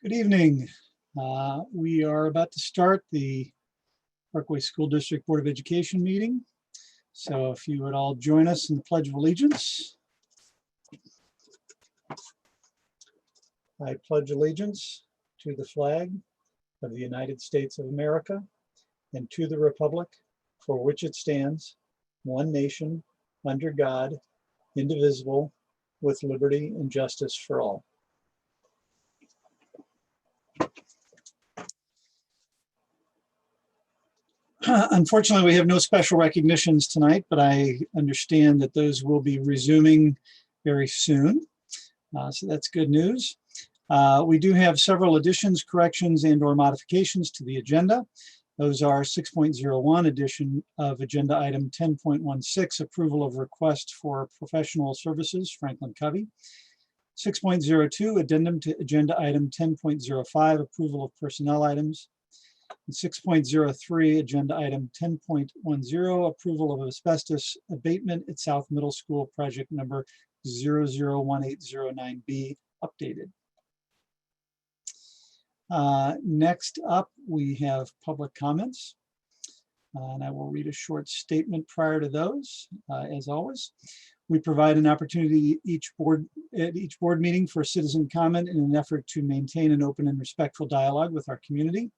Good evening. We are about to start the Parkway School District Board of Education meeting. So if you would all join us in the Pledge of Allegiance. I pledge allegiance to the flag of the United States of America and to the republic for which it stands, one nation, under God, indivisible, with liberty and justice for all. Unfortunately, we have no special recognitions tonight, but I understand that those will be resuming very soon. So that's good news. We do have several additions, corrections, and/or modifications to the agenda. Those are 6.01, addition of agenda item 10.16, approval of request for professional services, Franklin Covey. 6.02, addendum to agenda item 10.05, approval of personnel items. 6.03, agenda item 10.10, approval of asbestos abatement at South Middle School, project number 001809B, updated. Next up, we have public comments. And I will read a short statement prior to those, as always. We provide an opportunity at each board meeting for citizen comment in an effort to maintain an open and respectful dialogue with our community.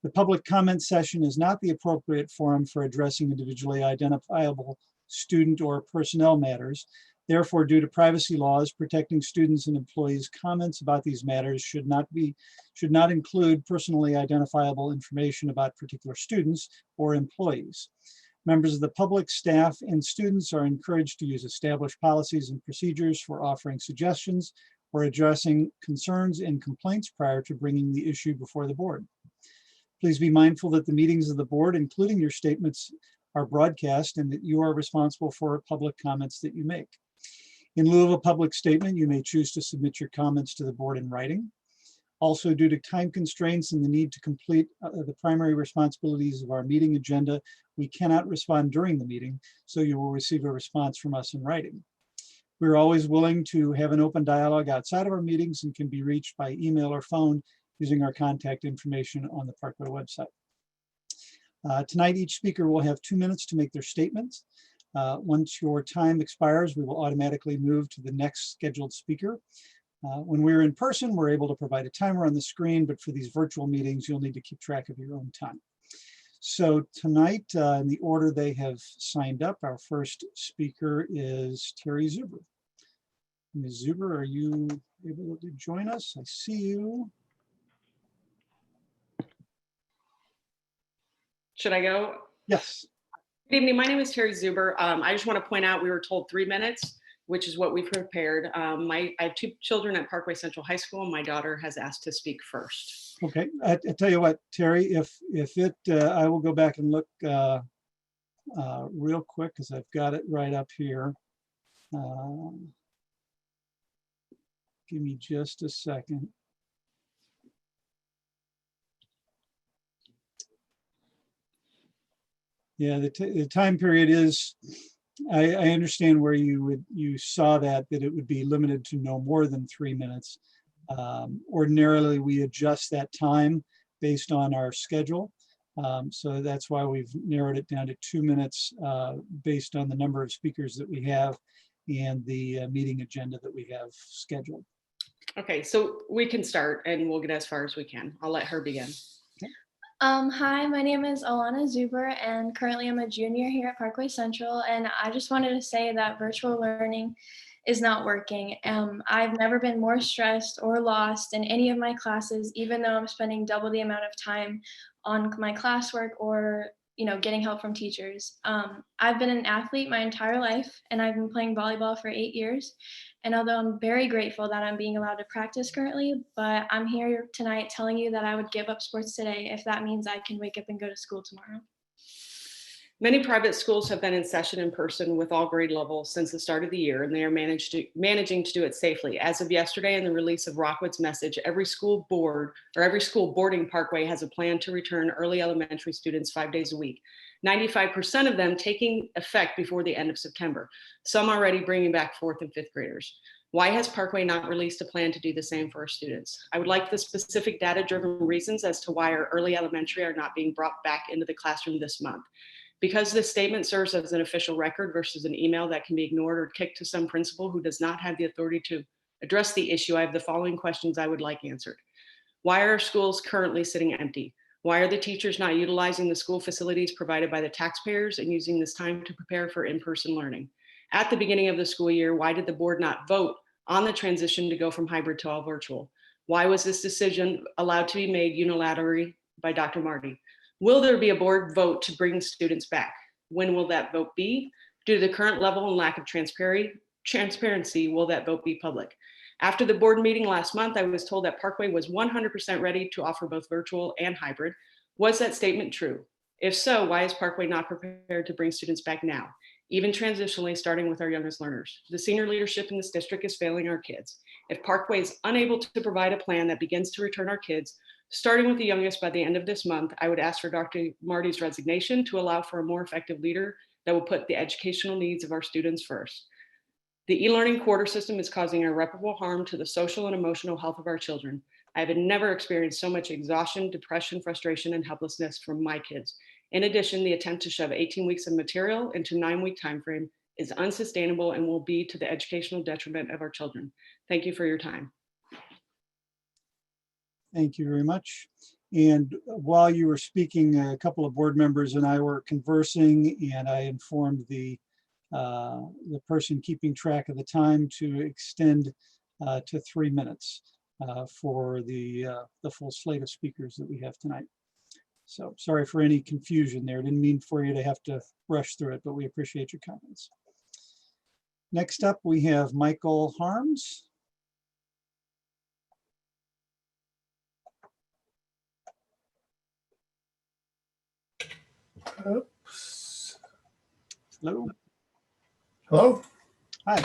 The public comment session is not the appropriate forum for addressing individually identifiable student or personnel matters. Therefore, due to privacy laws, protecting students and employees' comments about these matters should not include personally identifiable information about particular students or employees. Members of the public, staff, and students are encouraged to use established policies and procedures for offering suggestions or addressing concerns and complaints prior to bringing the issue before the board. Please be mindful that the meetings of the board, including your statements, are broadcast and that you are responsible for public comments that you make. In lieu of a public statement, you may choose to submit your comments to the board in writing. Also, due to time constraints and the need to complete the primary responsibilities of our meeting agenda, we cannot respond during the meeting, so you will receive a response from us in writing. We're always willing to have an open dialogue outside of our meetings and can be reached by email or phone using our contact information on the Parkway website. Tonight, each speaker will have 2 minutes to make their statements. Once your time expires, we will automatically move to the next scheduled speaker. When we're in person, we're able to provide a timer on the screen, but for these virtual meetings, you'll need to keep track of your own time. So tonight, in the order they have signed up, our first speaker is Terry Zuber. Ms. Zuber, are you able to join us? I see you. Should I go? Yes. Good evening. My name is Terry Zuber. I just want to point out we were told 3 minutes, which is what we prepared. I have 2 children at Parkway Central High School. My daughter has asked to speak first. Okay. I tell you what, Terry, I will go back and look real quick because I've got it right up here. Give me just a second. Yeah, the time period is, I understand where you saw that it would be limited to no more than 3 minutes. Ordinarily, we adjust that time based on our schedule. So that's why we've narrowed it down to 2 minutes based on the number of speakers that we have and the meeting agenda that we have scheduled. Okay, so we can start and we'll get as far as we can. I'll let her begin. Hi, my name is Alana Zuber, and currently I'm a junior here at Parkway Central, and I just wanted to say that virtual learning is not working. I've never been more stressed or lost in any of my classes, even though I'm spending double the amount of time on my classwork or getting help from teachers. I've been an athlete my entire life, and I've been playing volleyball for 8 years. And although I'm very grateful that I'm being allowed to practice currently, but I'm here tonight telling you that I would give up sports today if that means I can wake up and go to school tomorrow. Many private schools have been in session in person with all grade levels since the start of the year, and they are managing to do it safely. As of yesterday and the release of Rockwood's message, every school boarding Parkway has a plan to return early elementary students 5 days a week. 95% of them taking effect before the end of September. Some already bringing back 4th and 5th graders. Why has Parkway not released a plan to do the same for our students? I would like the specific data-driven reasons as to why our early elementary are not being brought back into the classroom this month. Because this statement serves as an official record versus an email that can be ignored or kicked to some principal who does not have the authority to address the issue, I have the following questions I would like answered. Why are our schools currently sitting empty? Why are the teachers not utilizing the school facilities provided by the taxpayers and using this time to prepare for in-person learning? At the beginning of the school year, why did the board not vote on the transition to go from hybrid to all virtual? Why was this decision allowed to be made unilaterally by Dr. Marty? Will there be a board vote to bring students back? When will that vote be? Due to the current level and lack of transparency, will that vote be public? After the board meeting last month, I was told that Parkway was 100% ready to offer both virtual and hybrid. Was that statement true? If so, why is Parkway not prepared to bring students back now, even transitionally, starting with our youngest learners? The senior leadership in this district is failing our kids. If Parkway is unable to provide a plan that begins to return our kids, starting with the youngest by the end of this month, I would ask for Dr. Marty's resignation to allow for a more effective leader that will put the educational needs of our students first. The e-learning quarter system is causing irreparable harm to the social and emotional health of our children. I have never experienced so much exhaustion, depression, frustration, and helplessness from my kids. In addition, the attempt to shove 18 weeks of material into a 9-week timeframe is unsustainable and will be to the educational detriment of our children. Thank you for your time. Thank you very much. And while you were speaking, a couple of board members and I were conversing, and I informed the person keeping track of the time to extend to 3 minutes for the full slate of speakers that we have tonight. So sorry for any confusion there. Didn't mean for you to have to rush through it, but we appreciate your comments. Next up, we have Michael Harms. Oops. Hello. Hello. Hi.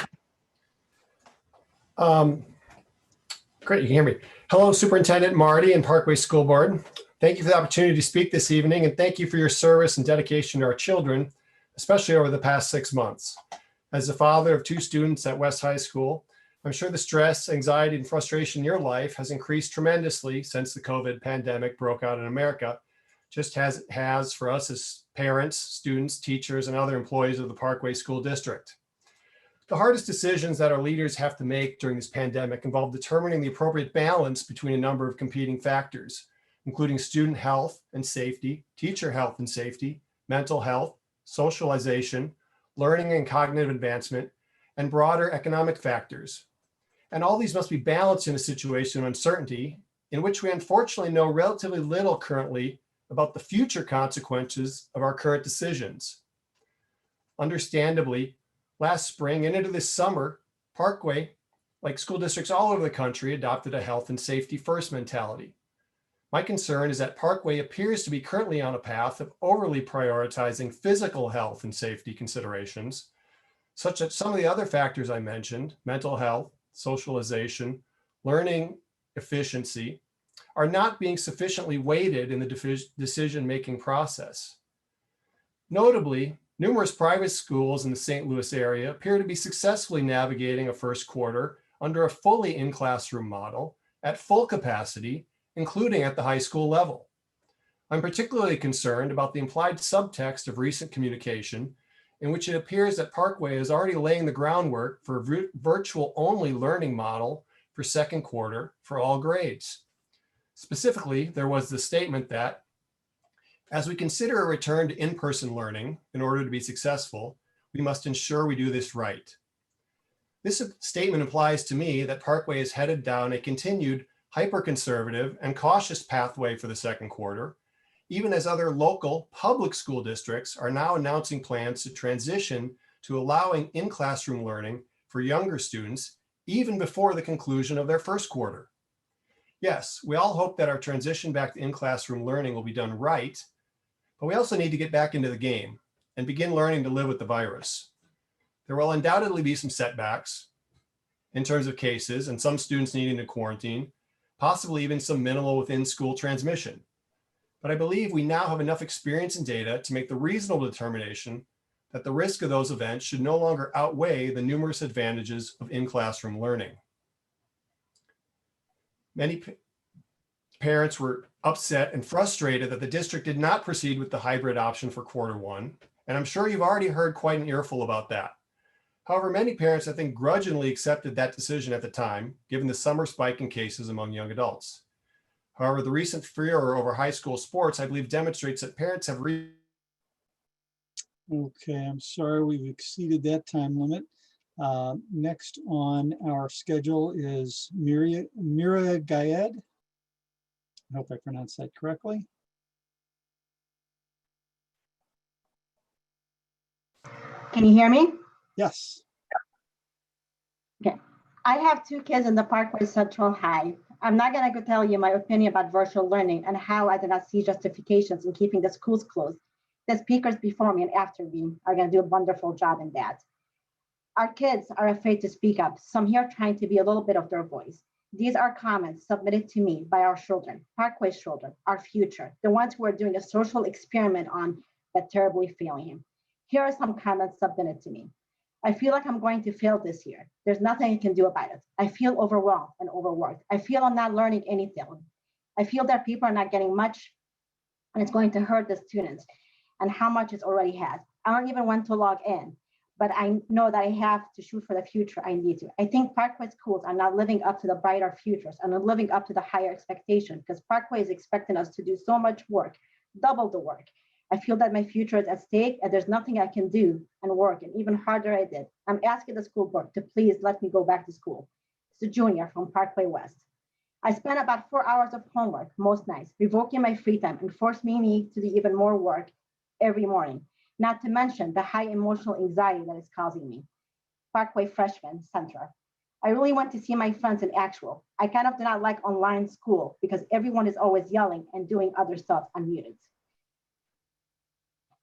Great, you can hear me. Hello, Superintendent Marty and Parkway School Board. Thank you for the opportunity to speak this evening, and thank you for your service and dedication to our children, especially over the past 6 months. As a father of 2 students at West High School, I'm sure the stress, anxiety, and frustration in your life has increased tremendously since the COVID pandemic broke out in America, just as it has for us as parents, students, teachers, and other employees of the Parkway School District. The hardest decisions that our leaders have to make during this pandemic involve determining the appropriate balance between a number of competing factors, including student health and safety, teacher health and safety, mental health, socialization, learning and cognitive advancement, and broader economic factors. And all these must be balanced in a situation of uncertainty in which we unfortunately know relatively little currently about the future consequences of our current decisions. Understandably, last spring and into this summer, Parkway, like school districts all over the country, adopted a health and safety first mentality. My concern is that Parkway appears to be currently on a path of overly prioritizing physical health and safety considerations, such that some of the other factors I mentioned, mental health, socialization, learning efficiency, are not being sufficiently weighted in the decision-making process. Notably, numerous private schools in the St. Louis area appear to be successfully navigating a first quarter under a fully in-classroom model at full capacity, including at the high school level. I'm particularly concerned about the implied subtext of recent communication, in which it appears that Parkway is already laying the groundwork for a virtual-only learning model for second quarter for all grades. Specifically, there was the statement that, as we consider a return to in-person learning in order to be successful, we must ensure we do this right. This statement implies to me that Parkway is headed down a continued hyper-conservative and cautious pathway for the second quarter, even as other local public school districts are now announcing plans to transition to allowing in-classroom learning for younger students even before the conclusion of their first quarter. Yes, we all hope that our transition back to in-classroom learning will be done right, but we also need to get back into the game and begin learning to live with the virus. There will undoubtedly be some setbacks in terms of cases and some students needing to quarantine, possibly even some minimal within-school transmission. But I believe we now have enough experience and data to make the reasonable determination that the risk of those events should no longer outweigh the numerous advantages of in-classroom learning. Many parents were upset and frustrated that the district did not proceed with the hybrid option for Q1, and I'm sure you've already heard quite an earful about that. However, many parents, I think, grudgingly accepted that decision at the time, given the summer spike in cases among young adults. However, the recent furor over high school sports, I believe, demonstrates that parents have Okay, I'm sorry, we've exceeded that time limit. Next on our schedule is Mira Gayed. I hope I pronounced that correctly. Can you hear me? Yes. I have 2 kids in the Parkway Central High. I'm not gonna go tell you my opinion about virtual learning and how I did not see justifications in keeping the schools closed. The speakers before me and after me are gonna do a wonderful job in that. Our kids are afraid to speak up, so I'm here trying to be a little bit of their voice. These are comments submitted to me by our children, Parkway children, our future, the ones who are doing a social experiment on, but terribly failing him. Here are some comments submitted to me. I feel like I'm going to fail this year. There's nothing I can do about it. I feel overwhelmed and overworked. I feel I'm not learning anything. I feel that people are not getting much, and it's going to hurt the students and how much it already has. I don't even want to log in, but I know that I have to shoot for the future I need to. I think Parkway schools are not living up to the brighter futures and are living up to the higher expectation, because Parkway is expecting us to do so much work, double the work. I feel that my future is at stake and there's nothing I can do and work, and even harder I did. I'm asking the school board to please let me go back to school. It's a junior from Parkway West. I spent about 4 hours of homework most nights, revoking my free time and forcing me to do even more work every morning, not to mention the high emotional anxiety that is causing me. Parkway Freshman Center. I really want to see my friends in actual. I kind of do not like online school because everyone is always yelling and doing other stuff unmuted.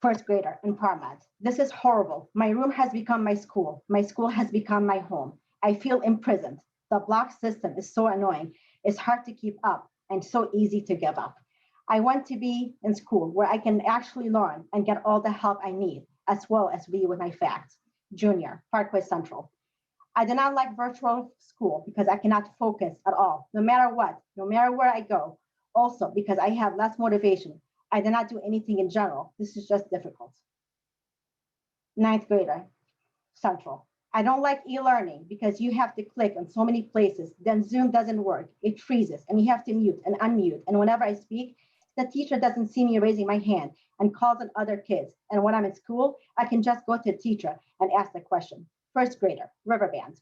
First grader in Parmat. This is horrible. My room has become my school. My school has become my home. I feel imprisoned. The block system is so annoying. It's hard to keep up and so easy to give up. I want to be in school where I can actually learn and get all the help I need, as well as be with my facts. Junior, Parkway Central. I do not like virtual school because I cannot focus at all, no matter what, no matter where I go. Also, because I have less motivation. I did not do anything in general. This is just difficult. Ninth grader, Central. I don't like e-learning because you have to click on so many places, then Zoom doesn't work. It freezes and you have to mute and unmute. And whenever I speak, the teacher doesn't see me raising my hand and calls on other kids. And when I'm in school, I can just go to the teacher and ask the question. First grader, Riverband.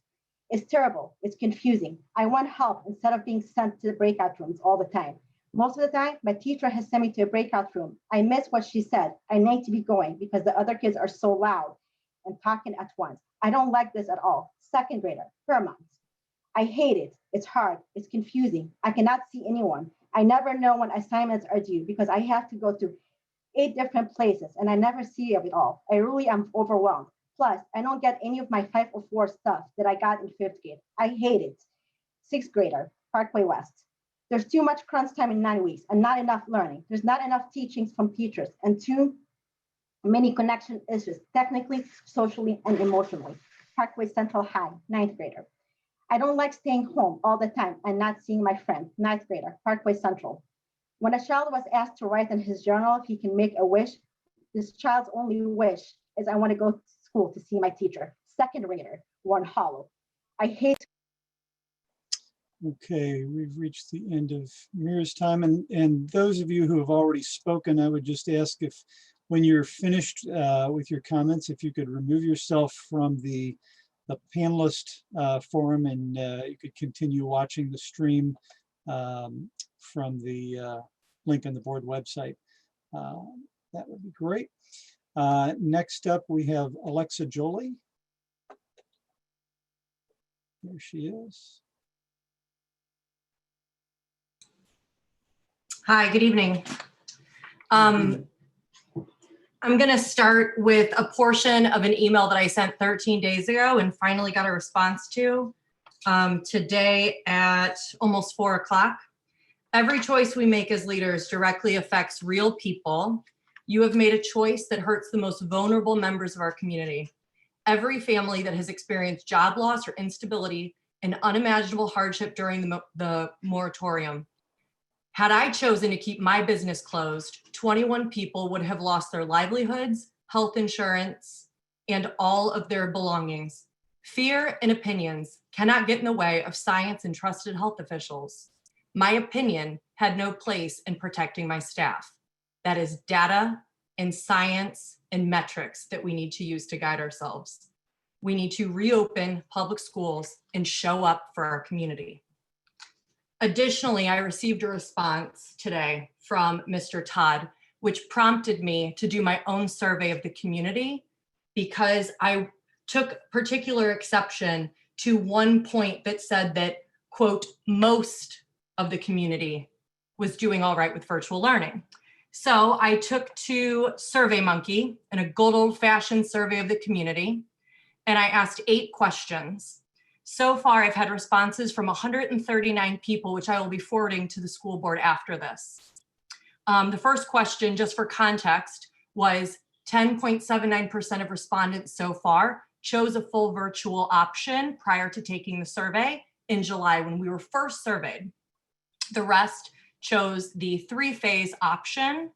It's terrible. It's confusing. I want help instead of being sent to the breakout rooms all the time. Most of the time, my teacher has sent me to a breakout room. I miss what she said. I need to be going because the other kids are so loud and talking at once. I don't like this at all. Second grader, Fairmont. I hate it. It's hard. It's confusing. I cannot see anyone. I never know when assignments are due because I have to go to 8 different places and I never see it all. I really am overwhelmed. Plus, I don't get any of my 504 stuff that I got in 5th grade. I hate it. 6th grader, Parkway West. There's too much crunch time in 9 weeks and not enough learning. There's not enough teachings from teachers and too many connection issues, technically, socially, and emotionally. Parkway Central High, 9th grader. I don't like staying home all the time and not seeing my friend, 9th grader, Parkway Central. When a child was asked to write in his journal if he can make a wish, this child's only wish is I want to go to school to see my teacher. Second grader, Warren Hollow. I hate. Okay, we've reached the end of Mira's time. And those of you who have already spoken, I would just ask if when you're finished with your comments, if you could remove yourself from the panelist forum and you could continue watching the stream from the link on the board website. That would be great. Next up, we have Alexa Jolie. There she is. Hi, good evening. I'm going to start with a portion of an email that I sent 13 days ago and finally got a response to today at almost 4 o'clock. Every choice we make as leaders directly affects real people. You have made a choice that hurts the most vulnerable members of our community. Every family that has experienced job loss or instability and unimaginable hardship during the moratorium. Had I chosen to keep my business closed, 21 people would have lost their livelihoods, health insurance, and all of their belongings. Fear and opinions cannot get in the way of science and trusted health officials. My opinion had no place in protecting my staff. That is data and science and metrics that we need to use to guide ourselves. We need to reopen public schools and show up for our community. Additionally, I received a response today from Mr. Todd, which prompted me to do my own survey of the community because I took particular exception to one point that said that, quote, most of the community was doing all right with virtual learning. So I took to SurveyMonkey and a good old-fashioned survey of the community, and I asked 8 questions. So far, I've had responses from 139 people, which I will be forwarding to the school board after this. The first question, just for context, was 10.79% of respondents so far chose a full virtual option prior to taking the survey in July when we were first surveyed. The rest chose the 3-phase option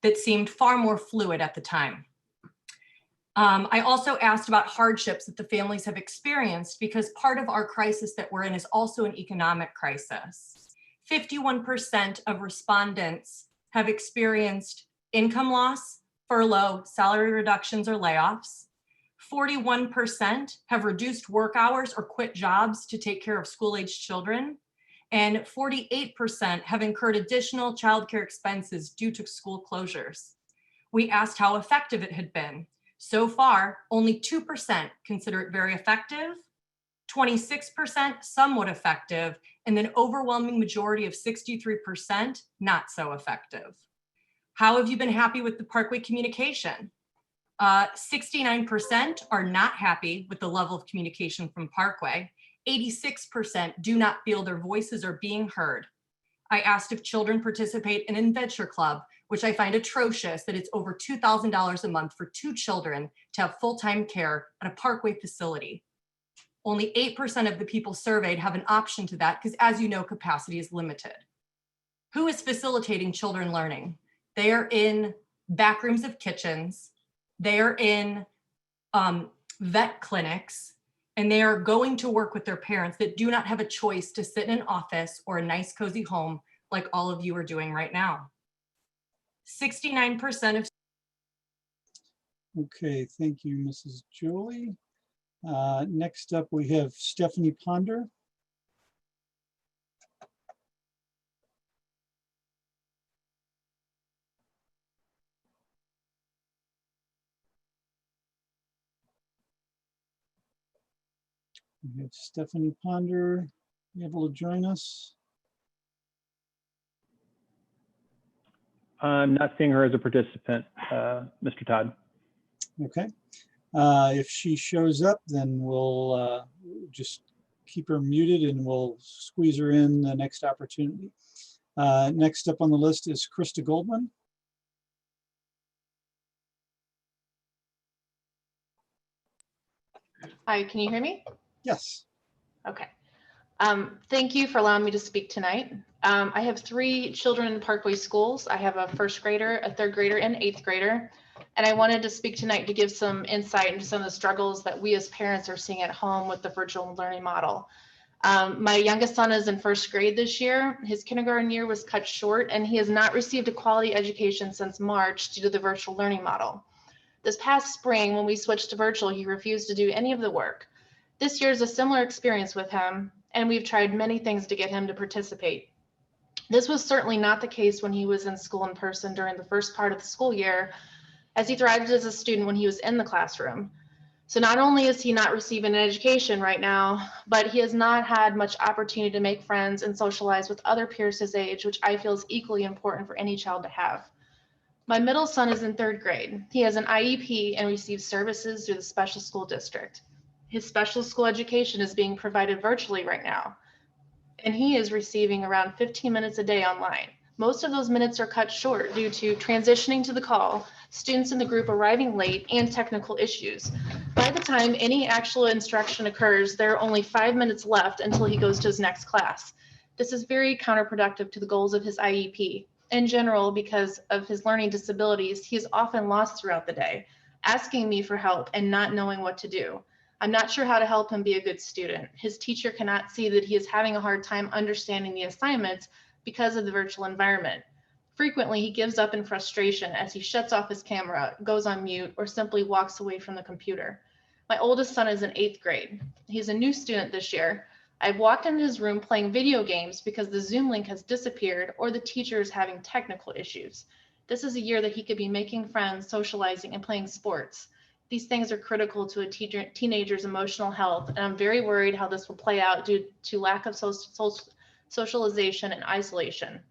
that seemed far more fluid at the time. I also asked about hardships that the families have experienced because part of our crisis that we're in is also an economic crisis. 51% of respondents have experienced income loss, furlough, salary reductions, or layoffs. 41% have reduced work hours or quit jobs to take care of school-aged children. And 48% have incurred additional childcare expenses due to school closures. We asked how effective it had been. So far, only 2% consider it very effective, 26% somewhat effective, and an overwhelming majority of 63% not so effective. How have you been happy with the Parkway communication? 69% are not happy with the level of communication from Parkway. 86% do not feel their voices are being heard. I asked if children participate in Adventure Club, which I find atrocious that it's over $2,000 a month for 2 children to have full-time care at a Parkway facility. Only 8% of the people surveyed have an option to that because, as you know, capacity is limited. Who is facilitating children learning? They are in back rooms of kitchens. They are in vet clinics, and they are going to work with their parents that do not have a choice to sit in an office or a nice cozy home like all of you are doing right now. 69% of. Okay, thank you, Mrs. Jolie. Next up, we have Stephanie Ponder. We have Stephanie Ponder able to join us. I'm not seeing her as a participant, Mr. Todd. Okay. If she shows up, then we'll just keep her muted and we'll squeeze her in the next opportunity. Next up on the list is Krista Goldman. Hi, can you hear me? Yes. Okay. Thank you for allowing me to speak tonight. I have 3 children in Parkway schools. I have a 1st grader, a 3rd grader, and 8th grader. And I wanted to speak tonight to give some insight into some of the struggles that we as parents are seeing at home with the virtual learning model. My youngest son is in 1st grade this year. His kindergarten year was cut short, and he has not received a quality education since March due to the virtual learning model. This past spring, when we switched to virtual, he refused to do any of the work. This year is a similar experience with him, and we've tried many things to get him to participate. This was certainly not the case when he was in school in person during the first part of the school year, as he thrived as a student when he was in the classroom. So not only is he not receiving an education right now, but he has not had much opportunity to make friends and socialize with other peers his age, which I feel is equally important for any child to have. My middle son is in 3rd grade. He has an IEP and receives services through the special school district. His special school education is being provided virtually right now, and he is receiving around 15 minutes a day online. Most of those minutes are cut short due to transitioning to the call, students in the group arriving late, and technical issues. By the time any actual instruction occurs, there are only 5 minutes left until he goes to his next class. This is very counterproductive to the goals of his IEP. In general, because of his learning disabilities, he is often lost throughout the day, asking me for help and not knowing what to do. I'm not sure how to help him be a good student. His teacher cannot see that he is having a hard time understanding the assignments because of the virtual environment. Frequently, he gives up in frustration as he shuts off his camera, goes on mute, or simply walks away from the computer. My oldest son is in 8th grade. He's a new student this year. I've walked into his room playing video games because the Zoom link has disappeared or the teacher is having technical issues. This is a year that he could be making friends, socializing, and playing sports. These things are critical to a teenager's emotional health, and I'm very worried how this will play out due to lack of socialization and isolation.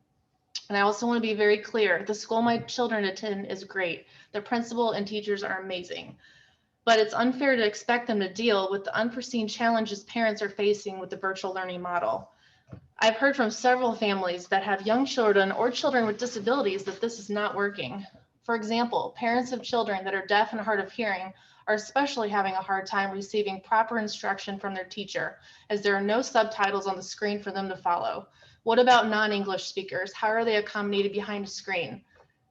And I also want to be very clear, the school my children attend is great. The principal and teachers are amazing. But it's unfair to expect them to deal with the unforeseen challenges parents are facing with the virtual learning model. I've heard from several families that have young children or children with disabilities that this is not working. For example, parents of children that are deaf and hard of hearing are especially having a hard time receiving proper instruction from their teacher, as there are no subtitles on the screen for them to follow. What about non-English speakers? How are they accommodated behind a screen?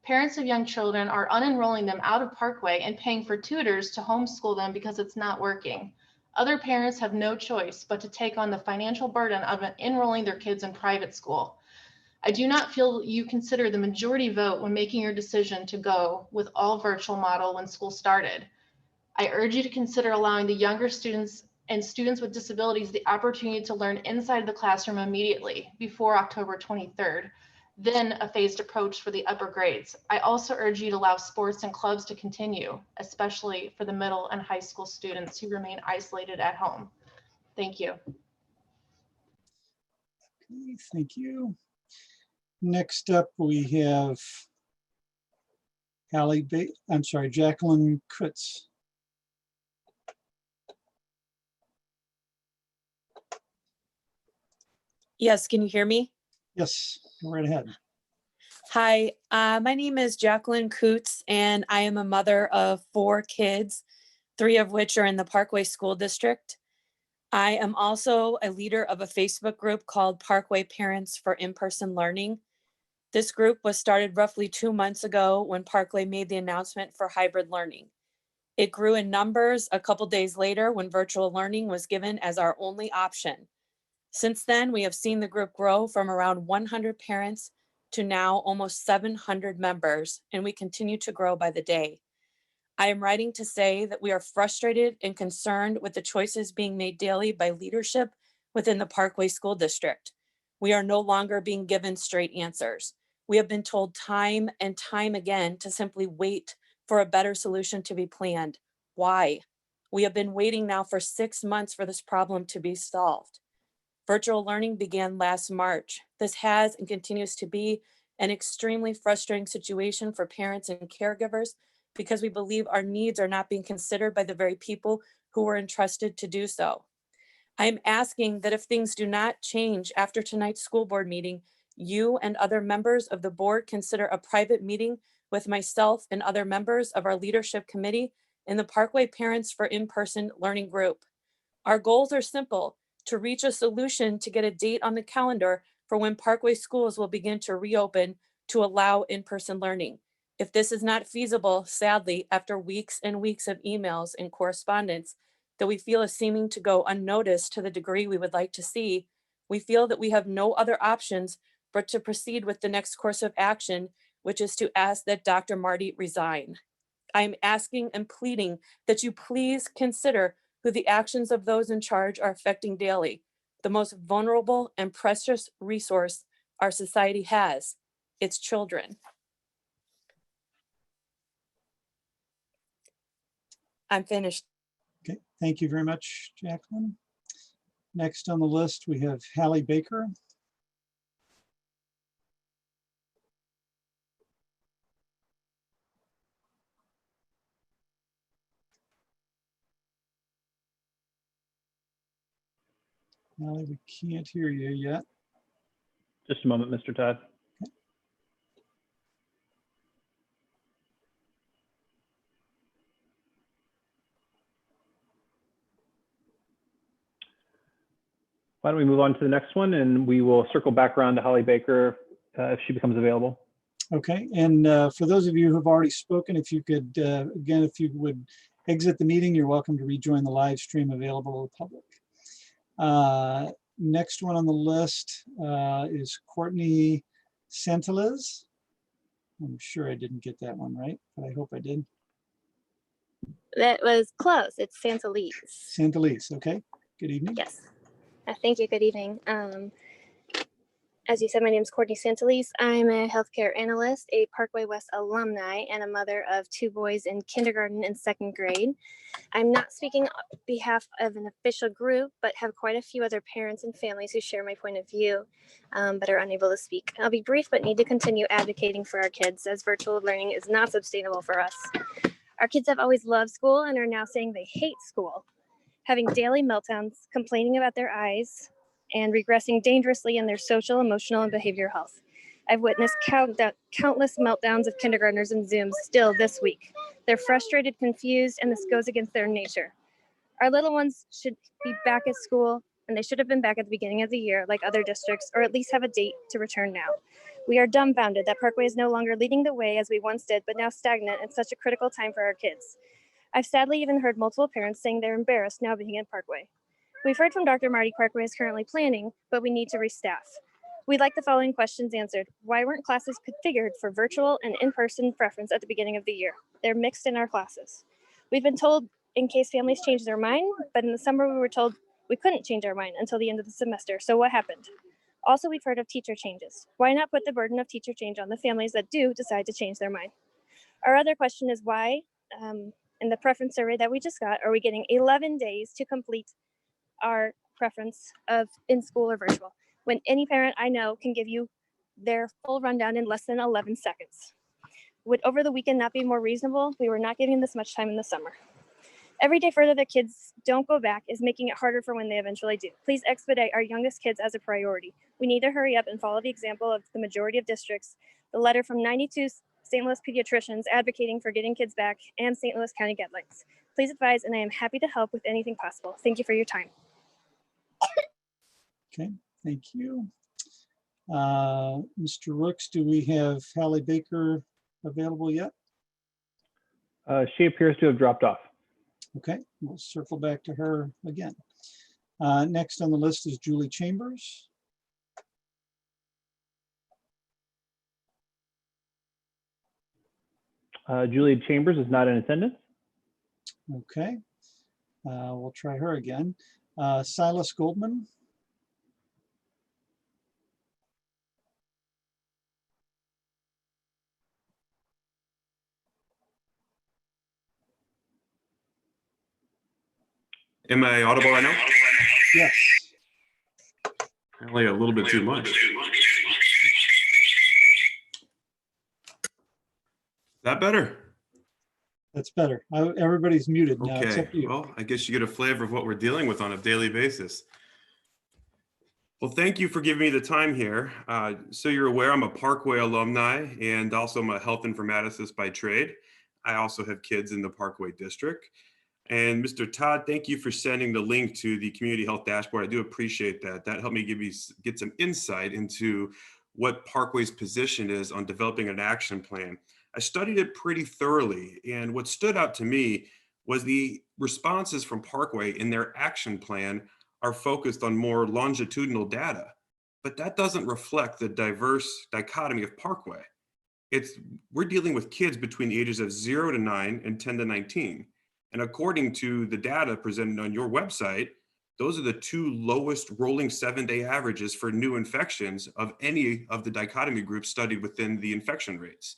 Parents of young children are unenrolling them out of Parkway and paying for tutors to homeschool them because it's not working. Other parents have no choice but to take on the financial burden of enrolling their kids in private school. I do not feel you consider the majority vote when making your decision to go with all virtual model when school started. I urge you to consider allowing the younger students and students with disabilities the opportunity to learn inside the classroom immediately before October 23rd, then a phased approach for the upper grades. I also urge you to allow sports and clubs to continue, especially for the middle and high school students who remain isolated at home. Thank you. Okay, thank you. Next up, we have Jacqueline Kutz. Yes, can you hear me? Yes, go right ahead. Hi, my name is Jacqueline Coots, and I am a mother of 4 kids, 3 of which are in the Parkway School District. I am also a leader of a Facebook group called Parkway Parents for In-Person Learning. This group was started roughly 2 months ago when Parkway made the announcement for hybrid learning. It grew in numbers a couple days later when virtual learning was given as our only option. Since then, we have seen the group grow from around 100 parents to now almost 700 members, and we continue to grow by the day. I am writing to say that we are frustrated and concerned with the choices being made daily by leadership within the Parkway School District. We are no longer being given straight answers. We have been told time and time again to simply wait for a better solution to be planned. Why? We have been waiting now for 6 months for this problem to be solved. Virtual learning began last March. This has and continues to be an extremely frustrating situation for parents and caregivers because we believe our needs are not being considered by the very people who were entrusted to do so. I am asking that if things do not change after tonight's school board meeting, you and other members of the board consider a private meeting with myself and other members of our leadership committee in the Parkway Parents for In-Person Learning group. Our goals are simple: to reach a solution to get a date on the calendar for when Parkway schools will begin to reopen to allow in-person learning. If this is not feasible, sadly, after weeks and weeks of emails and correspondence that we feel is seeming to go unnoticed to the degree we would like to see, we feel that we have no other options but to proceed with the next course of action, which is to ask that Dr. Marty resign. I am asking and pleading that you please consider who the actions of those in charge are affecting daily, the most vulnerable and precious resource our society has, its children. I'm finished. Okay, thank you very much, Jacqueline. Next on the list, we have Hallie Baker. Hallie, we can't hear you yet. Just a moment, Mr. Todd. Why don't we move on to the next one, and we will circle back around to Holly Baker if she becomes available. Okay, and for those of you who've already spoken, if you could, again, if you would exit the meeting, you're welcome to rejoin the live stream available to the public. Next one on the list is Courtney Santelez. I'm sure I didn't get that one right, but I hope I did. That was close. It's Santa Lise. Santelez, okay. Good evening. Yes. Thank you. Good evening. As you said, my name is Courtney Santelise. I'm a healthcare analyst, a Parkway West alumni, and a mother of 2 boys in kindergarten and 2nd grade. I'm not speaking on behalf of an official group, but have quite a few other parents and families who share my point of view, but are unable to speak. I'll be brief, but need to continue advocating for our kids, as virtual learning is not sustainable for us. Our kids have always loved school and are now saying they hate school, having daily meltdowns, complaining about their eyes, and regressing dangerously in their social, emotional, and behavioral health. I've witnessed countless meltdowns of kindergartners and Zooms still this week. They're frustrated, confused, and this goes against their nature. Our little ones should be back at school, and they should have been back at the beginning of the year like other districts, or at least have a date to return now. We are dumbfounded that Parkway is no longer leading the way as we once did, but now stagnant at such a critical time for our kids. I've sadly even heard multiple parents saying they're embarrassed now being in Parkway. We've heard from Dr. Marty Parkway is currently planning, but we need to restaff. We'd like the following questions answered. Why weren't classes configured for virtual and in-person preference at the beginning of the year? They're mixed in our classes. We've been told in case families change their mind, but in the summer we were told we couldn't change our mind until the end of the semester. So what happened? Also, we've heard of teacher changes. Why not put the burden of teacher change on the families that do decide to change their mind? Our other question is why, in the preference survey that we just got, are we getting 11 days to complete our preference of in school or virtual, when any parent I know can give you their full rundown in less than 11 seconds. Would over the weekend not be more reasonable? We were not giving this much time in the summer. Every day further the kids don't go back is making it harder for when they eventually do. Please expedite our youngest kids as a priority. We need to hurry up and follow the example of the majority of districts, the letter from 92 St. Louis pediatricians advocating for getting kids back, and St. Louis County guidelines. Please advise, and I am happy to help with anything possible. Thank you for your time. Okay, thank you. Mr. Rooks, do we have Hallie Baker available yet? She appears to have dropped off. Okay, we'll circle back to her again. Next on the list is Julie Chambers. Julie Chambers is not in attendance. Okay, we'll try her again. Silas Goldman. Am I audible right now? Yes. Probably a little bit too much. Is that better? That's better. Everybody's muted now, Okay, except you. well, I guess you get a flavor of what we're dealing with on a daily basis. Well, thank you for giving me the time here. So you're aware I'm a Parkway alumni and also I'm a health informaticist by trade. I also have kids in the Parkway district. And Mr. Todd, thank you for sending the link to the community health dashboard. I do appreciate that. That helped me get some insight into what Parkway's position is on developing an action plan. I studied it pretty thoroughly, and what stood out to me was the responses from Parkway in their action plan are focused on more longitudinal data, but that doesn't reflect the diverse dichotomy of Parkway. We're dealing with kids between the ages of 0 to 9 and 10 to 19. And according to the data presented on your website, those are the 2 lowest rolling 7-day averages for new infections of any of the dichotomy groups studied within the infection rates.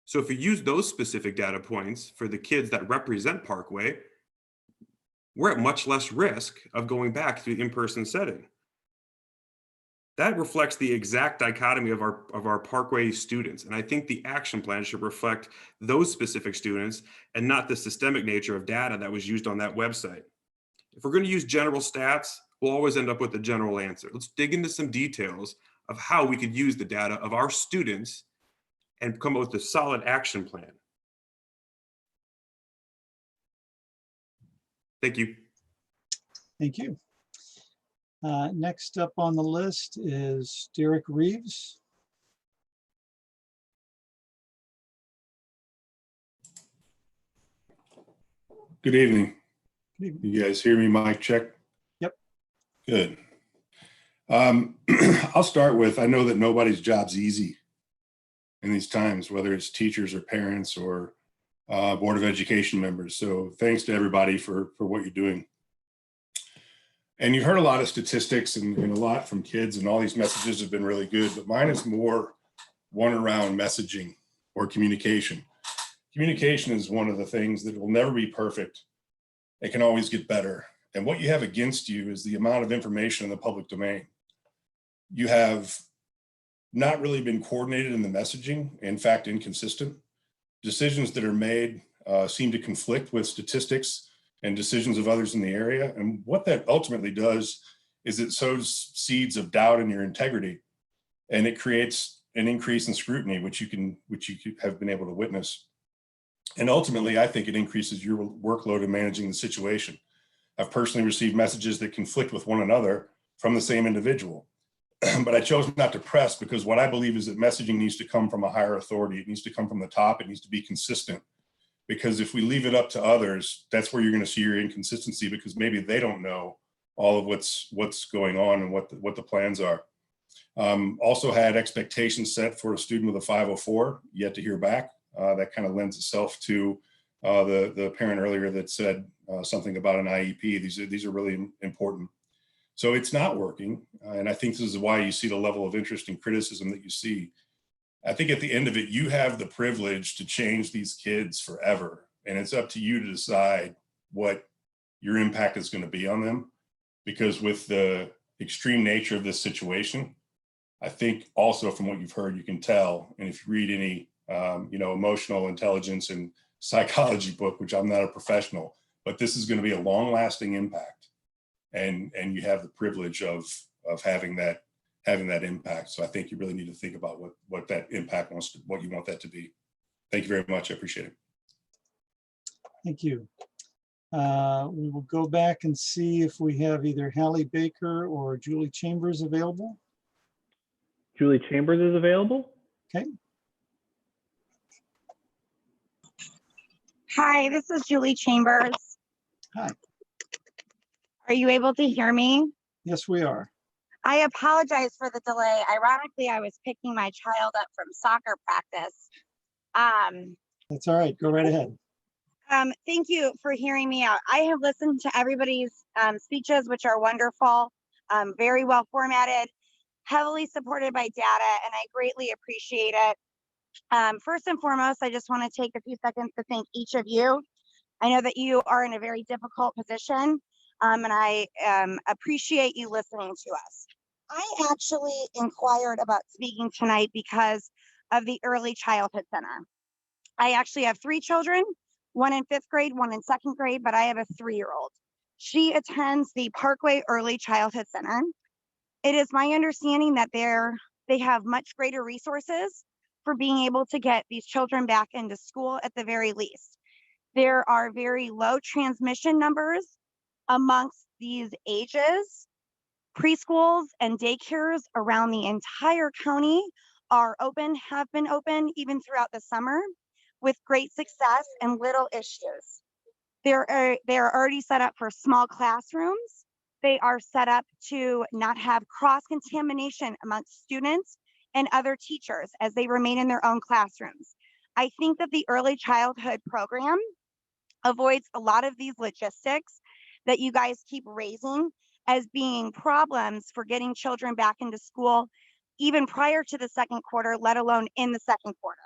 So if you use those specific data points for the kids that represent Parkway, we're at much less risk of going back to the in-person setting. That reflects the exact dichotomy of our Parkway students. And I think the action plan should reflect those specific students and not the systemic nature of data that was used on that website. If we're going to use general stats, we'll always end up with a general answer. Let's dig into some details of how we could use the data of our students and come up with a solid action plan. Thank you. Thank you. Next up on the list is Derek Reeves. Good evening. Good evening. You guys hear me? Mic check. Yep. Good. I'll start with, I know that nobody's job's easy in these times, whether it's teachers or parents or Board of Education members. So thanks to everybody for what you're doing. And you heard a lot of statistics and a lot from kids, and all these messages have been really good, but mine is more one around messaging or communication. Communication is one of the things that will never be perfect. It can always get better. And what you have against you is the amount of information in the public domain. You have not really been coordinated in the messaging, in fact, inconsistent. Decisions that are made seem to conflict with statistics and decisions of others in the area. And what that ultimately does is it sows seeds of doubt in your integrity, and it creates an increase in scrutiny, which you have been able to witness. And ultimately, I think it increases your workload in managing the situation. I've personally received messages that conflict with one another from the same individual. But I chose not to press, because what I believe is that messaging needs to come from a higher authority. It needs to come from the top. It needs to be consistent. Because if we leave it up to others, that's where you're going to see your inconsistency, because maybe they don't know all of what's going on and what the plans are. Also had expectations set for a student with a 504, yet to hear back. That kind of lends itself to the parent earlier that said something about an IEP. These are really important. So it's not working. And I think this is why you see the level of interest and criticism that you see. I think at the end of it, you have the privilege to change these kids forever. And it's up to you to decide what your impact is going to be on them. Because with the extreme nature of this situation, I think also from what you've heard, you can tell. And if you read any emotional intelligence and psychology book, which I'm not a professional, but this is going to be a long lasting impact. And you have the privilege of having that impact. So I think you really need to think about what that impact what you want that to be. Thank you very much. I appreciate it. Thank you. We will go back and see if we have either Hallie Baker or Julie Chambers available. Julie Chambers is available. Okay. Hi, this is Julie Chambers. Hi. Are you able to hear me? Yes, we are. I apologize for the delay. Ironically, I was picking my child up from soccer practice. That's all right. Go right ahead. Thank you for hearing me out. I have listened to everybody's speeches, which are wonderful, very well formatted, heavily supported by data, and I greatly appreciate it. First and foremost, I just want to take a few seconds to thank each of you. I know that you are in a very difficult position, and I appreciate you listening to us. I actually inquired about speaking tonight because of the Early Childhood Center. I actually have 3 children, one in 5th grade, one in 2nd grade, but I have a 3-year-old. She attends the Parkway Early Childhood Center. It is my understanding that they have much greater resources for being able to get these children back into school at the very least. There are very low transmission numbers amongst these ages. Preschools and daycares around the entire county are open, have been open even throughout the summer with great success and little issues. They are already set up for small classrooms. They are set up to not have cross-contamination amongst students and other teachers as they remain in their own classrooms. I think that the early childhood program avoids a lot of these logistics that you guys keep raising as being problems for getting children back into school, even prior to the 2nd quarter, let alone in the 2nd quarter.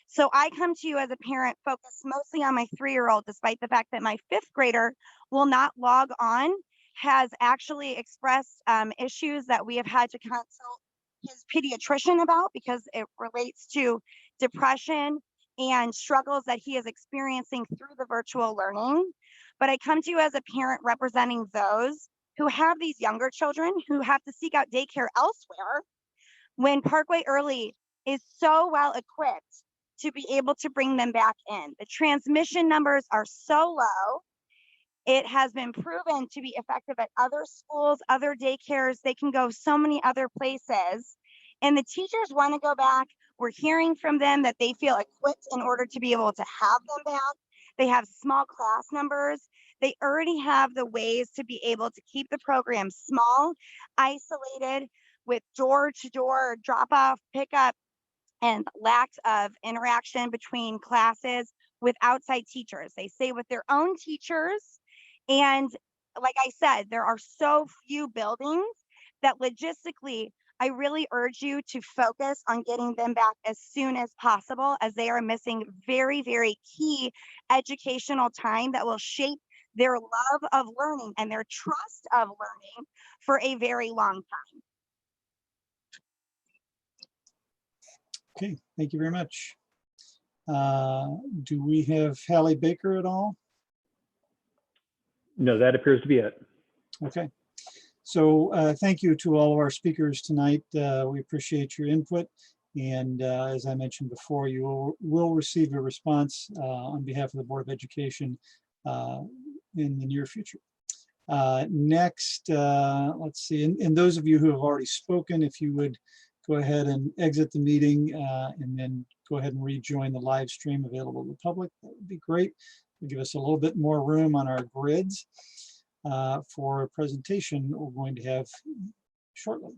So I come to you as a parent focused mostly on my 3-year-old, despite the fact that my 5th grader will not log on, has actually expressed issues that we have had to consult his pediatrician about because it relates to depression and struggles that he is experiencing through the virtual learning. But I come to you as a parent representing those who have these younger children who have to seek out daycare elsewhere when Parkway Early is so well equipped to be able to bring them back in. The transmission numbers are so low. It has been proven to be effective at other schools, other daycares. They can go so many other places. And the teachers want to go back. We're hearing from them that they feel equipped in order to be able to have them back. They have small class numbers. They already have the ways to be able to keep the program small, isolated, with door-to-door drop-off, pickup, and lack of interaction between classes with outside teachers. They stay with their own teachers. And like I said, there are so few buildings that logistically, I really urge you to focus on getting them back as soon as possible, as they are missing very, very key educational time that will shape their love of learning and their trust of learning for a very long time. Okay, thank you very much. Do we have Hallie Baker at all? No, that appears to be it. Okay. So thank you to all of our speakers tonight. We appreciate your input. And as I mentioned before, you will receive a response on behalf of the Board of Education in the near future. Next, let's see, and those of you who have already spoken, if you would go ahead and exit the meeting and then go ahead and rejoin the live stream available to the public, that would be great. It'll give us a little bit more room on our grids for a presentation we're going to have shortly.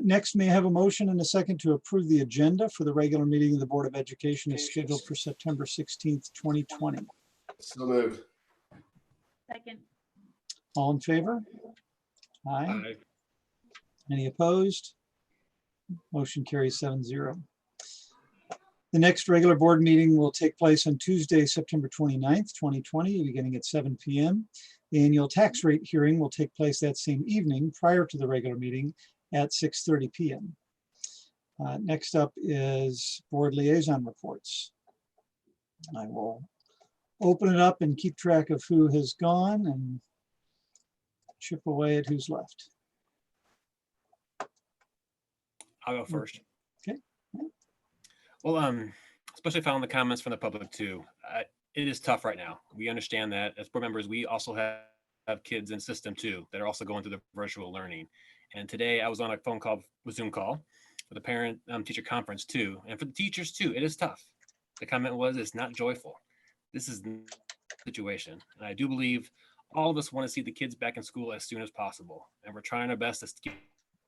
Next, may I have a motion and a second to approve the agenda for the regular meeting of the Board of Education is scheduled for September 16th, 2020. So moved. Second. All in favor? Aye. Any opposed? Motion carries 7-0. The next regular board meeting will take place on Tuesday, September 29th, 2020, beginning at 7 p.m. The annual tax rate hearing will take place that same evening prior to the regular meeting at 6:30 p.m. Next up is board liaison reports. I will open it up and keep track of who has gone and chip away at who's left. I'll go first. Okay. Well, especially following the comments from the public too. It is tough right now. We understand that as board members, we also have kids in system too that are also going through the virtual learning. And today I was on a phone call with Zoom call with a parent teacher conference too. And for the teachers too, it is tough. The comment was, it's not joyful. This is the situation. And I do believe all of us want to see the kids back in school as soon as possible. And we're trying our best to keep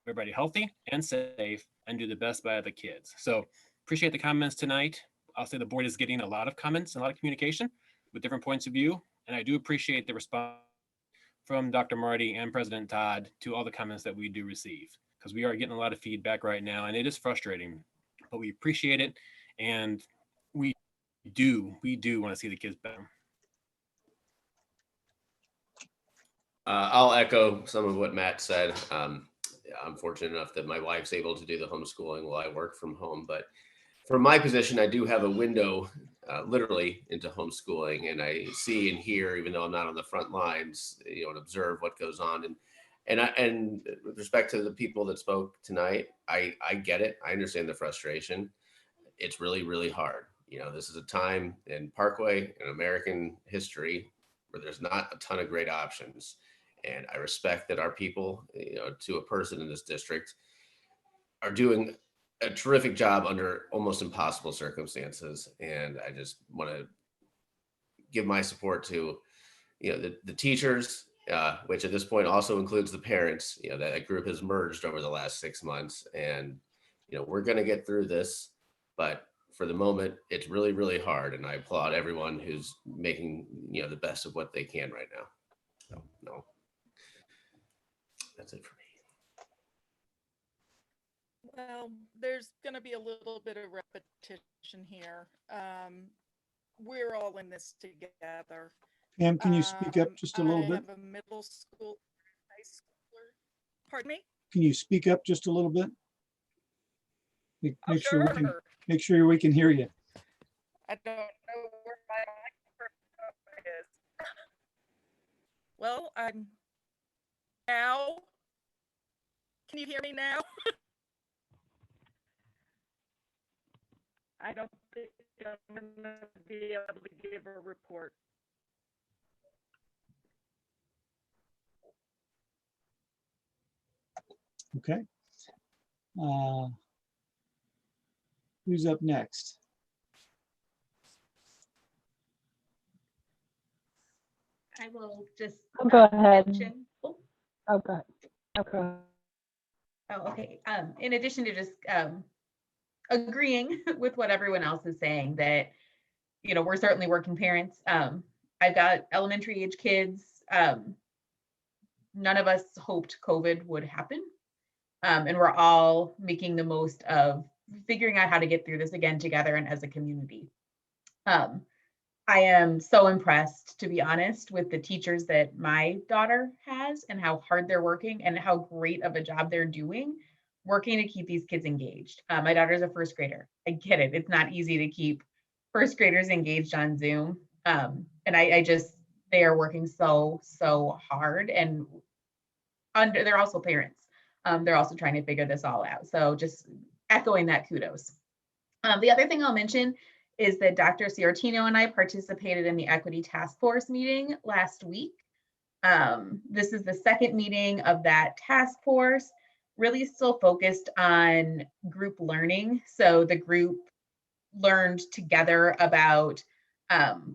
everybody healthy and safe and do the best by the kids. So appreciate the comments tonight. I'll say the board is getting a lot of comments and a lot of communication with different points of view. And I do appreciate the response from Dr. Marty and President Todd to all the comments that we do receive, because we are getting a lot of feedback right now and it is frustrating, but we appreciate it. And we do want to see the kids better. I'll echo some of what Matt said. I'm fortunate enough that my wife's able to do the homeschooling while I work from home, but from my position, I do have a window literally into homeschooling, and I see and hear, even though I'm not on the front lines, and observe what goes on. And with respect to the people that spoke tonight, I get it. I understand the frustration. It's really, really hard. This is a time in Parkway in American history where there's not a ton of great options. And I respect that our people, to a person in this district, are doing a terrific job under almost impossible circumstances. And I just want to give my support to, the teachers, which at this point also includes the parents. That group has merged over the last 6 months, and we're going to get through this. But for the moment, it's really, really hard. And I applaud everyone who's making, the best of what they can right now. So, no. That's it for me. Well, there's going to be a little bit of repetition here. We're all in this together. Pam, can you speak up just a little bit? I have a middle school, high schooler. Pardon me? Can you speak up just a little bit? Make sure Sure. we can hear you. I don't know where my microphone is. Well, I'm now. Can you hear me now? I don't think I'm going to be able to give a report. Okay. Who's up next? I will just. I'll go ahead. mention- Oh, Oh, go ahead. Okay. oh, okay. In addition to just agreeing with what everyone else is saying, that, you know, we're certainly working parents. I've got elementary age kids. None of us hoped COVID would happen. And we're all making the most of figuring out how to get through this again together and as a community. I am so impressed, to be honest, with the teachers that my daughter has and how hard they're working and how great of a job they're doing working to keep these kids engaged. My daughter's a first grader. I get it. It's not easy to keep first graders engaged on Zoom. And I just, they are working so hard, and they're also parents. They're also trying to figure this all out. So just echoing that, kudos. The other thing I'll mention is that Dr. Ciortino and I participated in the Equity Task Force meeting last week. This is the second meeting of that task force, really still focused on group learning. So the group learned together about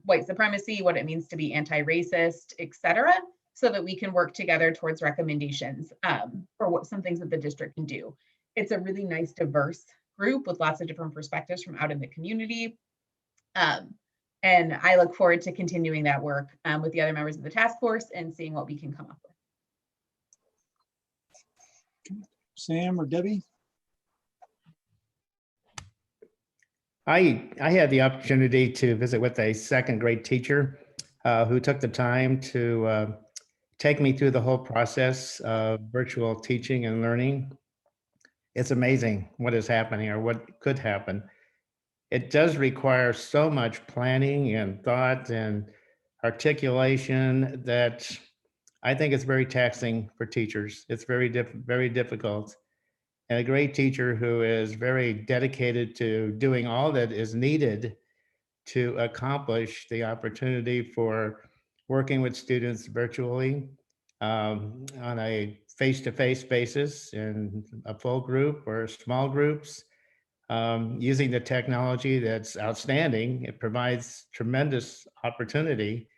white supremacy, what it means to be anti-racist, et cetera, so that we can work together towards recommendations for what some things that the district can do. It's a really nice, diverse group with lots of different perspectives from out in the community. And I look forward to continuing that work with the other members of the task force and seeing what we can come up with. Sam or Debbie? I had the opportunity to visit with a second grade teacher who took the time to take me through the whole process of virtual teaching and learning. It's amazing what is happening or what could happen. It does require so much planning and thought and articulation that I think it's very taxing for teachers. It's very difficult. And a great teacher who is very dedicated to doing all that is needed to accomplish the opportunity for working with students virtually on a face-to-face basis in a full group or small groups, using the technology that's outstanding. It provides tremendous opportunity,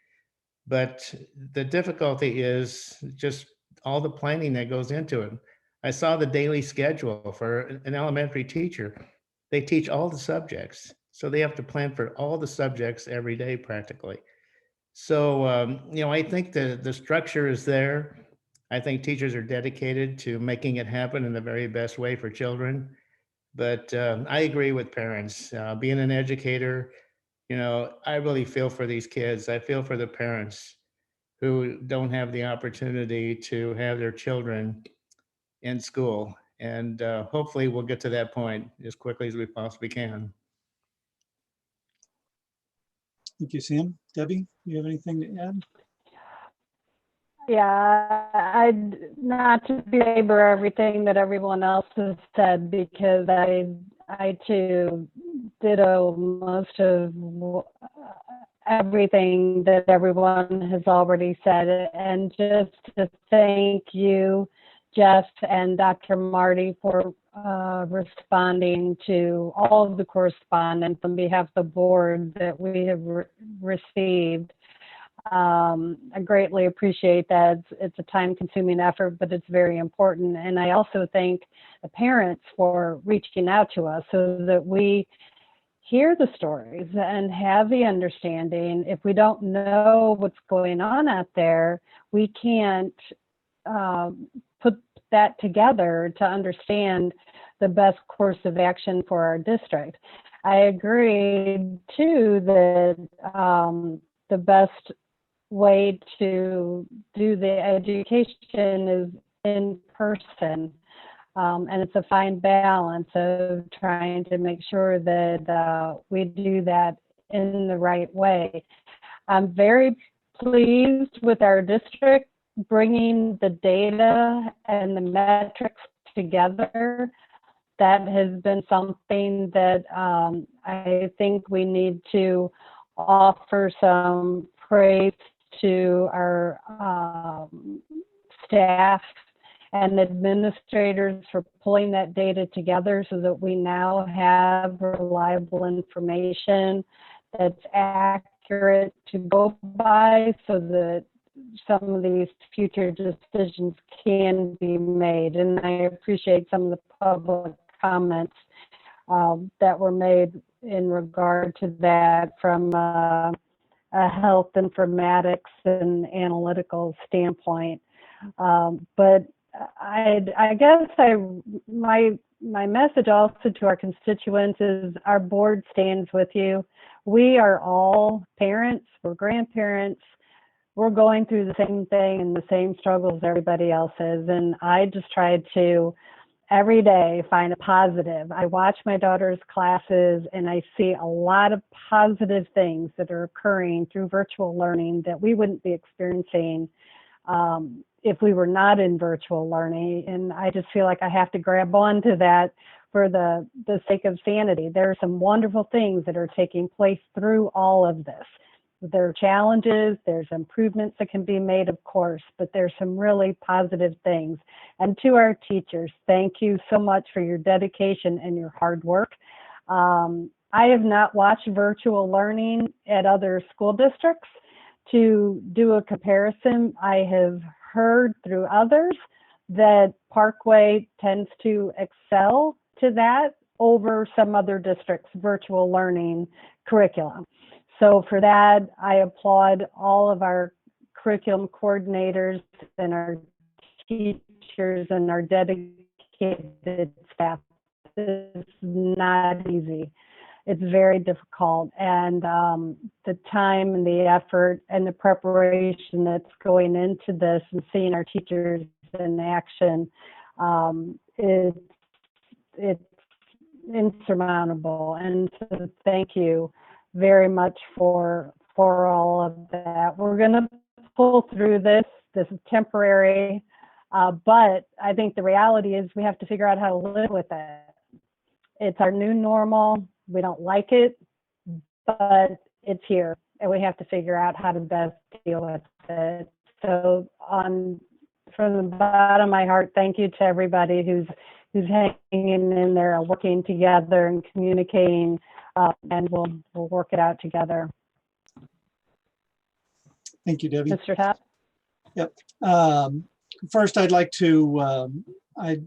but the difficulty is just all the planning that goes into it. I saw the daily schedule for an elementary teacher. They teach all the subjects, so they have to plan for all the subjects every day practically. So, you know, I think the structure is there. I think teachers are dedicated to making it happen in the very best way for children. But I agree with parents. Being an educator, you know, I really feel for these kids. I feel for the parents who don't have the opportunity to have their children in school. And hopefully we'll get to that point as quickly as we possibly can. Thank you, Sam. Debbie, do you have anything to add? Yeah, I'd not to belabor everything that everyone else has said, because I too ditto most of everything that everyone has already said. And just to thank you, Jeff and Dr. Marty, for responding to all of the correspondence on behalf of the board that we have received. I greatly appreciate that. It's a time-consuming effort, but it's very important. And I also thank the parents for reaching out to us so that we hear the stories and have the understanding. If we don't know what's going on out there, we can't put that together to understand the best course of action for our district. I agree too that the best way to do the education is in person. And it's a fine balance of trying to make sure that we do that in the right way. I'm very pleased with our district bringing the data and the metrics together. That has been something that I think we need to offer some praise to our staff and administrators for pulling that data together so that we now have reliable information that's accurate to go by so that some of these future decisions can be made. And I appreciate some of the public comments that were made in regard to that from a health informatics and analytical standpoint. But I guess my message also to our constituents is our board stands with you. We are all parents, we're grandparents, we're going through the same thing and the same struggles everybody else is. And I just try to every day find a positive. I watch my daughter's classes and I see a lot of positive things that are occurring through virtual learning that we wouldn't be experiencing if we were not in virtual learning. And I just feel like I have to grab onto that for the sake of sanity. There are some wonderful things that are taking place through all of this. There are challenges, there's improvements that can be made, of course, but there's some really positive things. And to our teachers, thank you so much for your dedication and your hard work. I have not watched virtual learning at other school districts to do a comparison. I have heard through others that Parkway tends to excel to that over some other districts' virtual learning curriculum. So for that, I applaud all of our curriculum coordinators and our teachers and our dedicated staff. It's not easy. It's very difficult. And the time and the effort and the preparation that's going into this and seeing our teachers in action, it's insurmountable. And so thank you very much for all of that. We're going to pull through this. This is temporary, but I think the reality is we have to figure out how to live with it. It's our new normal. We don't like it, but it's here, and we have to figure out how to best deal with it. So, from the bottom of my heart, thank you to everybody who's hanging in there, working together, and communicating. And we'll work it out together. Thank you, Debbie. Mr. Tapp? Yep. First, I'd like to,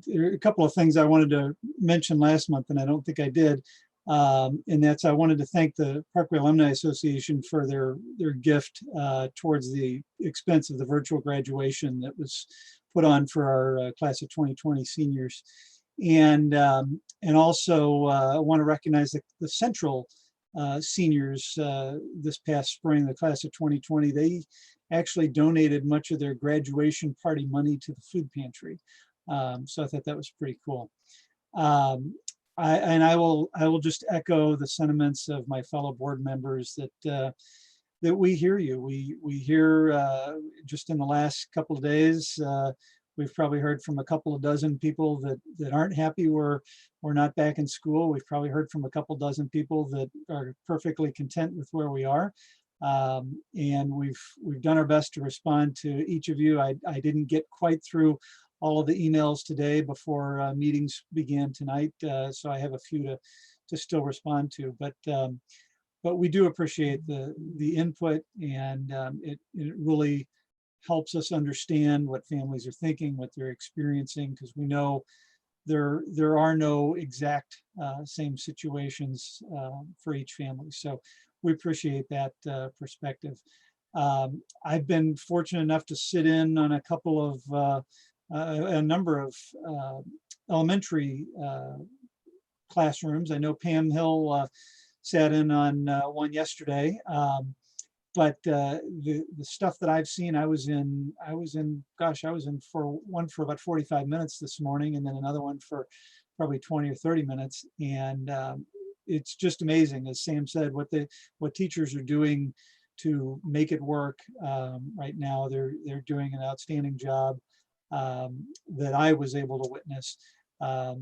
there are a couple of things I wanted to mention last month, and I don't think I did. And that's I wanted to thank the Parkway Alumni Association for their gift towards the expense of the virtual graduation that was put on for our class of 2020 seniors. And also I want to recognize the Central seniors this past spring, the class of 2020. They actually donated much of their graduation party money to the food pantry. So I thought that was pretty cool. I will just echo the sentiments of my fellow board members that that we hear you. We hear just in the last couple of days. We've probably heard from a couple of dozen people that aren't happy we're not back in school. We've probably heard from a couple dozen people that are perfectly content with where we are. And we've done our best to respond to each of you. I didn't get quite through all of the emails today before meetings began tonight, so I have a few to still respond to. But we do appreciate the input, and it really helps us understand what families are thinking, what they're experiencing, because we know there are no exact same situations for each family. So we appreciate that perspective. I've been fortunate enough to sit in on a couple of a number of elementary classrooms. I know Pam Hill sat in on one yesterday. But the stuff that I've seen, I was in for one for about 45 minutes this morning, and then another one for probably 20 or 30 minutes. And it's just amazing, as Sam said, what teachers are doing to make it work right now. They're doing an outstanding job that I was able to witness. I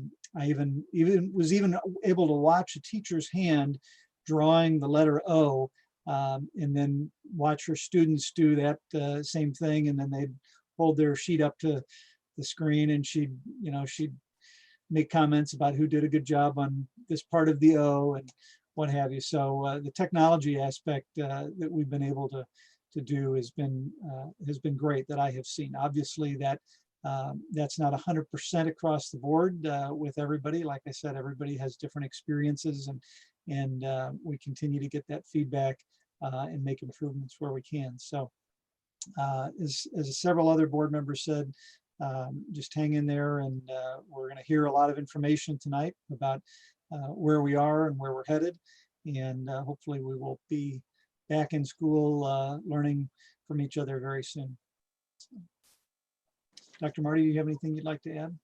even was able to watch a teacher's hand drawing the letter O. And then watch her students do that same thing, and then they'd hold their sheet up to the screen and she'd make comments about who did a good job on this part of the O and what have you. So the technology aspect that we've been able to do has been great that I have seen. Obviously that's not 100% across the board with everybody. Like I said, everybody has different experiences, and we continue to get that feedback and make improvements where we can. So as several other board members said, just hang in there, and we're going to hear a lot of information tonight about where we are and where we're headed. And hopefully we will be back in school learning from each other very soon. So, Dr. Marty, do you have anything you'd like to add?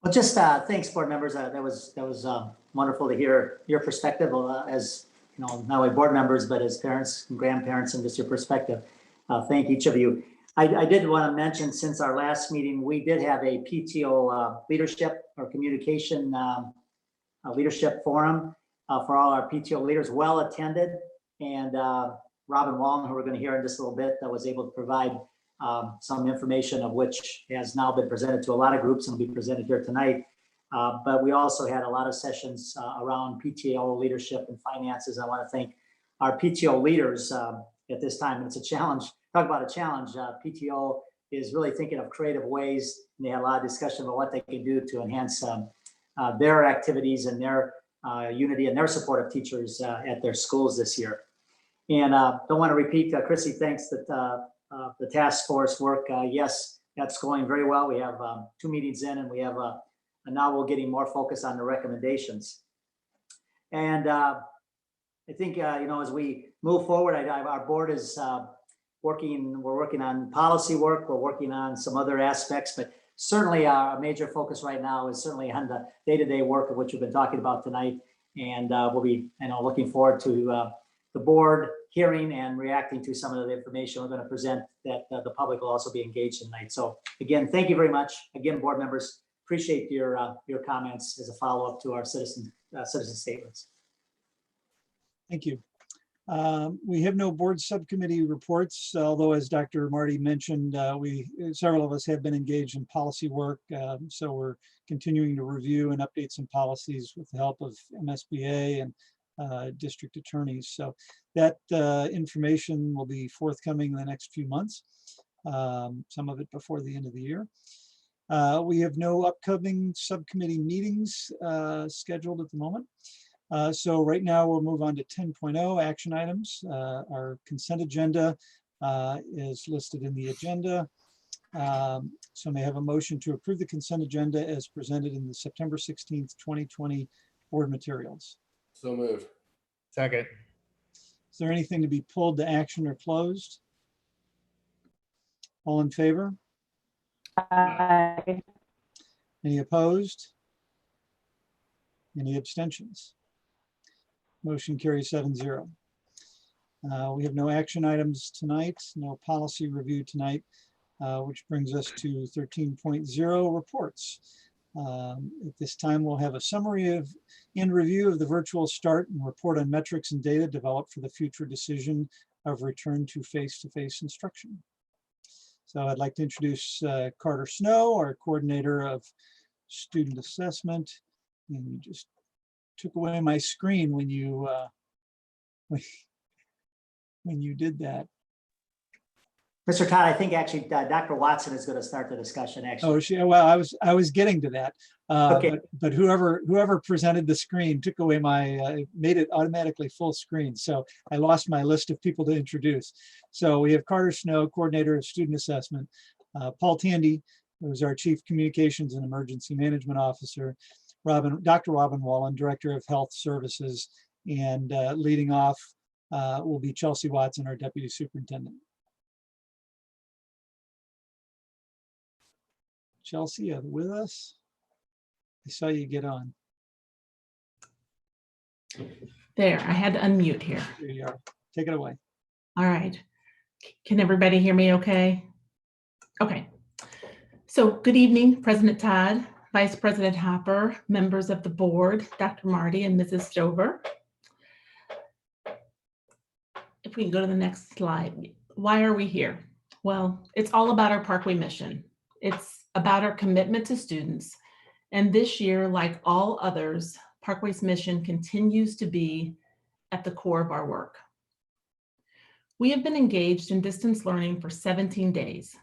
Well, just thanks, board members. That was wonderful to hear your perspective as not only board members, but as parents and grandparents, and just your perspective. Thank each of you. I did want to mention, since our last meeting, we did have a PTO leadership or communication leadership forum for all our PTO leaders, well attended. And Robin Wallen, who we're going to hear in just a little bit, that was able to provide some information, of which has now been presented to a lot of groups and will be presented here tonight. But we also had a lot of sessions around PTO leadership and finances. I want to thank our PTO leaders at this time. And it's a challenge. Talk about a challenge. PTO is really thinking of creative ways, and they had a lot of discussion about what they can do to enhance their activities and their unity and their support of teachers at their schools this year. And don't want to repeat, Chrissy, thanks that the task force work. Yes, that's going very well. We have 2 meetings in, and we have and now we're getting more focus on the recommendations. And I think as we move forward, our board is we're working on policy work. We're working on some other aspects, but certainly our major focus right now is certainly on the day-to-day work of which we've been talking about tonight. And we'll be looking forward to the board hearing and reacting to some of the information we're going to present that the public will also be engaged in tonight. So again, thank you very much. Again, board members, appreciate your comments as a follow-up to our citizen statements. Thank you. We have no board subcommittee reports, although as Dr. Marty mentioned, several of us have been engaged in policy work. So we're continuing to review and update some policies with the help of MSBA and district attorneys. So that information will be forthcoming in the next few months, some of it before the end of the year. We have no upcoming subcommittee meetings scheduled at the moment. So right now we'll move on to 10.0 action items. Our consent agenda is listed in the agenda. So may I have a motion to approve the consent agenda as presented in the September 16th, 2020 board materials. So moved. Second. Is there anything to be pulled to action or closed? All in favor? Aye. Any opposed? Any abstentions? Motion carries 7-0. We have no action items tonight, no policy review tonight, which brings us to 13.0 reports. At this time, we'll have a summary of and review of the virtual start and report on metrics and data developed for the future decision of return to face-to-face instruction. So I'd like to introduce Carter Snow, our coordinator of student assessment. And you just took away my screen when you did that. Mr. Todd, I think actually Dr. Watson is going to start the discussion. Actually. Oh, well, I was getting to that. Okay. But whoever presented the screen took away my made it automatically full screen. So I lost my list of people to introduce. So we have Carter Snow, coordinator of student assessment, Paul Tandy, who's our chief communications and emergency management officer, Dr. Robin Wallen, director of health services, and leading off will be Chelsea Watson, our deputy superintendent. Chelsea, are you with us? I saw you get on. There, I had to unmute here. Here you are. Take it away. All right. Can everybody hear me okay? Okay. So good evening, President Todd, Vice President Hopper, members of the board, Dr. Marty and Mrs. Stover. If we can go to the next slide. Why are we here? Well, it's all about our Parkway mission. It's about our commitment to students. And this year, like all others, Parkway's mission continues to be at the core of our work. We have been engaged in distance learning for 17 days.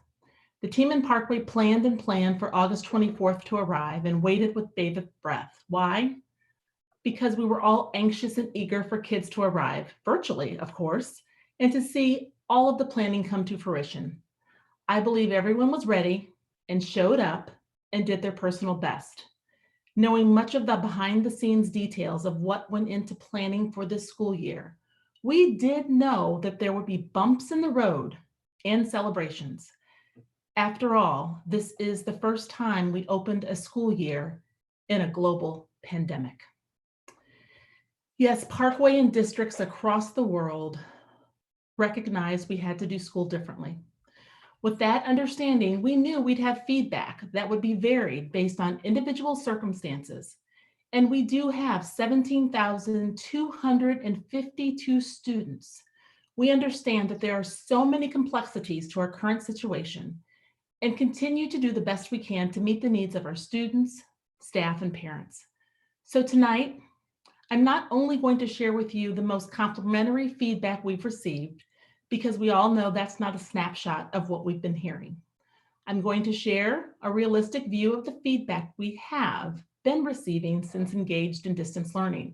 The team in Parkway planned and planned for August 24th to arrive and waited with bated breath. Why? Because we were all anxious and eager for kids to arrive, virtually, of course, and to see all of the planning come to fruition. I believe everyone was ready and showed up and did their personal best. Knowing much of the behind the scenes details of what went into planning for this school year, we did know that there would be bumps in the road and celebrations. After all, this is the first time we opened a school year in a global pandemic. Yes, Parkway and districts across the world recognized we had to do school differently. With that understanding, we knew we'd have feedback that would be varied based on individual circumstances. And we do have 17,252 students. We understand that there are so many complexities to our current situation and continue to do the best we can to meet the needs of our students, staff, and parents. So tonight, I'm not only going to share with you the most complimentary feedback we've received, because we all know that's not a snapshot of what we've been hearing. I'm going to share a realistic view of the feedback we have been receiving since engaged in distance learning.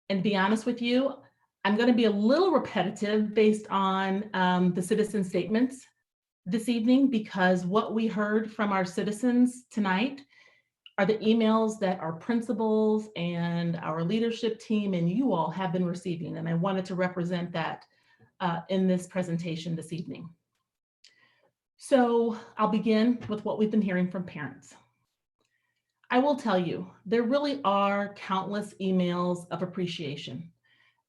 And to be honest with you, I'm going to be a little repetitive based on the citizen statements this evening, because what we heard from our citizens tonight are the emails that our principals and our leadership team and you all have been receiving. And I wanted to represent that in this presentation this evening. So I'll begin with what we've been hearing from parents. I will tell you, there really are countless emails of appreciation.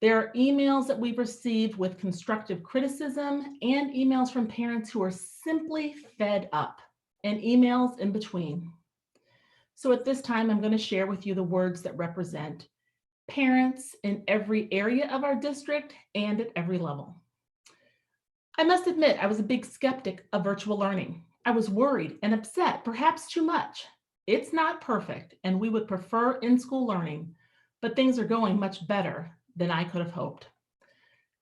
There are emails that we've received with constructive criticism and emails from parents who are simply fed up, and emails in between. So at this time, I'm going to share with you the words that represent parents in every area of our district and at every level. I must admit, I was a big skeptic of virtual learning. I was worried and upset, perhaps too much. It's not perfect, and we would prefer in-school learning, but things are going much better than I could have hoped.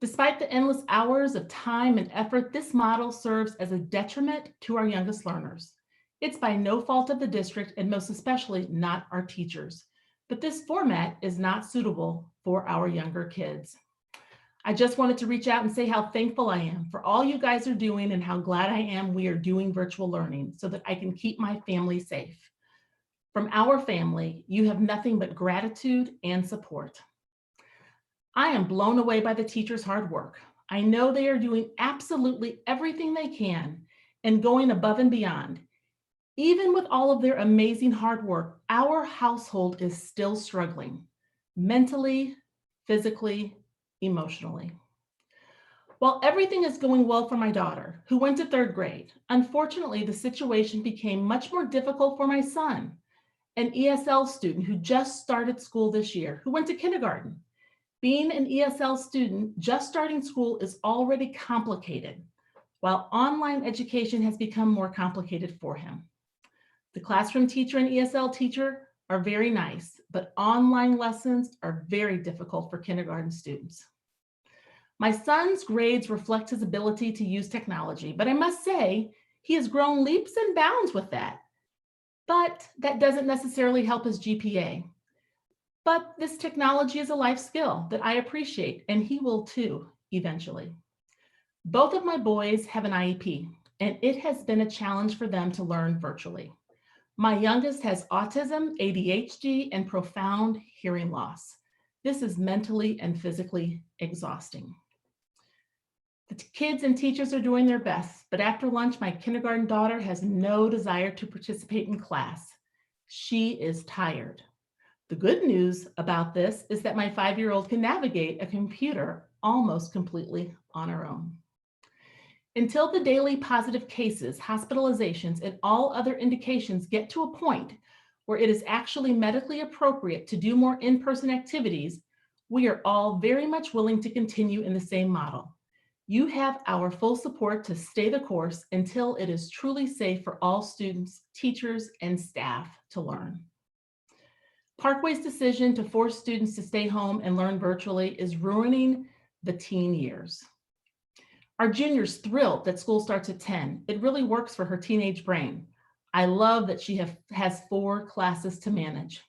Despite the endless hours of time and effort, this model serves as a detriment to our youngest learners. It's by no fault of the district, and most especially not our teachers. But this format is not suitable for our younger kids. I just wanted to reach out and say how thankful I am for all you guys are doing and how glad I am we are doing virtual learning so that I can keep my family safe. From our family, you have nothing but gratitude and support. I am blown away by the teachers' hard work. I know they are doing absolutely everything they can and going above and beyond. Even with all of their amazing hard work, our household is still struggling mentally, physically, emotionally. While everything is going well for my daughter, who went to 3rd grade, unfortunately, the situation became much more difficult for my son, an ESL student who just started school this year, who went to kindergarten. Being an ESL student just starting school is already complicated, while online education has become more complicated for him. The classroom teacher and ESL teacher are very nice, but online lessons are very difficult for kindergarten students. My son's grades reflect his ability to use technology, but I must say he has grown leaps and bounds with that. But that doesn't necessarily help his GPA. But this technology is a life skill that I appreciate, and he will too, eventually. Both of my boys have an IEP, and it has been a challenge for them to learn virtually. My youngest has autism, ADHD, and profound hearing loss. This is mentally and physically exhausting. The kids and teachers are doing their best, but after lunch, my kindergarten daughter has no desire to participate in class. She is tired. The good news about this is that my 5-year-old can navigate a computer almost completely on her own. Until the daily positive cases, hospitalizations, and all other indications get to a point where it is actually medically appropriate to do more in-person activities, we are all very much willing to continue in the same model. You have our full support to stay the course until it is truly safe for all students, teachers, and staff to learn. Parkway's decision to force students to stay home and learn virtually is ruining the teen years. Our junior's thrilled that school starts at 10. It really works for her teenage brain. I love that she has 4 classes to manage.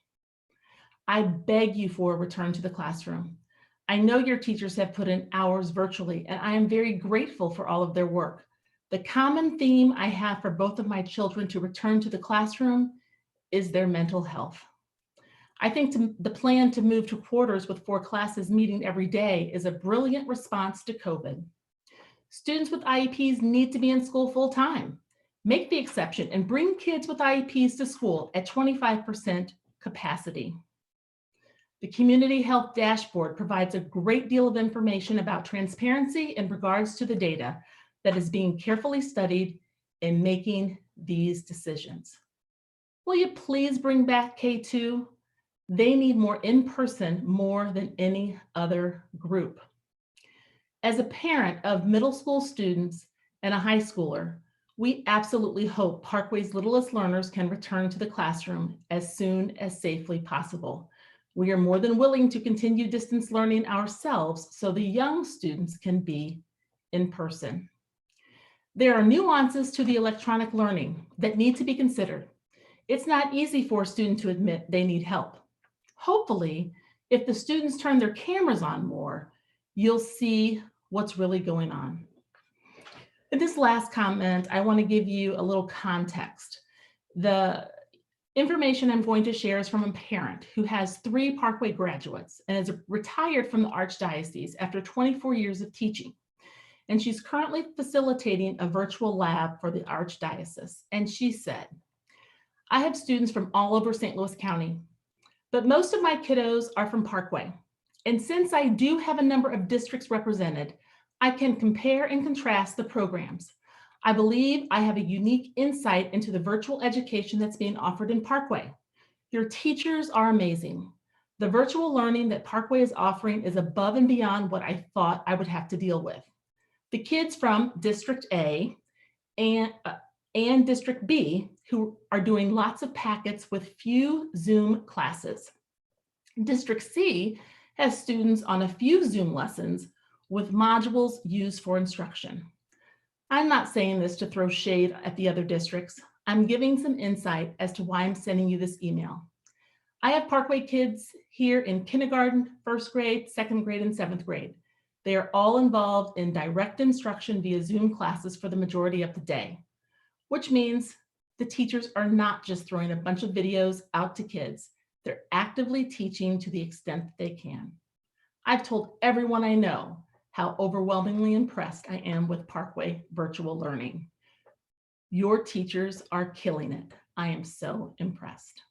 I beg you for a return to the classroom. I know your teachers have put in hours virtually, and I am very grateful for all of their work. The common theme I have for both of my children to return to the classroom is their mental health. I think the plan to move to quarters with 4 classes meeting every day is a brilliant response to COVID. Students with IEPs need to be in school full time. Make the exception and bring kids with IEPs to school at 25% capacity. The Community Health Dashboard provides a great deal of information about transparency in regards to the data that is being carefully studied in making these decisions. Will you please bring back K2? They need more in-person more than any other group. As a parent of middle school students and a high schooler, we absolutely hope Parkway's littlest learners can return to the classroom as soon as safely possible. We are more than willing to continue distance learning ourselves so the young students can be in person. There are nuances to the electronic learning that need to be considered. It's not easy for a student to admit they need help. Hopefully, if the students turn their cameras on more, you'll see what's really going on. In this last comment, I want to give you a little context. The information I'm going to share is from a parent who has 3 Parkway graduates and is retired from the Archdiocese after 24 years of teaching. And she's currently facilitating a virtual lab for the Archdiocese. And she said, I have students from all over St. Louis County, but most of my kiddos are from Parkway. And since I do have a number of districts represented, I can compare and contrast the programs. I believe I have a unique insight into the virtual education that's being offered in Parkway. Your teachers are amazing. The virtual learning that Parkway is offering is above and beyond what I thought I would have to deal with. The kids from District A and District B who are doing lots of packets with few Zoom classes. District C has students on a few Zoom lessons with modules used for instruction. I'm not saying this to throw shade at the other districts. I'm giving some insight as to why I'm sending you this email. I have Parkway kids here in kindergarten, 1st grade, 2nd grade, and 7th grade. They are all involved in direct instruction via Zoom classes for the majority of the day, which means the teachers are not just throwing a bunch of videos out to kids. They're actively teaching to the extent that they can. I've told everyone I know how overwhelmingly impressed I am with Parkway virtual learning. Your teachers are killing it. I am so impressed.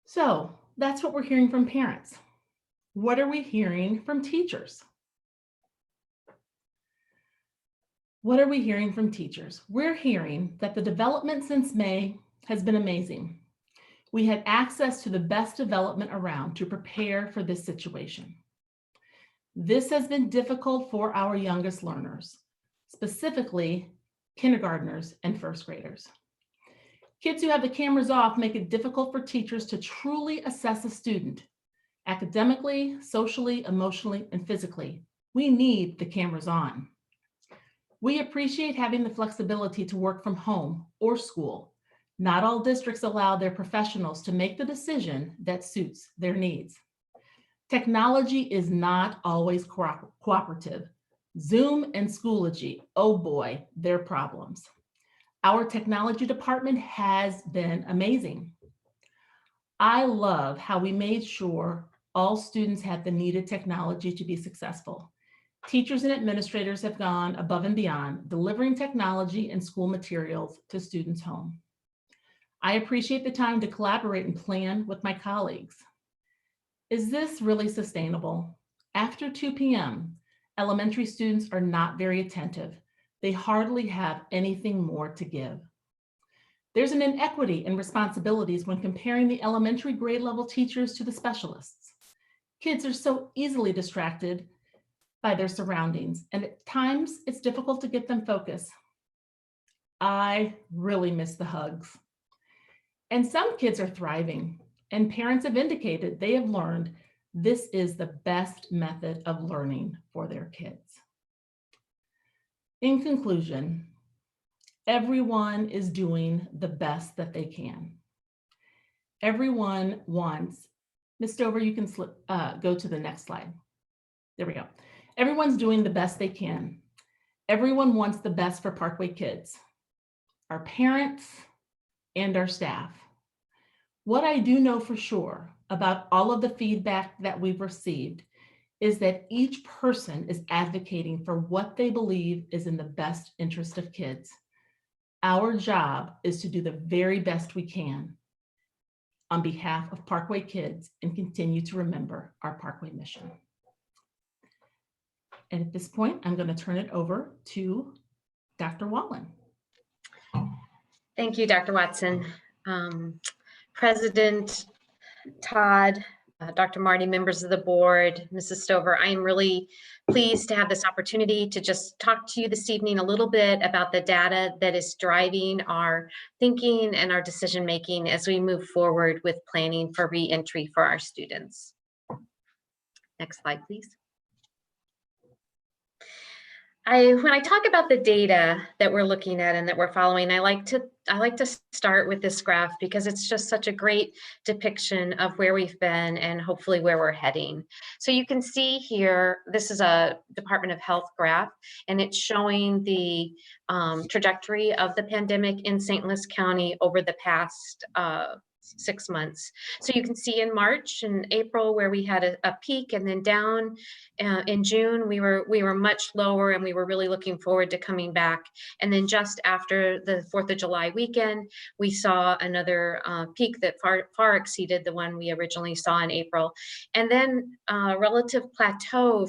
So that's what we're hearing from parents. What are we hearing from teachers? What are we hearing from teachers? We're hearing that the development since May has been amazing. We had access to the best development around to prepare for this situation. This has been difficult for our youngest learners, specifically kindergartners and 1st graders. Kids who have the cameras off make it difficult for teachers to truly assess a student, academically, socially, emotionally, and physically. We need the cameras on. We appreciate having the flexibility to work from home or school. Not all districts allow their professionals to make the decision that suits their needs. Technology is not always cooperative. Zoom and Schoology, oh boy, they're problems. Our technology department has been amazing. I love how we made sure all students had the needed technology to be successful. Teachers and administrators have gone above and beyond, delivering technology and school materials to students' home. I appreciate the time to collaborate and plan with my colleagues. Is this really sustainable? After 2 p.m., elementary students are not very attentive. They hardly have anything more to give. There's an inequity in responsibilities when comparing the elementary grade level teachers to the specialists. Kids are so easily distracted by their surroundings, and at times it's difficult to get them focused. I really miss the hugs. And some kids are thriving, and parents have indicated they have learned this is the best method of learning for their kids. In conclusion, everyone is doing the best that they can. Everyone wants, Ms. Stover, you can go to the next slide. There we go. Everyone's doing the best they can. Everyone wants the best for Parkway kids, our parents, and our staff. What I do know for sure about all of the feedback that we've received is that each person is advocating for what they believe is in the best interest of kids. Our job is to do the very best we can on behalf of Parkway kids and continue to remember our Parkway mission. And at this point, I'm going to turn it over to Dr. Wallen. Thank you, Dr. Watson. President Todd, Dr. Marty, members of the board, Mrs. Stover, I am really pleased to have this opportunity to just talk to you this evening a little bit about the data that is driving our thinking and our decision-making as we move forward with planning for re-entry for our students. Next slide, please. When I talk about the data that we're looking at and that we're following, I like to start with this graph because it's just such a great depiction of where we've been and hopefully where we're heading. So you can see here, this is a Department of Health graph, and it's showing the trajectory of the pandemic in St. Louis County over the past 6 months. So you can see in March and April where we had a peak, and then down in June we were much lower, and we were really looking forward to coming back. And then just after the 4th of July weekend, we saw another peak that far exceeded the one we originally saw in April. And then relative plateau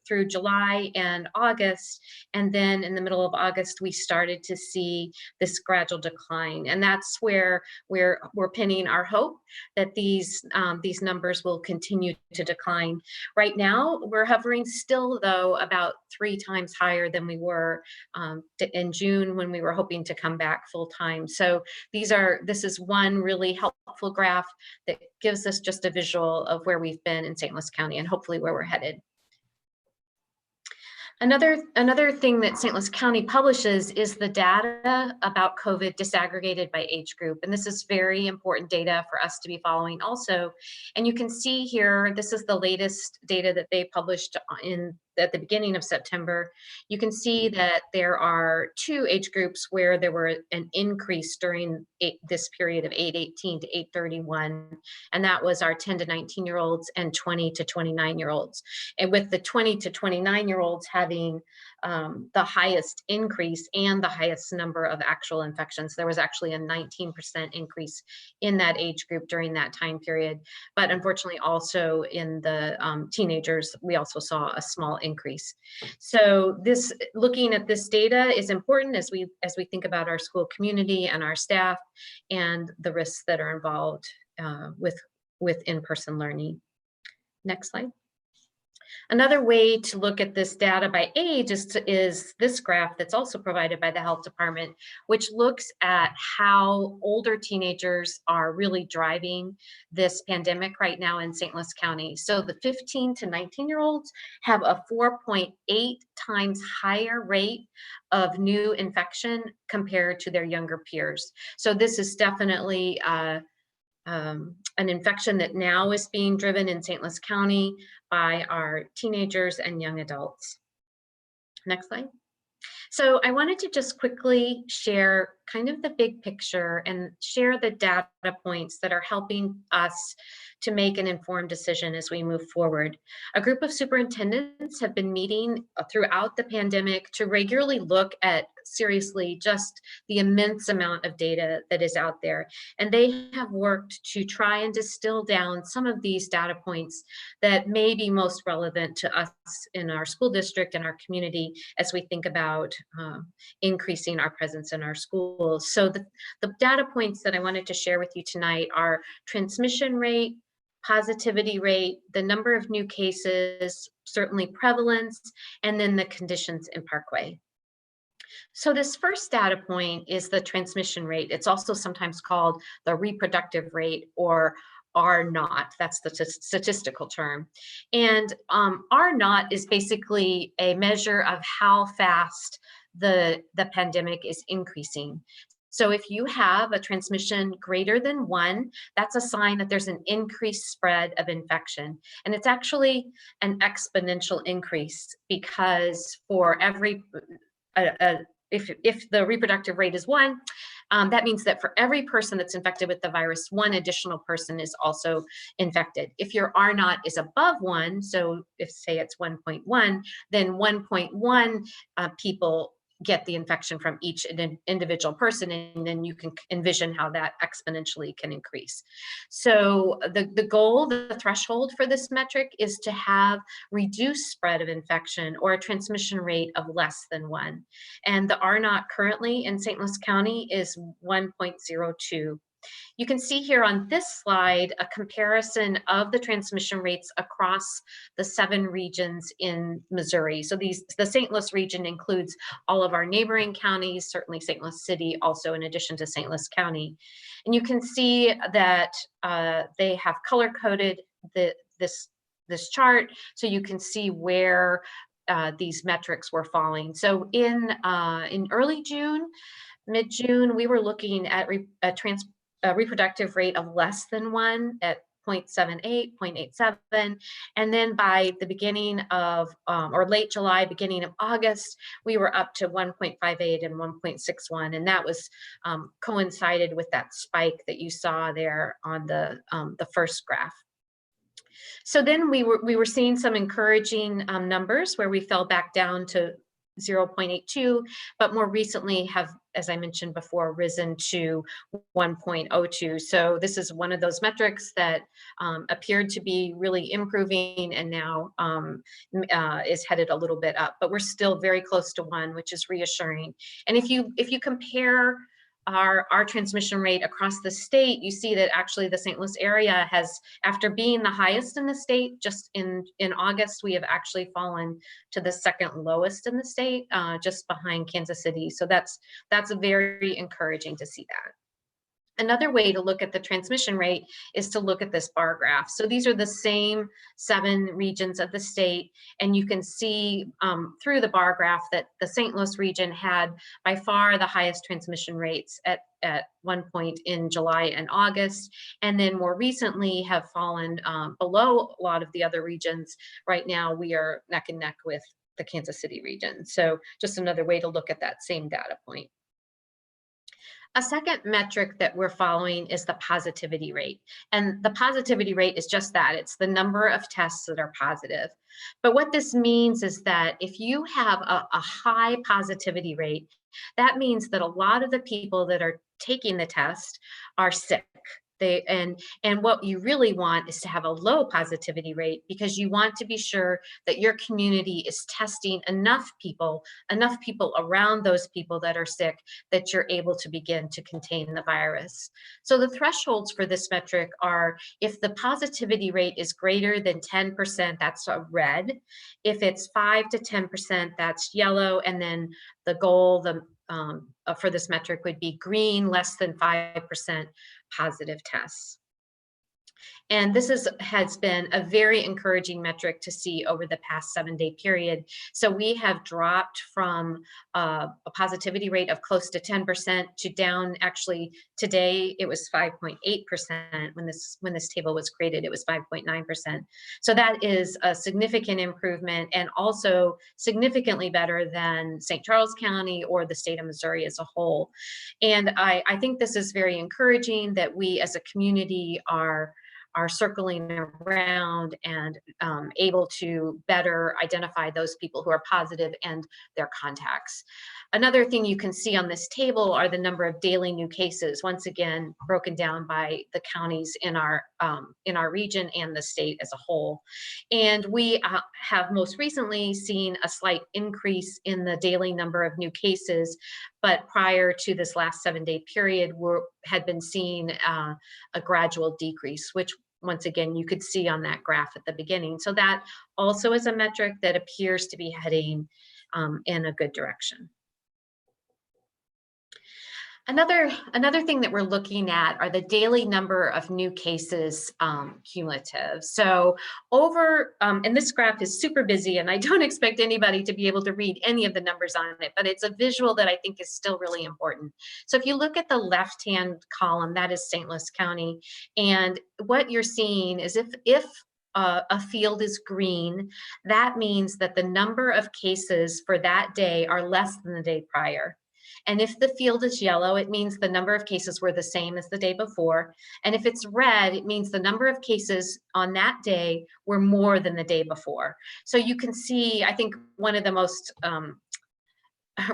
through July and August, and then in the middle of August we started to see this gradual decline, and that's where we're pinning our hope that these numbers will continue to decline. Right now, we're hovering still, though, about 3 times higher than we were in June when we were hoping to come back full time. So this is one really helpful graph that gives us just a visual of where we've been in St. Louis County and hopefully where we're headed. Another thing that St. Louis County publishes is the data about COVID disaggregated by age group. And this is very important data for us to be following also. And you can see here, this is the latest data that they published at the beginning of September. You can see that there are 2 age groups where there were an increase during this period of 8/18 to 8/31, and that was our 10 to 19-year-olds and 20 to 29-year-olds. And with the 20 to 29-year-olds having the highest increase and the highest number of actual infections, there was actually a 19% increase in that age group during that time period. But unfortunately, also in the teenagers, we also saw a small increase. So looking at this data is important as we think about our school community and our staff and the risks that are involved with in-person learning. Next slide. Another way to look at this data by age is this graph that's also provided by the health department, which looks at how older teenagers are really driving this pandemic right now in St. Louis County. So the 15 to 19-year-olds have a 4.8 times higher rate of new infection compared to their younger peers. So this is definitely an infection that now is being driven in St. Louis County by our teenagers and young adults. Next slide. So I wanted to just quickly share kind of the big picture and share the data points that are helping us to make an informed decision as we move forward. A group of superintendents have been meeting throughout the pandemic to regularly look at seriously just the immense amount of data that is out there. And they have worked to try and distill down some of these data points that may be most relevant to us in our school district and our community as we think about increasing our presence in our schools. So the data points that I wanted to share with you tonight are transmission rate, positivity rate, the number of new cases, certainly prevalence, and then the conditions in Parkway. So this first data point is the transmission rate. It's also sometimes called the reproductive rate, or R naught. That's the statistical term. And R naught is basically a measure of how fast the pandemic is increasing. So if you have a transmission greater than 1, that's a sign that there's an increased spread of infection. And it's actually an exponential increase, because for every if the reproductive rate is 1, that means that for every person that's infected with the virus, 1 additional person is also infected. If your R naught is above 1, so if say it's 1.1, then 1.1 people get the infection from each individual person, and then you can envision how that exponentially can increase. So the goal, the threshold for this metric is to have reduced spread of infection, or a transmission rate of less than 1. And the R naught currently in St. Louis County is 1.02. You can see here on this slide a comparison of the transmission rates across the 7 regions in Missouri. So the St. Louis region includes all of our neighboring counties, certainly St. Louis City also in addition to St. Louis County. And you can see that they have color-coded this chart, so you can see where these metrics were falling. So in early June, mid-June, we were looking at a reproductive rate of less than 1 at 0.78, 0.87. And then by the beginning of, or late July, beginning of August, we were up to 1.58 and 1.61. And that was coincided with that spike that you saw there on the first graph. So then we were seeing some encouraging numbers where we fell back down to 0.82, but more recently have, as I mentioned before, risen to 1.02. So this is one of those metrics that appeared to be really improving, and now is headed a little bit up, but we're still very close to 1, which is reassuring. And if you compare our transmission rate across the state, you see that actually the St. Louis area has, after being the highest in the state, just in August, we have actually fallen to the 2nd lowest in the state, just behind Kansas City. So that's very encouraging to see that. Another way to look at the transmission rate is to look at this bar graph. So these are the same 7 regions of the state, and you can see through the bar graph that the St. Louis region had by far the highest transmission rates at one point in July and August, and then more recently have fallen below a lot of the other regions. Right now we are neck and neck with the Kansas City region. So just another way to look at that same data point. A second metric that we're following is the positivity rate. And the positivity rate is just that, it's the number of tests that are positive. But what this means is that if you have a high positivity rate, that means that a lot of the people that are taking the test are sick. And what you really want is to have a low positivity rate, because you want to be sure that your community is testing enough people around those people that are sick, that you're able to begin to contain the virus. So the thresholds for this metric are, if the positivity rate is greater than 10%, that's a red. If it's 5 to 10%, that's yellow. And then the goal for this metric would be green, less than 5% positive tests. And this has been a very encouraging metric to see over the past 7-day period. So we have dropped from a positivity rate of close to 10% to down, actually today it was 5.8%. When this table was created, it was 5.9%. So that is a significant improvement, and also significantly better than St. Charles County or the state of Missouri as a whole. And I think this is very encouraging that we as a community are circling around and able to better identify those people who are positive and their contacts. Another thing you can see on this table are the number of daily new cases, once again broken down by the counties in our region and the state as a whole. And we have most recently seen a slight increase in the daily number of new cases, but prior to this last 7-day period, had been seeing a gradual decrease, which once again, you could see on that graph at the beginning. So that also is a metric that appears to be heading in a good direction. Another thing that we're looking at are the daily number of new cases cumulative. So and this graph is super busy, and I don't expect anybody to be able to read any of the numbers on it, but it's a visual that I think is still really important. So if you look at the left-hand column, that is St. Louis County, and what you're seeing is if a field is green, that means that the number of cases for that day are less than the day prior. And if the field is yellow, it means the number of cases were the same as the day before. And if it's red, it means the number of cases on that day were more than the day before. So you can see, I think one of the most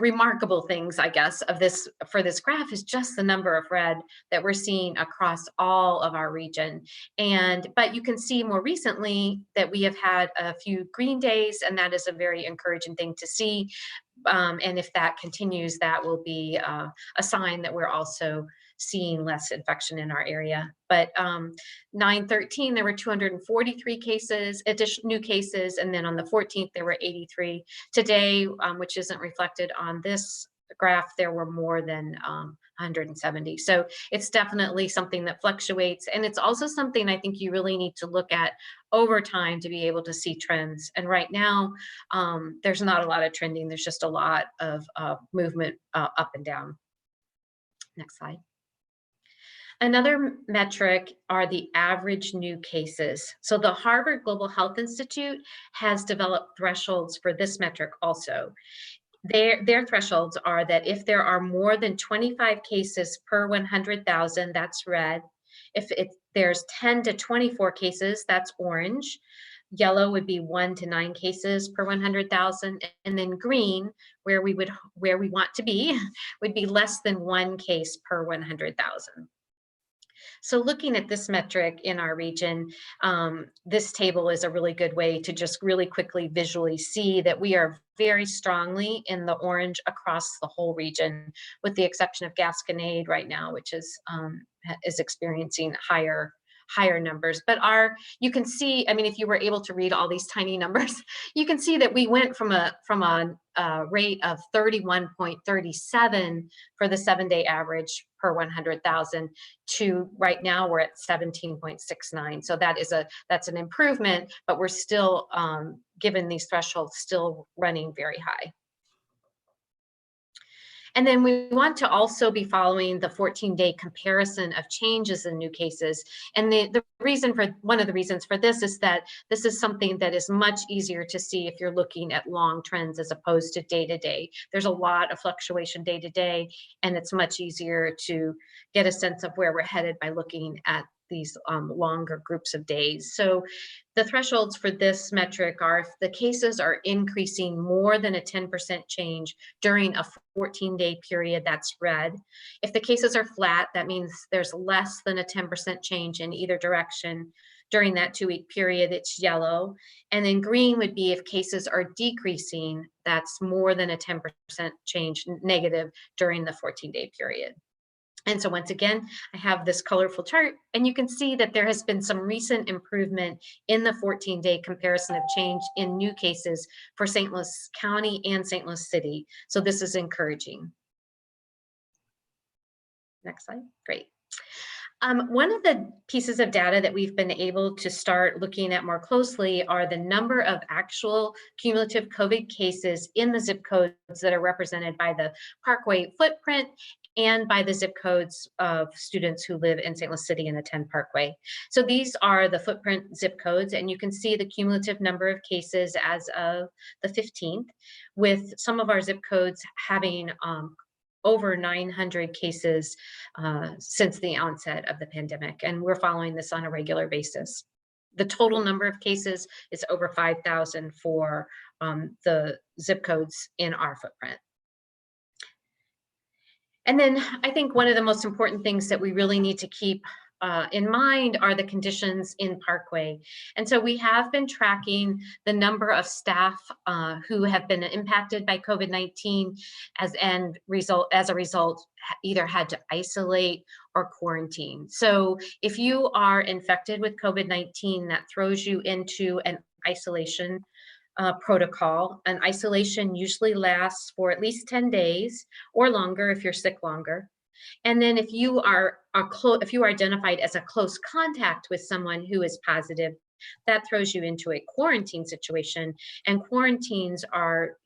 remarkable things, I guess, of this this graph is just the number of red that we're seeing across all of our region. But you can see more recently that we have had a few green days, and that is a very encouraging thing to see. And if that continues, that will be a sign that we're also seeing less infection in our area. But 9/13, there were 243 cases, new cases, and then on the 14th, there were 83. Today, which isn't reflected on this graph, there were more than 170. So it's definitely something that fluctuates. And it's also something I think you really need to look at over time to be able to see trends. And right now, there's not a lot of trending. There's just a lot of movement up and down. Next slide. Another metric are the average new cases. So the Harvard Global Health Institute has developed thresholds for this metric also. Their thresholds are that if there are more than 25 cases per 100,000, that's red. If there's 10 to 24 cases, that's orange. Yellow would be 1 to 9 cases per 100,000, and then green, where we want to be, would be less than 1 case per 100,000. So looking at this metric in our region, this table is a really good way to just really quickly visually see that we are very strongly in the orange across the whole region, with the exception of Gasconade right now, which is experiencing higher numbers. But you can see, I mean, if you were able to read all these tiny numbers, you can see that we went from a rate of 31.37 for the 7-day average per 100,000 to right now we're at 17.69. So that's an improvement, but we're still, given these thresholds, still running very high. And then we want to also be following the 14-day comparison of changes in new cases. And one of the reasons for this is that this is something that is much easier to see if you're looking at long trends as opposed to day to day. There's a lot of fluctuation day to day, and it's much easier to get a sense of where we're headed by looking at these longer groups of days. So the thresholds for this metric are if the cases are increasing more than a 10% change during a 14-day period, that's red. If the cases are flat, that means there's less than a 10% change in either direction during that 2-week period, it's yellow. And then green would be if cases are decreasing, that's more than a 10% change negative during the 14-day period. And so once again, I have this colorful chart, and you can see that there has been some recent improvement in the 14-day comparison of change in new cases for St. Louis County and St. Louis City. So this is encouraging. Next slide, great. One of the pieces of data that we've been able to start looking at more closely are the number of actual cumulative COVID cases in the zip codes that are represented by the Parkway footprint and by the zip codes of students who live in St. Louis City and attend Parkway. So these are the footprint zip codes, and you can see the cumulative number of cases as of the 15th, with some of our zip codes having over 900 cases since the onset of the pandemic, and we're following this on a regular basis. The total number of cases is over 5,000 for the zip codes in our footprint. And then I think one of the most important things that we really need to keep in mind are the conditions in Parkway. And so we have been tracking the number of staff who have been impacted by COVID-19 as a result either had to isolate or quarantine. So if you are infected with COVID-19, that throws you into an isolation protocol. An isolation usually lasts for at least 10 days or longer if you're sick longer. And then if you are identified as a close contact with someone who is positive, that throws you into a quarantine situation. And quarantines are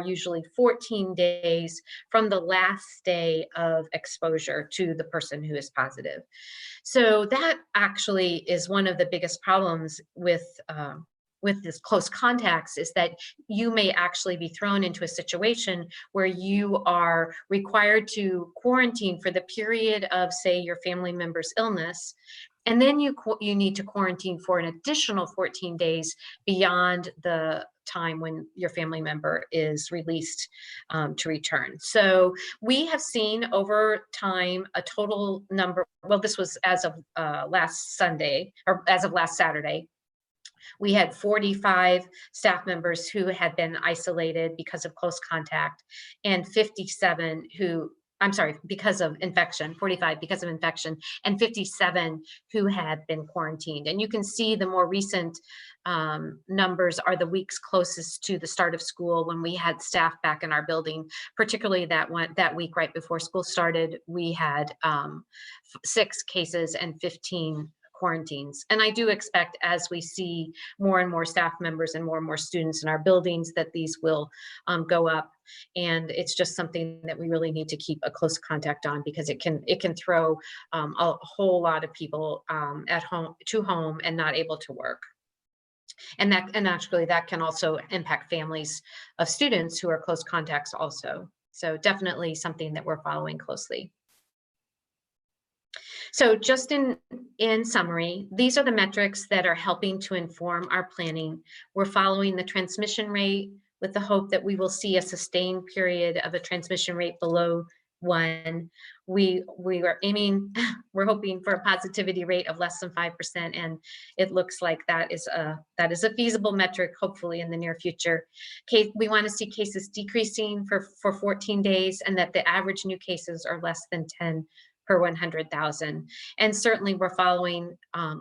usually 14 days from the last day of exposure to the person who is positive. So that actually is one of the biggest problems with this close contacts, is that you may actually be thrown into a situation where you are required to quarantine for the period of, say, your family member's illness. And then you need to quarantine for an additional 14 days beyond the time when your family member is released to return. So we have seen over time a total number, well, this was as of last Sunday, or as of last Saturday, we had 45 staff members who had been isolated because of close contact, and 57 because of infection, 45 because of infection, and 57 who had been quarantined. And you can see the more recent numbers are the weeks closest to the start of school, when we had staff back in our building, particularly that week right before school started. We had 6 cases and 15 quarantines. And I do expect, as we see more and more staff members and more students in our buildings, that these will go up. And it's just something that we really need to keep a close contact on, because it can throw a whole lot of people at home and not able to work. And actually that can also impact families of students who are close contacts also. So definitely something that we're following closely. So just in summary, these are the metrics that are helping to inform our planning. We're following the transmission rate with the hope that we will see a sustained period of a transmission rate below 1. We are we're hoping for a positivity rate of less than 5%, and it looks like that is a feasible metric, hopefully in the near future. We want to see cases decreasing for 14 days, and that the average new cases are less than 10 per 100,000. And certainly we're following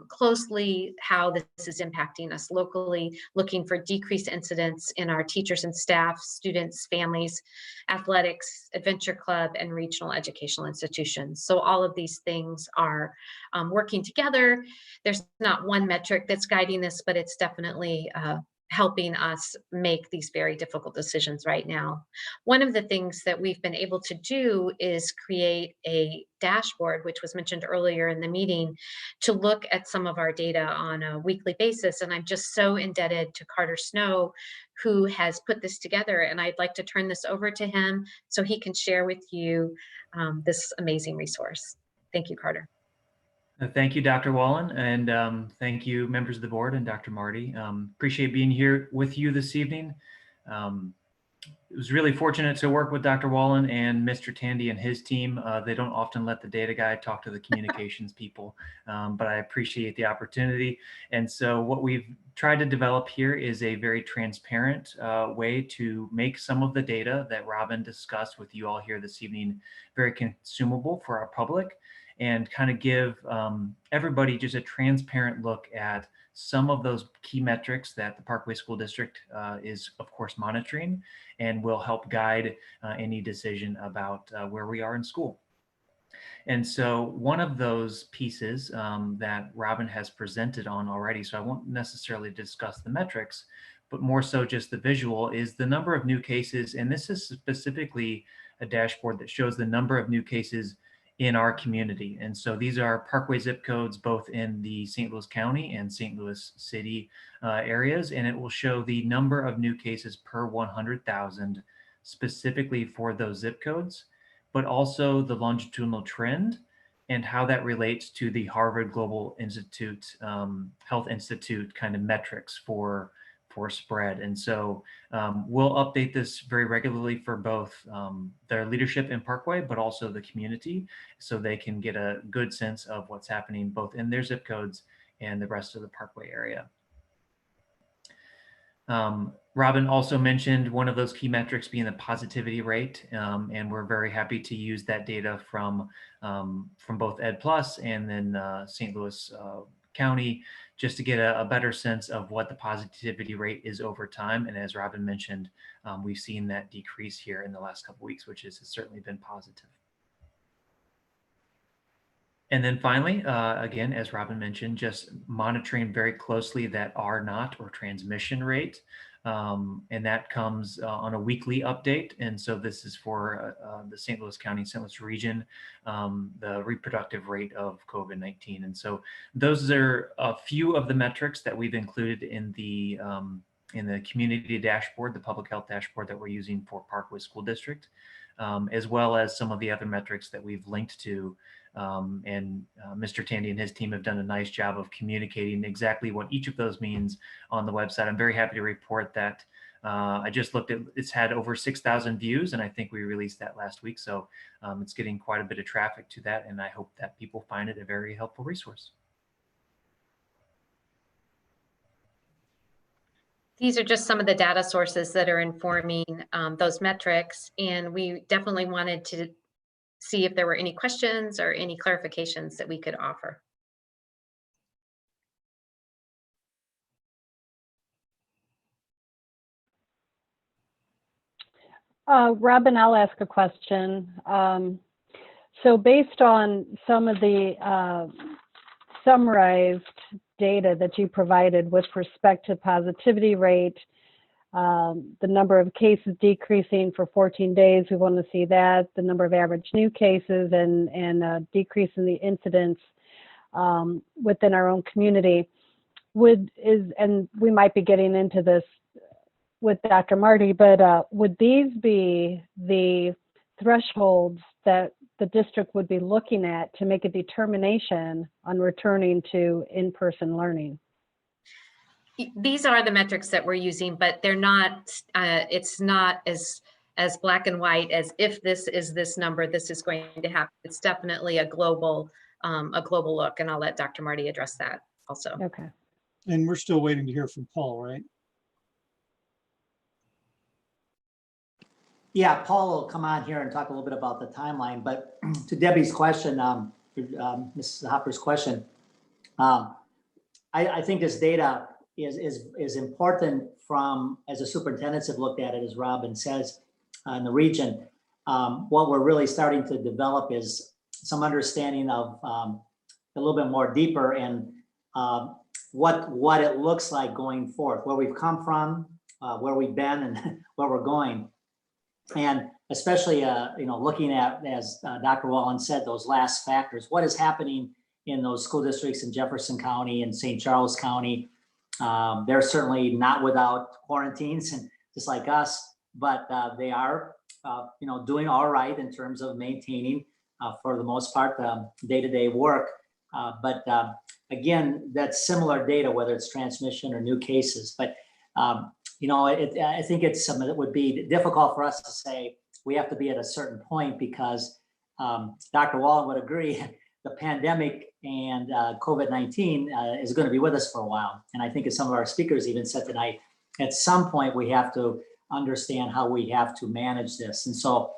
closely how this is impacting us locally, looking for decreased incidents in our teachers and staff, students, families, athletics, adventure club, and regional educational institutions. So all of these things are working together. There's not one metric that's guiding this, but it's definitely helping us make these very difficult decisions right now. One of the things that we've been able to do is create a dashboard, which was mentioned earlier in the meeting, to look at some of our data on a weekly basis. And I'm just so indebted to Carter Snow, who has put this together. And I'd like to turn this over to him so he can share with you this amazing resource. Thank you, Carter. Thank you, Dr. Wallen, and thank you, members of the board, and Dr. Marty. Appreciate being here with you this evening. It was really fortunate to work with Dr. Wallen and Mr. Tandy and his team. They don't often let the data guy talk to the communications people, but I appreciate the opportunity. And so what we've tried to develop here is a very transparent way to make some of the data that Robin discussed with you all here this evening very consumable for our public, and kind of give everybody just a transparent look at some of those key metrics that the Parkway School District is, of course, monitoring, and will help guide any decision about where we are in school. And so one of those pieces that Robin has presented on already, so I won't necessarily discuss the metrics, but more so just the visual, is the number of new cases. And this is specifically a dashboard that shows the number of new cases in our community. And so these are Parkway zip codes, both in the St. Louis County and St. Louis City areas. And it will show the number of new cases per 100,000 specifically for those zip codes, but also the longitudinal trend and how that relates to the Harvard Global Institute, Health Institute kind of metrics for spread. And so we'll update this very regularly for both their leadership in Parkway, but also the community, so they can get a good sense of what's happening both in their zip codes and the rest of the Parkway area. Robin also mentioned one of those key metrics being the positivity rate, and we're very happy to use that data from both Ed Plus and then St. Louis County, just to get a better sense of what the positivity rate is over time. And as Robin mentioned, we've seen that decrease here in the last couple of weeks, which has certainly been positive. And then finally, again, as Robin mentioned, just monitoring very closely that R0 or transmission rate. And that comes on a weekly update. And so this is for the St. Louis County, St. Louis region, the reproductive rate of COVID-19. And so those are a few of the metrics that we've included in the community dashboard, the public health dashboard that we're using for Parkway School District, as well as some of the other metrics that we've linked to. Mr. Tandy and his team have done a nice job of communicating exactly what each of those means on the website. I'm very happy to report that I just looked at, it's had over 6,000 views, and I think we released that last week. So it's getting quite a bit of traffic to that, and I hope that people find it a very helpful resource. These are just some of the data sources that are informing those metrics, and we definitely wanted to see if there were any questions or any clarifications that we could offer. Robin, I'll ask a question. So based on some of the summarized data that you provided with respect to positivity rate, the number of cases decreasing for 14 days, we want to see that, the number of average new cases and decrease in the incidence within our own community. And we might be getting into this with Dr. Marty, but would these be the thresholds that the district would be looking at to make a determination on returning to in-person learning? These are the metrics that we're using, but they're not, it's not as black and white as if this is this number, this is going to happen. It's definitely a global look, and I'll let Dr. Marty address that also. Okay. And we're still waiting to hear from Paul, right? Yeah, Paul will come on here and talk a little bit about the timeline, but to Debbie's question, Mrs. Hopper's question, I think this data is important from, as the superintendents have looked at it, as Robin says, in the region. What we're really starting to develop is some understanding of a little bit more deeper in what it looks like going forth, where we've come from, where we've been, and where we're going. And especially, looking at, as Dr. Wallen said, those last factors, what is happening in those school districts in Jefferson County and St. Charles County. They're certainly not without quarantines, and just like us, but they are, doing all right in terms of maintaining, for the most part, day-to-day work. But again, that's similar data, whether it's transmission or new cases. But I think it's something that would be difficult for us to say we have to be at a certain point, because Dr. Wallen would agree, the pandemic and COVID-19 is going to be with us for a while. And I think as some of our speakers even said tonight, at some point we have to understand how we have to manage this. And so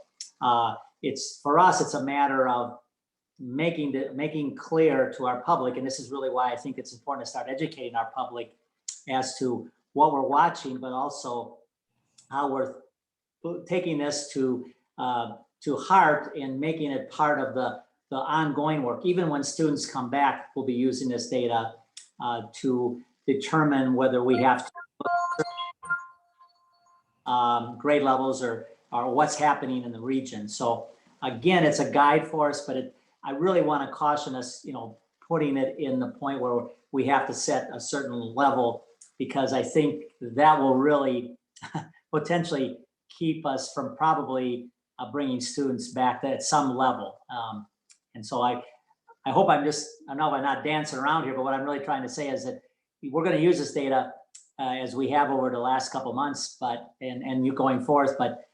it's, for us, it's a matter of making clear to our public, and this is really why I think it's important to start educating our public as to what we're watching, but also how we're taking this to heart and making it part of the ongoing work. Even when students come back, we'll be using this data to determine whether we have to grade levels or what's happening in the region. So again, it's a guide for us, but I really want to caution us, putting it in the point where we have to set a certain level, because I think that will really potentially keep us from probably bringing students back at some level. And so I hope I'm not dancing around here, but what I'm really trying to say is that we're going to use this data as we have over the last couple months, but, and you going forth, but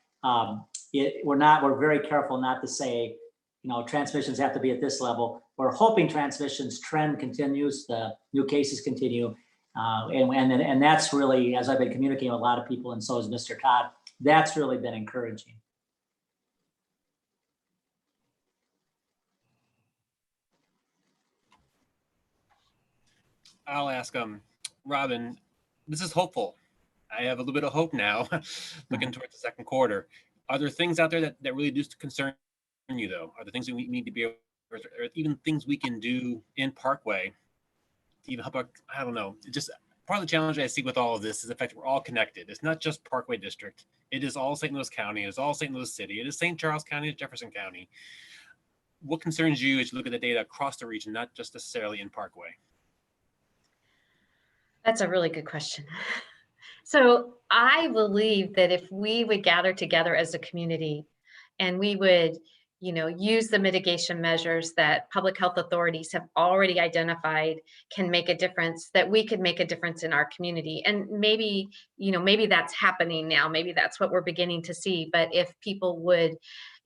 we're very careful not to say, you know, transmissions have to be at this level. We're hoping transmissions trend continues, the new cases continue. And that's really, as I've been communicating with a lot of people, and so has Mr. Todd, that's really been encouraging. I'll ask Robin, this is hopeful. I have a little bit of hope now looking towards the second quarter. Are there things out there that really do concern you though? Are there things that we need to be able, or even things we can do in Parkway to even help out? I don't know. Just part of the challenge I see with all of this is the fact that we're all connected. It's not just Parkway District. It is all St. Louis County. It is all St. Louis City. It is St. Charles County. It's Jefferson County. What concerns you as you look at the data across the region, not just necessarily in Parkway? That's a really good question. So I believe that if we would gather together as a community and we would, you know, use the mitigation measures that public health authorities have already identified can make a difference, that we could make a difference in our community. And maybe, you know, maybe that's happening now. Maybe that's what we're beginning to see. But if people would,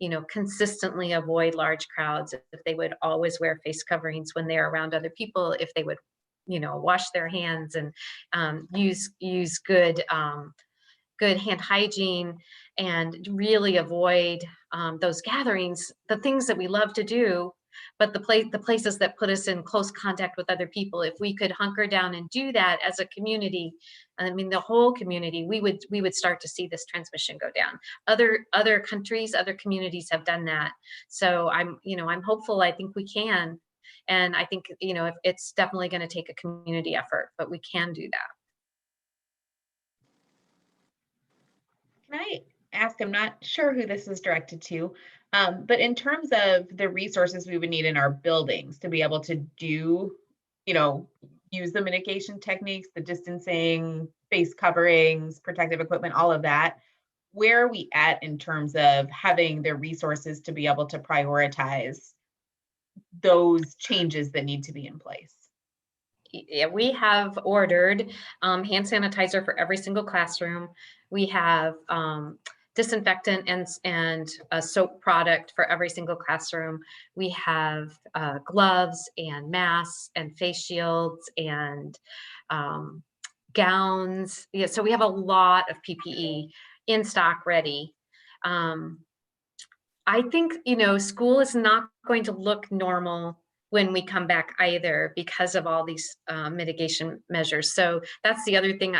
you know, consistently avoid large crowds, if they would always wear face coverings when they're around other people, if they would, you know, wash their hands and use good good hand hygiene and really avoid those gatherings, the things that we love to do, but the places that put us in close contact with other people. If we could hunker down and do that as a community, I mean, the whole community, we would start to see this transmission go down. Other countries, other communities have done that. So I'm hopeful. I think we can. And I think, you know, it's definitely going to take a community effort, but we can do that. Can I ask, I'm not sure who this is directed to, but in terms of the resources we would need in our buildings to be able to do, you know, use the mitigation techniques, the distancing, face coverings, protective equipment, all of that, where are we at in terms of having the resources to be able to prioritize those changes that need to be in place? Yeah, we have ordered hand sanitizer for every single classroom. We have disinfectant and a soap product for every single classroom. We have gloves and masks and face shields and gowns. Yeah, so we have a lot of PPE in stock ready. I think, you know, school is not going to look normal when we come back either because of all these mitigation measures. So that's the other thing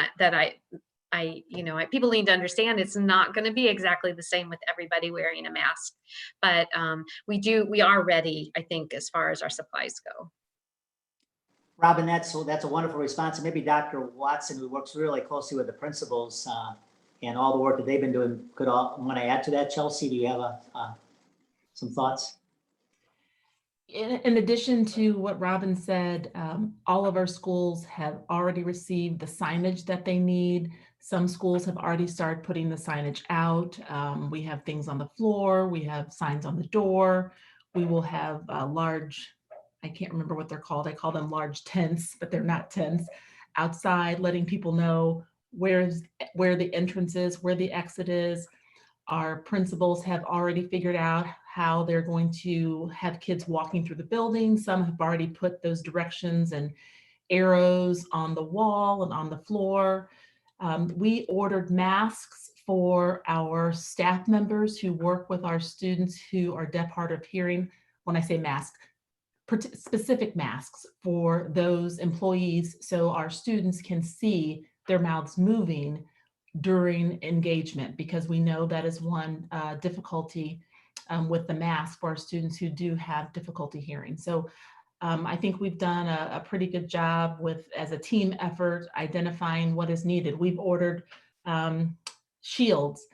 people need to understand. It's not going to be exactly the same with everybody wearing a mask, but we are ready, I think, as far as our supplies go. Robin, that's a wonderful response. And maybe Dr. Watson, who works really closely with the principals and all the work that they've been doing, could want to add to that. Chelsea, do you have some thoughts? In addition to what Robin said, all of our schools have already received the signage that they need. Some schools have already started putting the signage out. We have things on the floor. We have signs on the door. We will have large, I can't remember what they're called. I call them large tents, but they're not tents, outside, letting people know where the entrance is, where the exit is. Our principals have already figured out how they're going to have kids walking through the building. Some have already put those directions and arrows on the wall and on the floor. We ordered masks for our staff members who work with our students who are deaf, hard of hearing. When I say mask, specific masks for those employees so our students can see their mouths moving during engagement, because we know that is one difficulty with the mask for our students who do have difficulty hearing. So I think we've done a pretty good job with, as a team effort, identifying what is needed. We've ordered shields,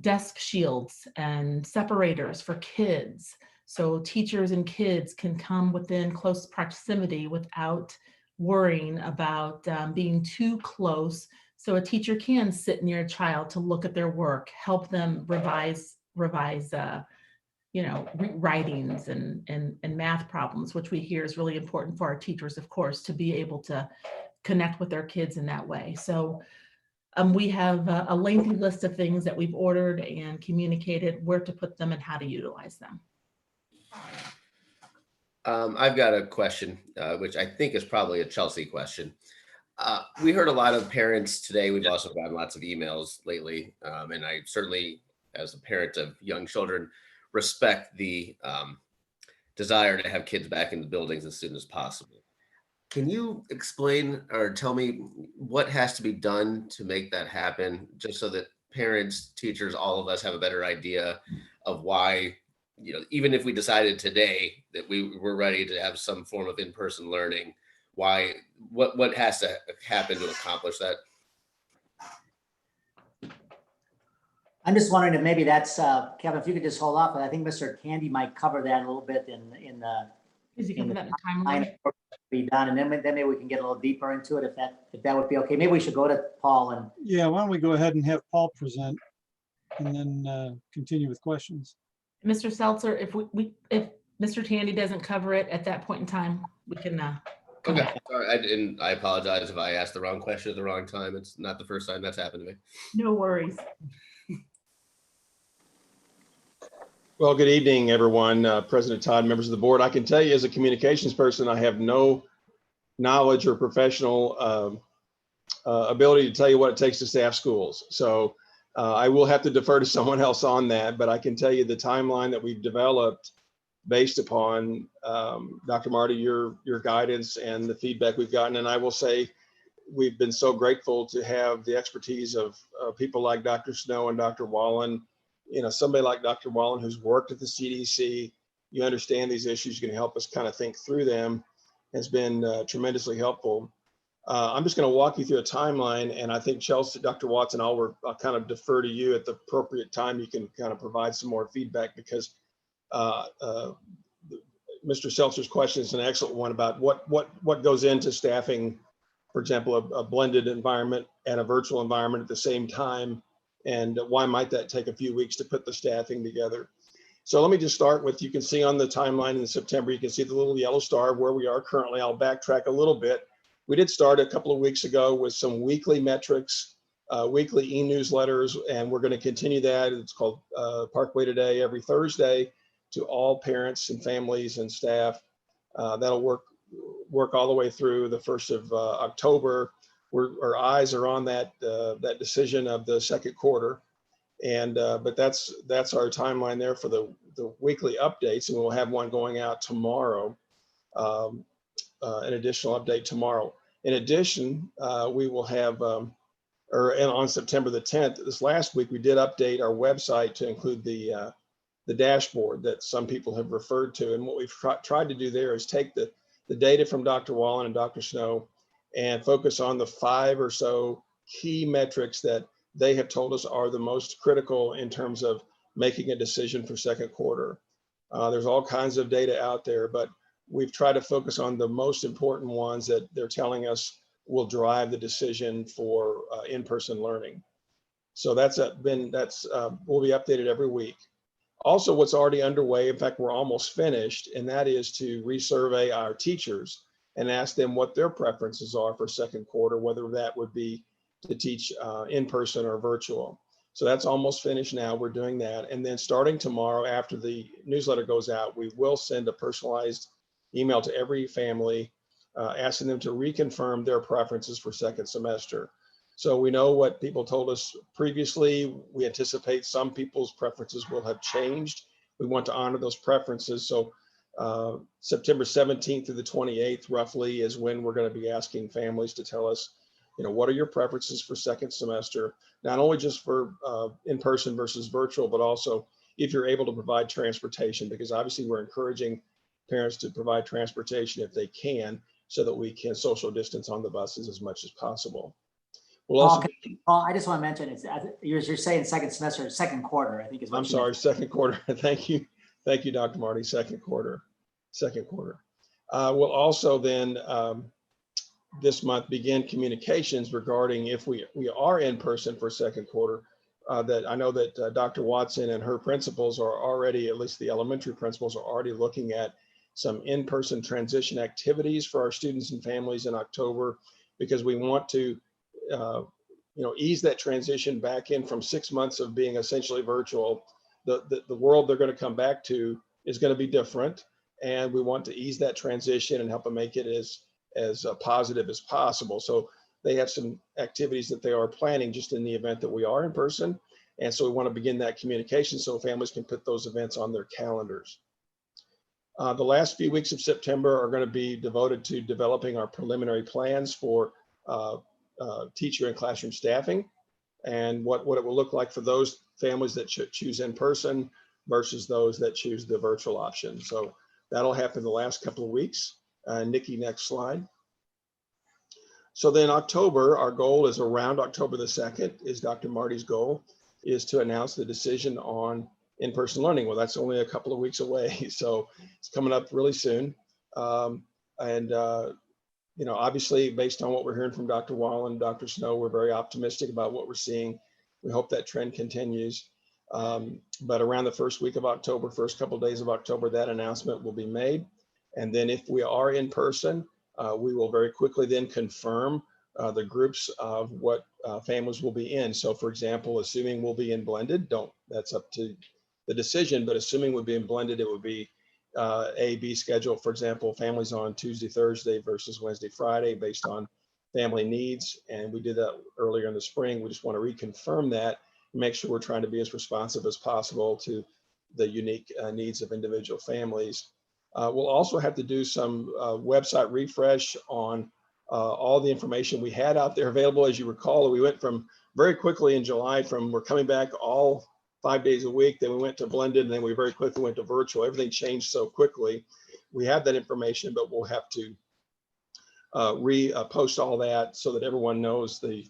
desk shields and separators for kids, so teachers and kids can come within close proximity without worrying about being too close. So a teacher can sit near a child to look at their work, help them revise writings and math problems, which we hear is really important for our teachers, of course, to be able to connect with their kids in that way. So we have a lengthy list of things that we've ordered and communicated where to put them and how to utilize them. I've got a question, which I think is probably a Chelsea question. We heard a lot of parents today. We've also gotten lots of emails lately. And I certainly, as a parent of young children, respect the desire to have kids back in the buildings as soon as possible. Can you explain or tell me what has to be done to make that happen, just so that parents, teachers, all of us have a better idea of why, you know, even if we decided today that we were ready to have some form of in-person learning, why, what has to happen to accomplish that? I'm just wondering if maybe that's, Kevin, if you could just hold off, but I think Mr. Candy might cover that a little bit in the. Is he giving that in the timeline? Be done, and then maybe we can get a little deeper into it if that would be okay. Maybe we should go to Paul and. Yeah, why don't we go ahead and have Paul present and then continue with questions. Mr. Seltzer, if if Mr. Tandy doesn't cover it at that point in time, we can. Okay, sorry, I apologize if I asked the wrong question at the wrong time. It's not the first time that's happened to me. No worries. Well, good evening, everyone. President Todd, members of the board. I can tell you as a communications person, I have no knowledge or professional ability to tell you what it takes to staff schools. So I will have to defer to someone else on that, but I can tell you the timeline that we've developed based upon Dr. Marty, your guidance and the feedback we've gotten. And I will say, we've been so grateful to have the expertise of people like Dr. Snow and Dr. Wallen. You know, somebody like Dr. Wallen who's worked at the CDC, you understand these issues, you can help us kind of think through them, has been tremendously helpful. I'm just going to walk you through a timeline, and I think Chelsea, Dr. Watson, I'll kind of defer to you at the appropriate time. You can kind of provide some more feedback, because Mr. Seltzer's question is an excellent one about what goes into staffing, for example, a blended environment and a virtual environment at the same time. And why might that take a few weeks to put the staffing together? So let me just start with, you can see on the timeline in September, you can see the little yellow star of where we are currently. I'll backtrack a little bit. We did start a couple of weeks ago with some weekly metrics, weekly e-newsletters, and we're going to continue that. It's called Parkway Today every Thursday to all parents and families and staff. That'll work all the way through the 1st of October. Our eyes are on that decision of the second quarter, and but that's our timeline there for the weekly updates, and we'll have one going out tomorrow, an additional update tomorrow. In addition, we will have, and on September the 10th, this last week, we did update our website to include the dashboard that some people have referred to, and what we've tried to do there is take the data from Dr. Wallen and Dr. Snow and focus on the 5 or so key metrics that they have told us are the most critical in terms of making a decision for second quarter. There's all kinds of data out there, but we've tried to focus on the most important ones that they're telling us will drive the decision for in-person learning. So will be updated every week. Also, what's already underway, in fact, we're almost finished, and that is to resurvey our teachers and ask them what their preferences are for second quarter, whether that would be to teach in person or virtual. So that's almost finished now. We're doing that. And then starting tomorrow, after the newsletter goes out, we will send a personalized email to every family, asking them to reconfirm their preferences for second semester. So we know what people told us previously. We anticipate some people's preferences will have changed. We want to honor those preferences. So September 17th through the 28th, roughly, is when we're going to be asking families to tell us, you know, what are your preferences for second semester, not only just for in-person versus virtual, but also if you're able to provide transportation, because obviously we're encouraging parents to provide transportation if they can, so that we can social distance on the buses as much as possible. We'll also Paul, I just want to mention, you're saying second semester, second quarter, I think is what I'm sorry, second quarter. Thank you. Thank you, Dr. Marty. Second quarter. We'll also then this month begin communications regarding if we are in person for second quarter. That I know that Dr. Watson and her principals are already, at least the elementary principals, are already looking at some in-person transition activities for our students and families in October, because we want to ease that transition back in from 6 months of being essentially virtual. The world they're going to come back to is going to be different, and we want to ease that transition and help them make it as positive as possible. So they have some activities that they are planning just in the event that we are in person. And so we want to begin that communication so families can put those events on their calendars. The last few weeks of September are going to be devoted to developing our preliminary plans for teacher and classroom staffing, and what it will look like for those families that choose in person versus those that choose the virtual option. So that'll happen the last couple of weeks. Nikki, next slide. So then October, our goal is around October the 2nd, is Dr. Marty's goal, is to announce the decision on in-person learning. Well, that's only a couple of weeks away, so it's coming up really soon. Obviously, based on what we're hearing from Dr. Wallen, Dr. Snow, we're very optimistic about what we're seeing. We hope that trend continues. But around the first week of October, first couple of days of October, that announcement will be made. And then if we are in person, we will very quickly then confirm the groups of what families will be in. So for example, assuming we'll be in blended, that's up to the decision, but assuming we'll be in blended, it would be A, B schedule. For example, families on Tuesday, Thursday versus Wednesday, Friday based on family needs. And we did that earlier in the spring. We just want to reconfirm that and make sure we're trying to be as responsive as possible to the unique needs of individual families. We'll also have to do some website refresh on all the information we had out there available. As you recall, we went from very quickly in July from we're coming back all 5 days a week, then we went to blended, and then we very quickly went to virtual. Everything changed so quickly. We have that information, but we'll have to post all that so that everyone knows the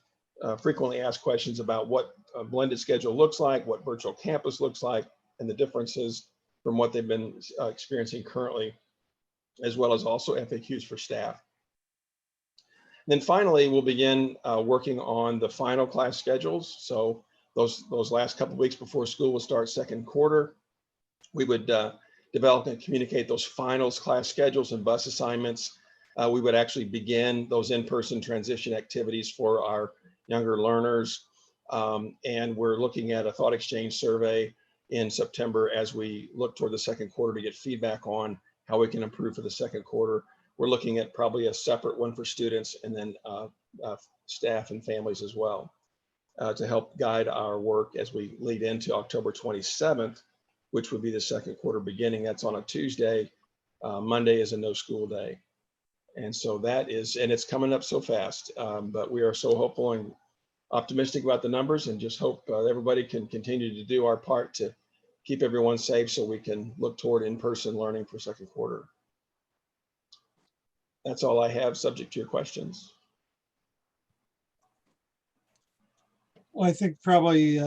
frequently asked questions about what a blended schedule looks like, what virtual campus looks like, and the differences from what they've been experiencing currently, as well as also FAQs for staff. And then finally, we'll begin working on the final class schedules. So those last couple of weeks before school will start second quarter, we would develop and communicate those finals class schedules and bus assignments. We would actually begin those in-person transition activities for our younger learners. And we're looking at a thought exchange survey in September as we look toward the second quarter to get feedback on how we can improve for the second quarter. We're looking at probably a separate one for students and then staff and families as well to help guide our work as we lead into October 27th, which would be the second quarter beginning. That's on a Tuesday. Monday is a no school day. And so that is, and it's coming up so fast, but we are so hopeful and optimistic about the numbers and just hope everybody can continue to do our part to keep everyone safe so we can look toward in-person learning for second quarter. That's all I have, subject to your questions. Well, I think probably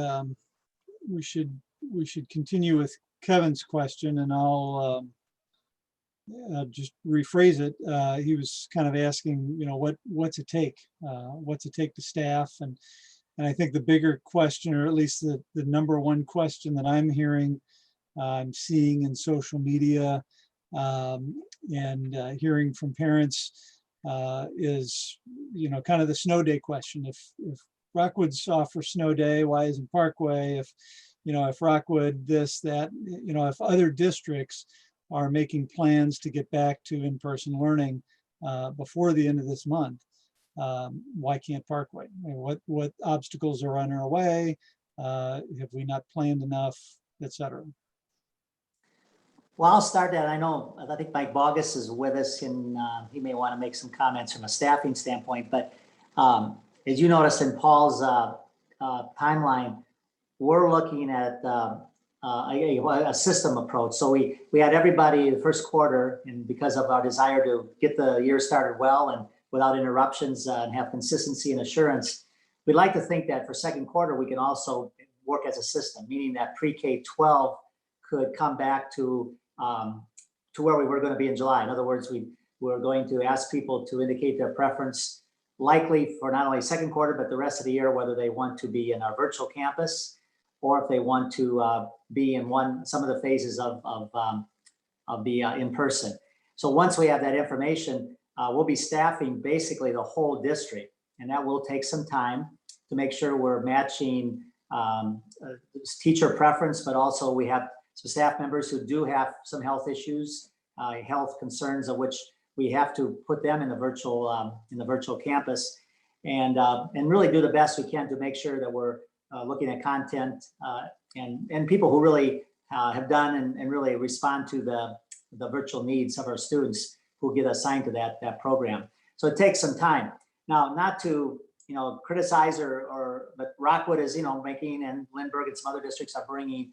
we should continue with Kevin's question, and I'll just rephrase it. He was kind of asking, what's it take? What's it take to staff? And I think the bigger question, or at least the number one question that I'm hearing, I'm seeing in social media and hearing from parents is, kind of the snow day question. If Rockwood's offer snow day, why isn't Parkway? If Rockwood this, that, if other districts are making plans to get back to in-person learning before the end of this month, why can't Parkway? What obstacles are on our way? Have we not planned enough, et cetera? Well, I'll start that. I think Mike Bogus is with us, and he may want to make some comments from a staffing standpoint. But as you noticed in Paul's timeline, we're looking at a system approach. So we had everybody the first quarter, and because of our desire to get the year started well and without interruptions and have consistency and assurance, we'd like to think that for second quarter, we can also work as a system, meaning that pre-K-12 could come back to where we were going to be in July. In other words, we're going to ask people to indicate their preference, likely for not only second quarter, but the rest of the year, whether they want to be in our virtual campus or if they want to be in some of the phases of the in-person. So once we have that information, we'll be staffing basically the whole district. And that will take some time to make sure we're matching teacher preference, but also we have some staff members who do have some health issues, health concerns, of which we have to put them in the virtual campus, and really do the best we can to make sure that we're looking at content and people who really have done and really respond to the virtual needs of our students who get assigned to that program. So it takes some time. Now, not to criticize but Rockwood is making, and Lindbergh and some other districts are bringing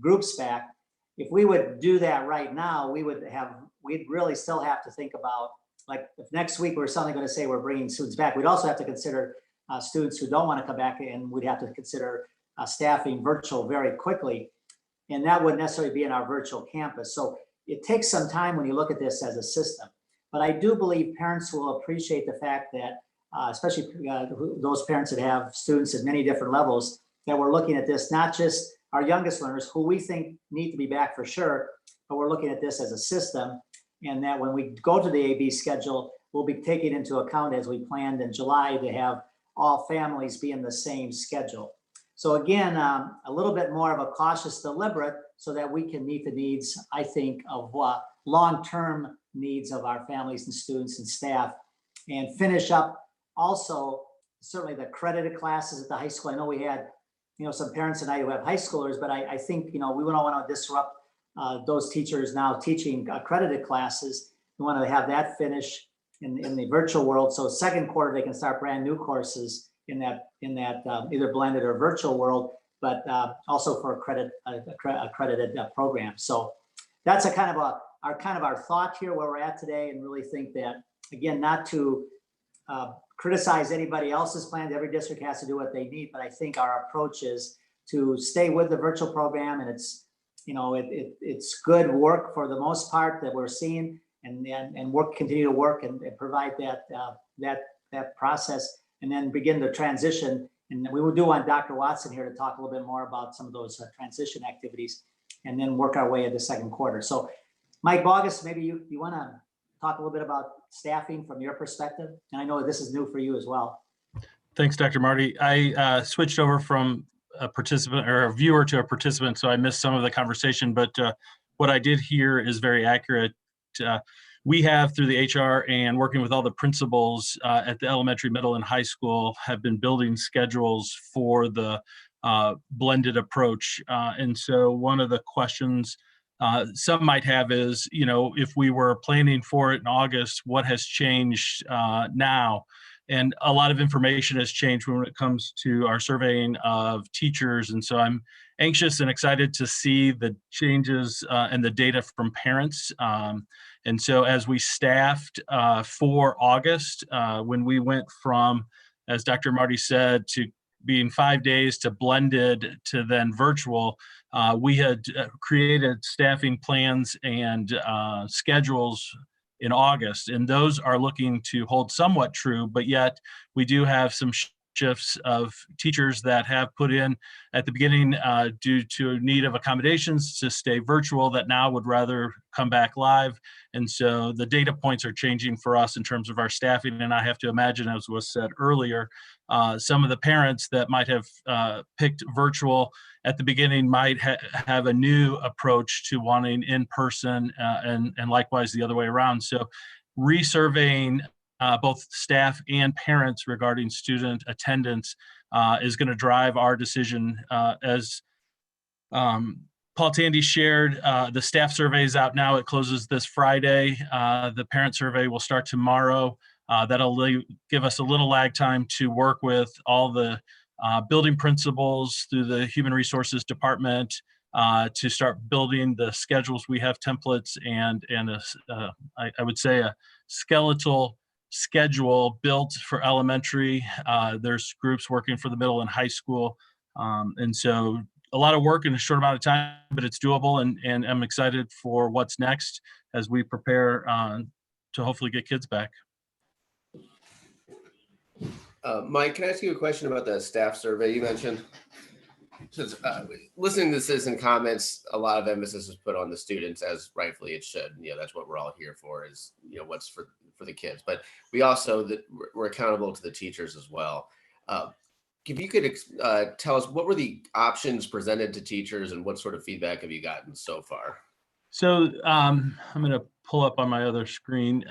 groups back. If we would do that right now, we'd really still have to think about, like, if next week we're suddenly going to say we're bringing students back, we'd also have to consider students who don't want to come back, and we'd have to consider staffing virtual very quickly. And that wouldn't necessarily be in our virtual campus. So it takes some time when you look at this as a system. But I do believe parents will appreciate the fact that, especially those parents that have students at many different levels, that we're looking at this, not just our youngest learners, who we think need to be back for sure, but we're looking at this as a system. And that when we go to the AB schedule, we'll be taking into account, as we planned in July, to have all families be in the same schedule. So again, a little bit more of a cautious, deliberate, so that we can meet the needs, I think, of long-term needs of our families and students and staff, and finish up also certainly the accredited classes at the high school. I know we had some parents tonight who have high schoolers, but I think we don't want to disrupt those teachers now teaching accredited classes. We want to have that finish in the virtual world, so second quarter they can start brand new courses in that either blended or virtual world, but also for accredited programs. So that's our thought here where we're at today, and really think that, again, not to criticize anybody else's plans. Every district has to do what they need, but I think our approach is to stay with the virtual program, and it's good work for the most part that we're seeing, and continue to work and provide that process, and then begin the transition. And we do want Dr. Watson here to talk a little bit more about some of those transition activities, and then work our way into second quarter. So Mike Bogus, maybe you want to talk a little bit about staffing from your perspective? And I know this is new for you as well. Thanks, Dr. Marty. I switched over from a participant or a viewer to a participant, so I missed some of the conversation, but what I did hear is very accurate. We have, through the HR and working with all the principals at the elementary, middle, and high school, have been building schedules for the blended approach. And so one of the questions some might have is, if we were planning for it in August, what has changed now? And a lot of information has changed when it comes to our surveying of teachers. And so I'm anxious and excited to see the changes and the data from parents. And so as we staffed for August, when we went from, as Dr. Marty said, to being 5 days to blended to then virtual, we had created staffing plans and schedules in August, and those are looking to hold somewhat true, but yet we do have some shifts of teachers that have put in at the beginning due to need of accommodations to stay virtual that now would rather come back live. And so the data points are changing for us in terms of our staffing. And I have to imagine, as was said earlier, some of the parents that might have picked virtual at the beginning might have a new approach to wanting in person, and likewise the other way around. So resurveying both staff and parents regarding student attendance is going to drive our decision. As Paul Tandy shared, the staff survey is out now. It closes this Friday. The parent survey will start tomorrow. That'll give us a little lag time to work with all the building principals through the Human Resources Department to start building the schedules. We have templates and I would say a skeletal schedule built for elementary. There's groups working for the middle and high school. And so a lot of work in a short amount of time, but it's doable, and I'm excited for what's next as we prepare to hopefully get kids back. Mike, can I ask you a question about the staff survey you mentioned? Since listening to the citizen comments, a lot of emphasis is put on the students, as rightfully it should. That's what we're all here for, is what's for for the kids, but we also we're accountable to the teachers as well. If you could tell us, what were the options presented to teachers and what sort of feedback have you gotten so far? So I'm going to pull up on my other screen.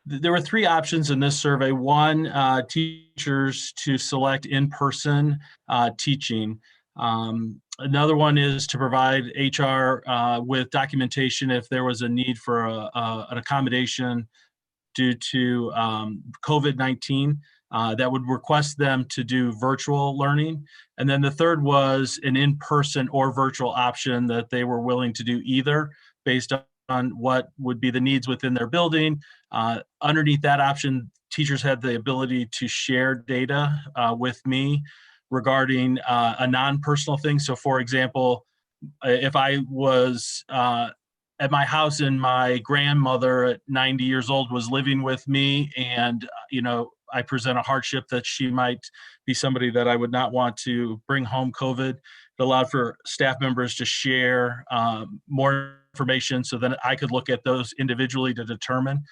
There were 3 options in this survey. One, teachers to select in-person teaching. Another one is to provide HR with documentation if there was a need for an accommodation due to COVID-19 that would request them to do virtual learning. And then the third was an in-person or virtual option that they were willing to do either based on what would be the needs within their building. Underneath that option, teachers had the ability to share data with me regarding a non-personal thing. So for example, if I was at my house and my grandmother at 90 years old was living with me, and I present a hardship that she might be somebody that I would not want to bring home COVID, it allowed for staff members to share more information so that I could look at those individually to determine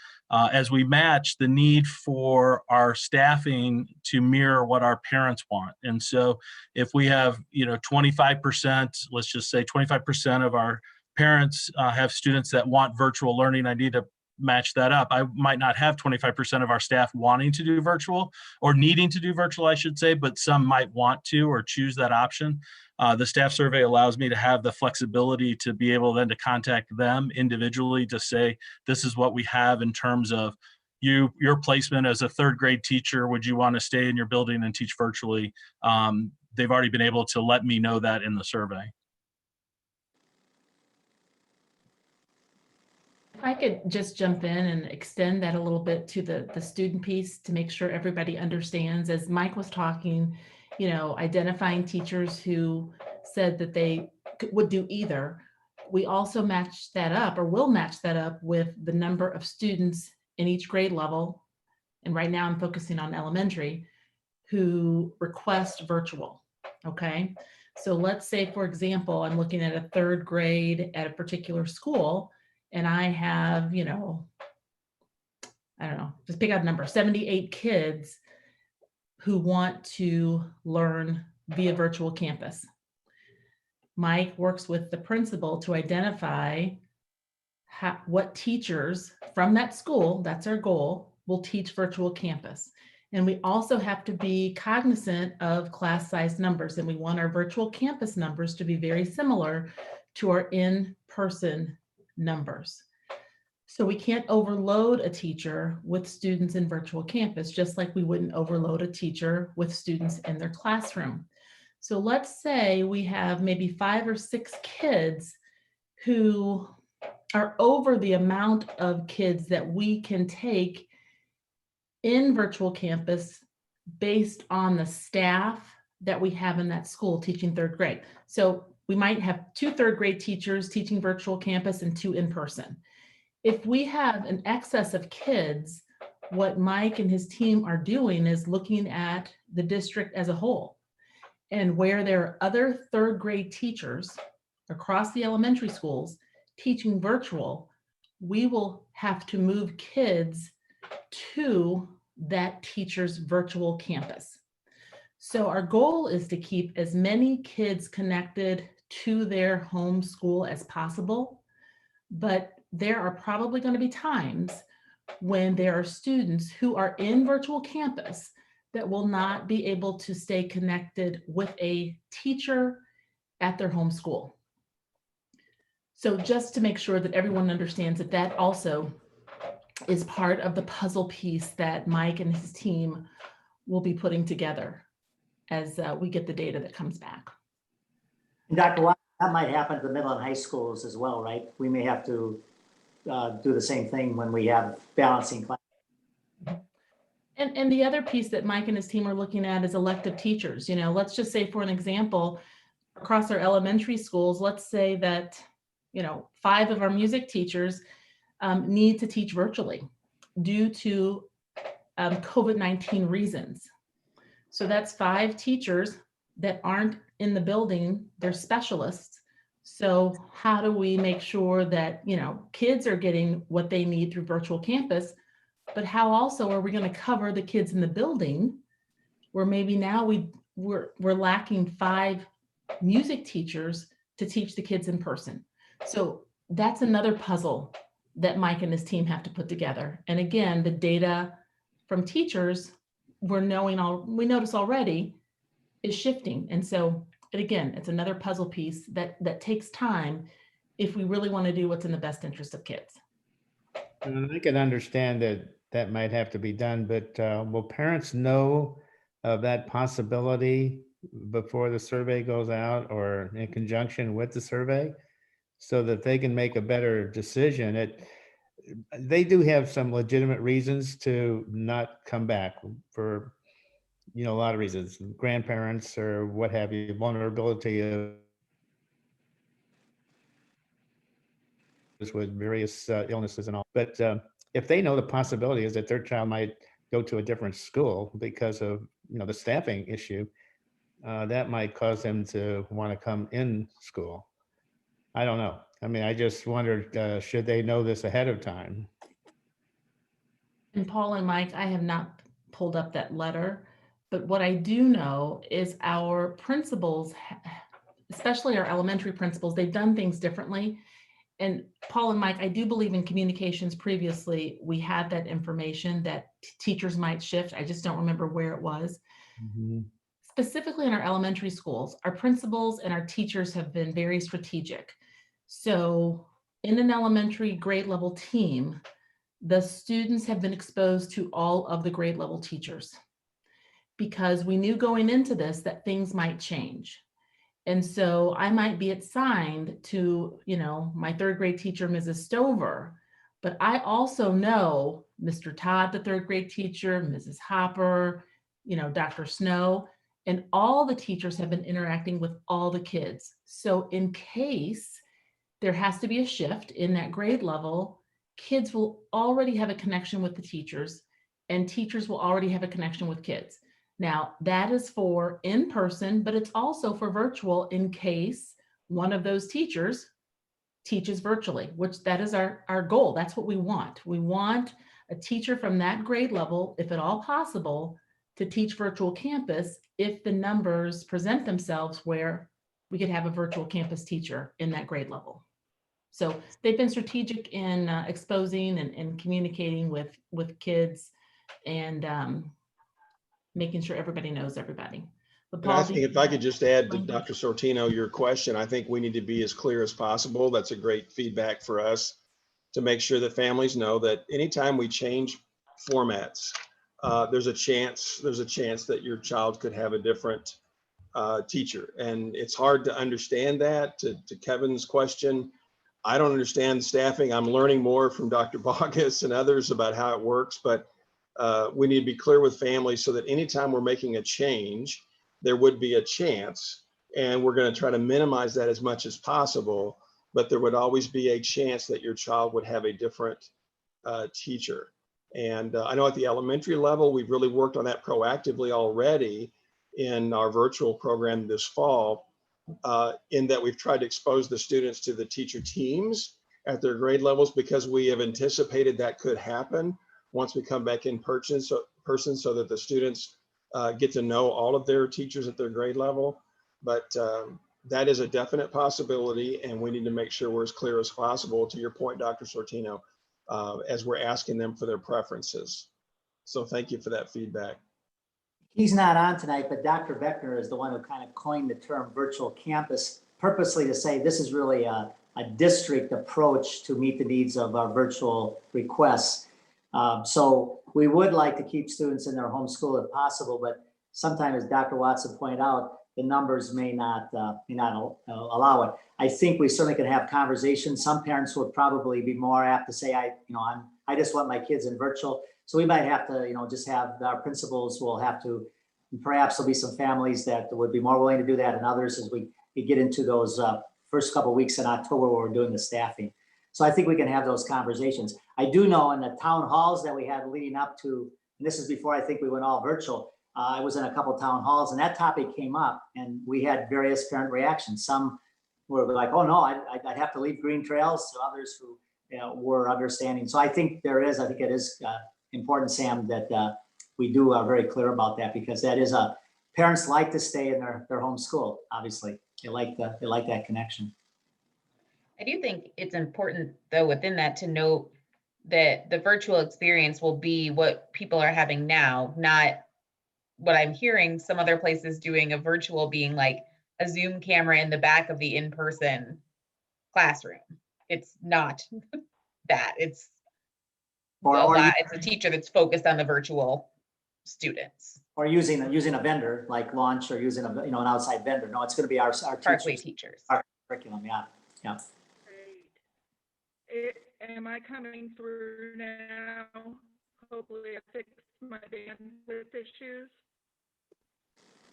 as we match the need for our staffing to mirror what our parents want. And so if we have 25%, let's just say 25% of our parents have students that want virtual learning, I need to match that up. I might not have 25% of our staff wanting to do virtual or needing to do virtual, I should say, but some might want to or choose that option. The staff survey allows me to have the flexibility to be able then to contact them individually to say, this is what we have in terms of your placement as a 3rd grade teacher. Would you want to stay in your building and teach virtually? They've already been able to let me know that in the survey. If I could just jump in and extend that a little bit to the student piece to make sure everybody understands, as Mike was talking, identifying teachers who said that they would do either. We also match that up, or will match that up, with the number of students in each grade level. And right now I'm focusing on elementary, who request virtual. Okay. So let's say, for example, I'm looking at a 3rd grade at a particular school, and I have, I don't know, just pick out a number, 78 kids who want to learn via virtual campus. Mike works with the principal to identify what teachers from that school, that's our goal, will teach virtual campus. And we also have to be cognizant of class size numbers, and we want our virtual campus numbers to be very similar to our in-person numbers. So we can't overload a teacher with students in virtual campus, just like we wouldn't overload a teacher with students in their classroom. So let's say we have maybe 5 or 6 kids who are over the amount of kids that we can take in virtual campus based on the staff that we have in that school teaching 3rd grade. So we might have 2 3rd grade teachers teaching virtual campus and 2 in person. If we have an excess of kids, what Mike and his team are doing is looking at the district as a whole, and where there are other 3rd grade teachers across the elementary schools teaching virtual, we will have to move kids to that teacher's virtual campus. So our goal is to keep as many kids connected to their home school as possible, but there are probably going to be times when there are students who are in virtual campus that will not be able to stay connected with a teacher at their home school. So just to make sure that everyone understands that that also is part of the puzzle piece that Mike and his team will be putting together as we get the data that comes back. And Dr. Watt, that might happen to the middle and high schools as well, right? We may have to do the same thing when we have balancing class. And the other piece that Mike and his team are looking at is elective teachers. Let's just say, for an example, across our elementary schools, let's say that 5 of our music teachers need to teach virtually due to COVID-19 reasons. So that's 5 teachers that aren't in the building, they're specialists. So how do we make sure that kids are getting what they need through virtual campus, but how also are we going to cover the kids in the building where maybe now we're lacking 5 music teachers to teach the kids in person. So that's another puzzle that Mike and his team have to put together. And again, the data from teachers we notice already is shifting. And so, and again, it's another puzzle piece that takes time if we really want to do what's in the best interest of kids. And I can understand that that might have to be done, but will parents know of that possibility before the survey goes out or in conjunction with the survey so that they can make a better decision? They do have some legitimate reasons to not come back for, a lot of reasons, grandparents or what have you, vulnerability of with various illnesses and all. But if they know the possibility is that their child might go to a different school because of, the staffing issue, that might cause them to want to come in school. I don't know. I mean, I just wondered, should they know this ahead of time? And Paul and Mike, I have not pulled up that letter, but what I do know is our principals, especially our elementary principals, they've done things differently. And Paul and Mike, I do believe in communications previously, we had that information that teachers might shift. I just don't remember where it was. Mm-hmm. Specifically in our elementary schools, our principals and our teachers have been very strategic. So in an elementary grade level team, the students have been exposed to all of the grade level teachers because we knew going into this that things might change. And so I might be assigned to, my 3rd grade teacher, Mrs. Stover, but I also know Mr. Todd, the 3rd grade teacher, Mrs. Hopper, Dr. Snow, and all the teachers have been interacting with all the kids. So in case there has to be a shift in that grade level, kids will already have a connection with the teachers and teachers will already have a connection with kids. Now, that is for in person, but it's also for virtual in case one of those teachers teaches virtually, which that is our goal. That's what we want. We want a teacher from that grade level, if at all possible, to teach virtual campus if the numbers present themselves where we could have a virtual campus teacher in that grade level. So they've been strategic in exposing and communicating with kids and making sure everybody knows everybody. But Paul, I think if I could just add to Dr. Sortino, your question, I think we need to be as clear as possible. That's a great feedback for us to make sure that families know that anytime we change formats, there's a chance that your child could have a different teacher. And it's hard to understand that. To Kevin's question, I don't understand staffing. I'm learning more from Dr. Bogus and others about how it works, but we need to be clear with families so that anytime we're making a change, there would be a chance, and we're going to try to minimize that as much as possible, but there would always be a chance that your child would have a different teacher. And I know at the elementary level, we've really worked on that proactively already in our virtual program this fall, in that we've tried to expose the students to the teacher teams at their grade levels because we have anticipated that could happen once we come back in person so that the students get to know all of their teachers at their grade level. But that is a definite possibility, and we need to make sure we're as clear as possible, to your point, Dr. Sortino, as we're asking them for their preferences. So thank you for that feedback. He's not on tonight, but Dr. Beckner is the one who kind of coined the term virtual campus purposely to say this is really a district approach to meet the needs of our virtual requests. So we would like to keep students in their home school if possible, but sometimes, as Dr. Watson pointed out, the numbers may not allow it. I think we certainly can have conversations. Some parents would probably be more apt to say, I just want my kids in virtual. So we might have to, just have our principals will have to, perhaps there'll be some families that would be more willing to do that and others as we get into those first couple of weeks in October where we're doing the staffing. So I think we can have those conversations. I do know in the town halls that we had leading up to, and this is before I think we went all virtual, I was in a couple of town halls and that topic came up and we had various parent reactions. Some were like, oh no, I'd have to leave green trails, to others who were understanding. So I think it is important, Sam, that we do are very clear about that, because that is parents like to stay in their home school. Obviously, they like that connection. I do think it's important, though, within that to note that the virtual experience will be what people are having now, not what I'm hearing some other places doing a virtual being like a Zoom camera in the back of the in-person classroom. It's not that. It's it's a teacher that's focused on the virtual students. Or using a vendor like Launch, or using an outside vendor. No, it's going to be our Parkway teachers. Our curriculum, yeah. Am I coming through now? Hopefully I fixed my bandwidth issues.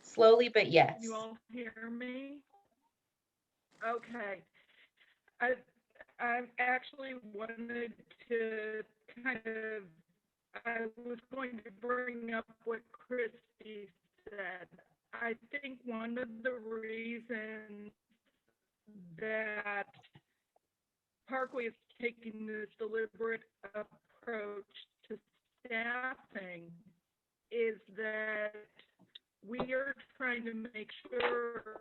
Slowly, but yes. You all hear me? Okay. I actually wanted to I was going to bring up what Christy said. I think one of the reasons that Parkway is taking this deliberate approach to staffing is that we are trying to make sure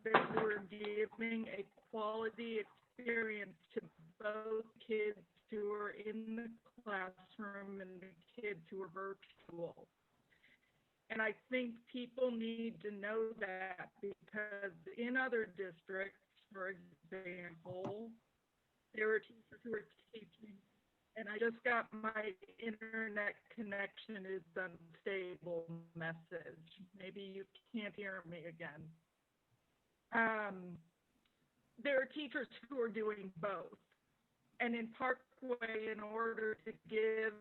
that we're giving a quality experience to both kids who are in the classroom and the kids who are virtual. And I think people need to know that, because in other districts, for example, there are teachers who are teaching, and I just got my internet connection is unstable message. Maybe you can't hear me again. There are teachers who are doing both. And in Parkway, in order to give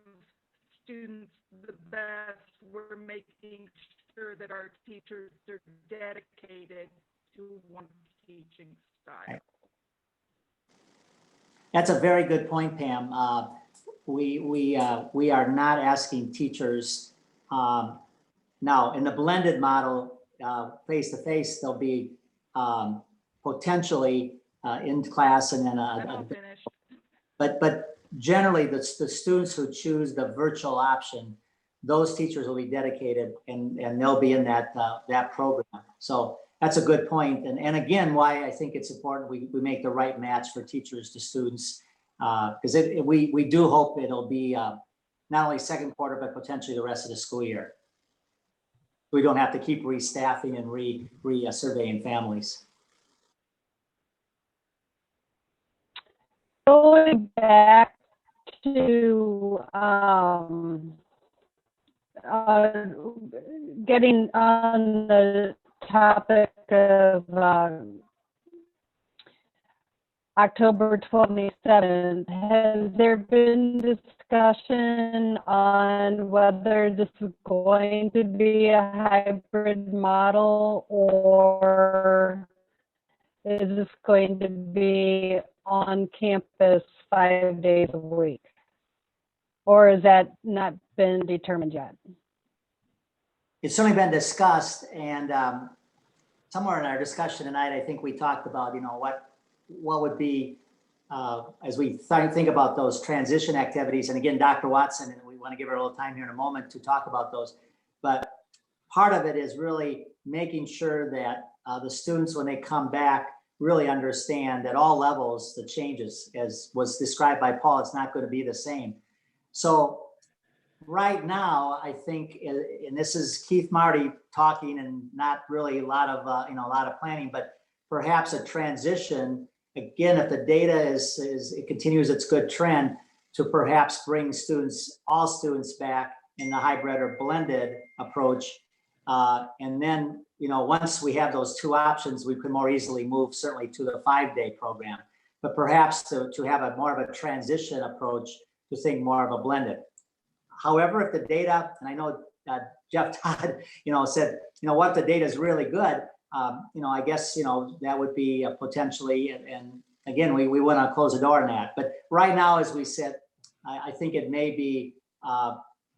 students the best, we're making sure that our teachers are dedicated to one teaching style. That's a very good point, Pam. We are not asking teachers now in the blended model, face-to-face, they'll be potentially in class and then but generally the students who choose the virtual option, those teachers will be dedicated and they'll be in that program. So that's a good point. And again, why I think it's important we make the right match for teachers to students, because we do hope it'll be not only second quarter, but potentially the rest of the school year. We don't have to keep restaffing and surveying families. Going back to getting on the topic of October 27th, has there been discussion on whether this is going to be a hybrid model, or is this going to be on campus 5 days a week? Or has that not been determined yet? It's certainly been discussed, and somewhere in our discussion tonight, I think we talked about, what would be, as we think about those transition activities, and again, Dr. Watson, and we want to give her a little time here in a moment to talk about those, but part of it is really making sure that the students, when they come back, really understand at all levels the changes, as was described by Paul. It's not going to be the same. So right now, I think, and this is Keith Marty talking, and not really a lot of planning, but perhaps a transition. Again, if the data it continues its good trend, to perhaps bring all students back in the hybrid or blended approach, and then once we have those two options, we can more easily move certainly to the 5-day program, but perhaps to have more of a transition approach, to think more of a blended. However, if the data, and I know Jeff Todd, said, what if the data is really good? I guess, that would be potentially, and again, we want to close the door on that. But right now, as we said, I think it may be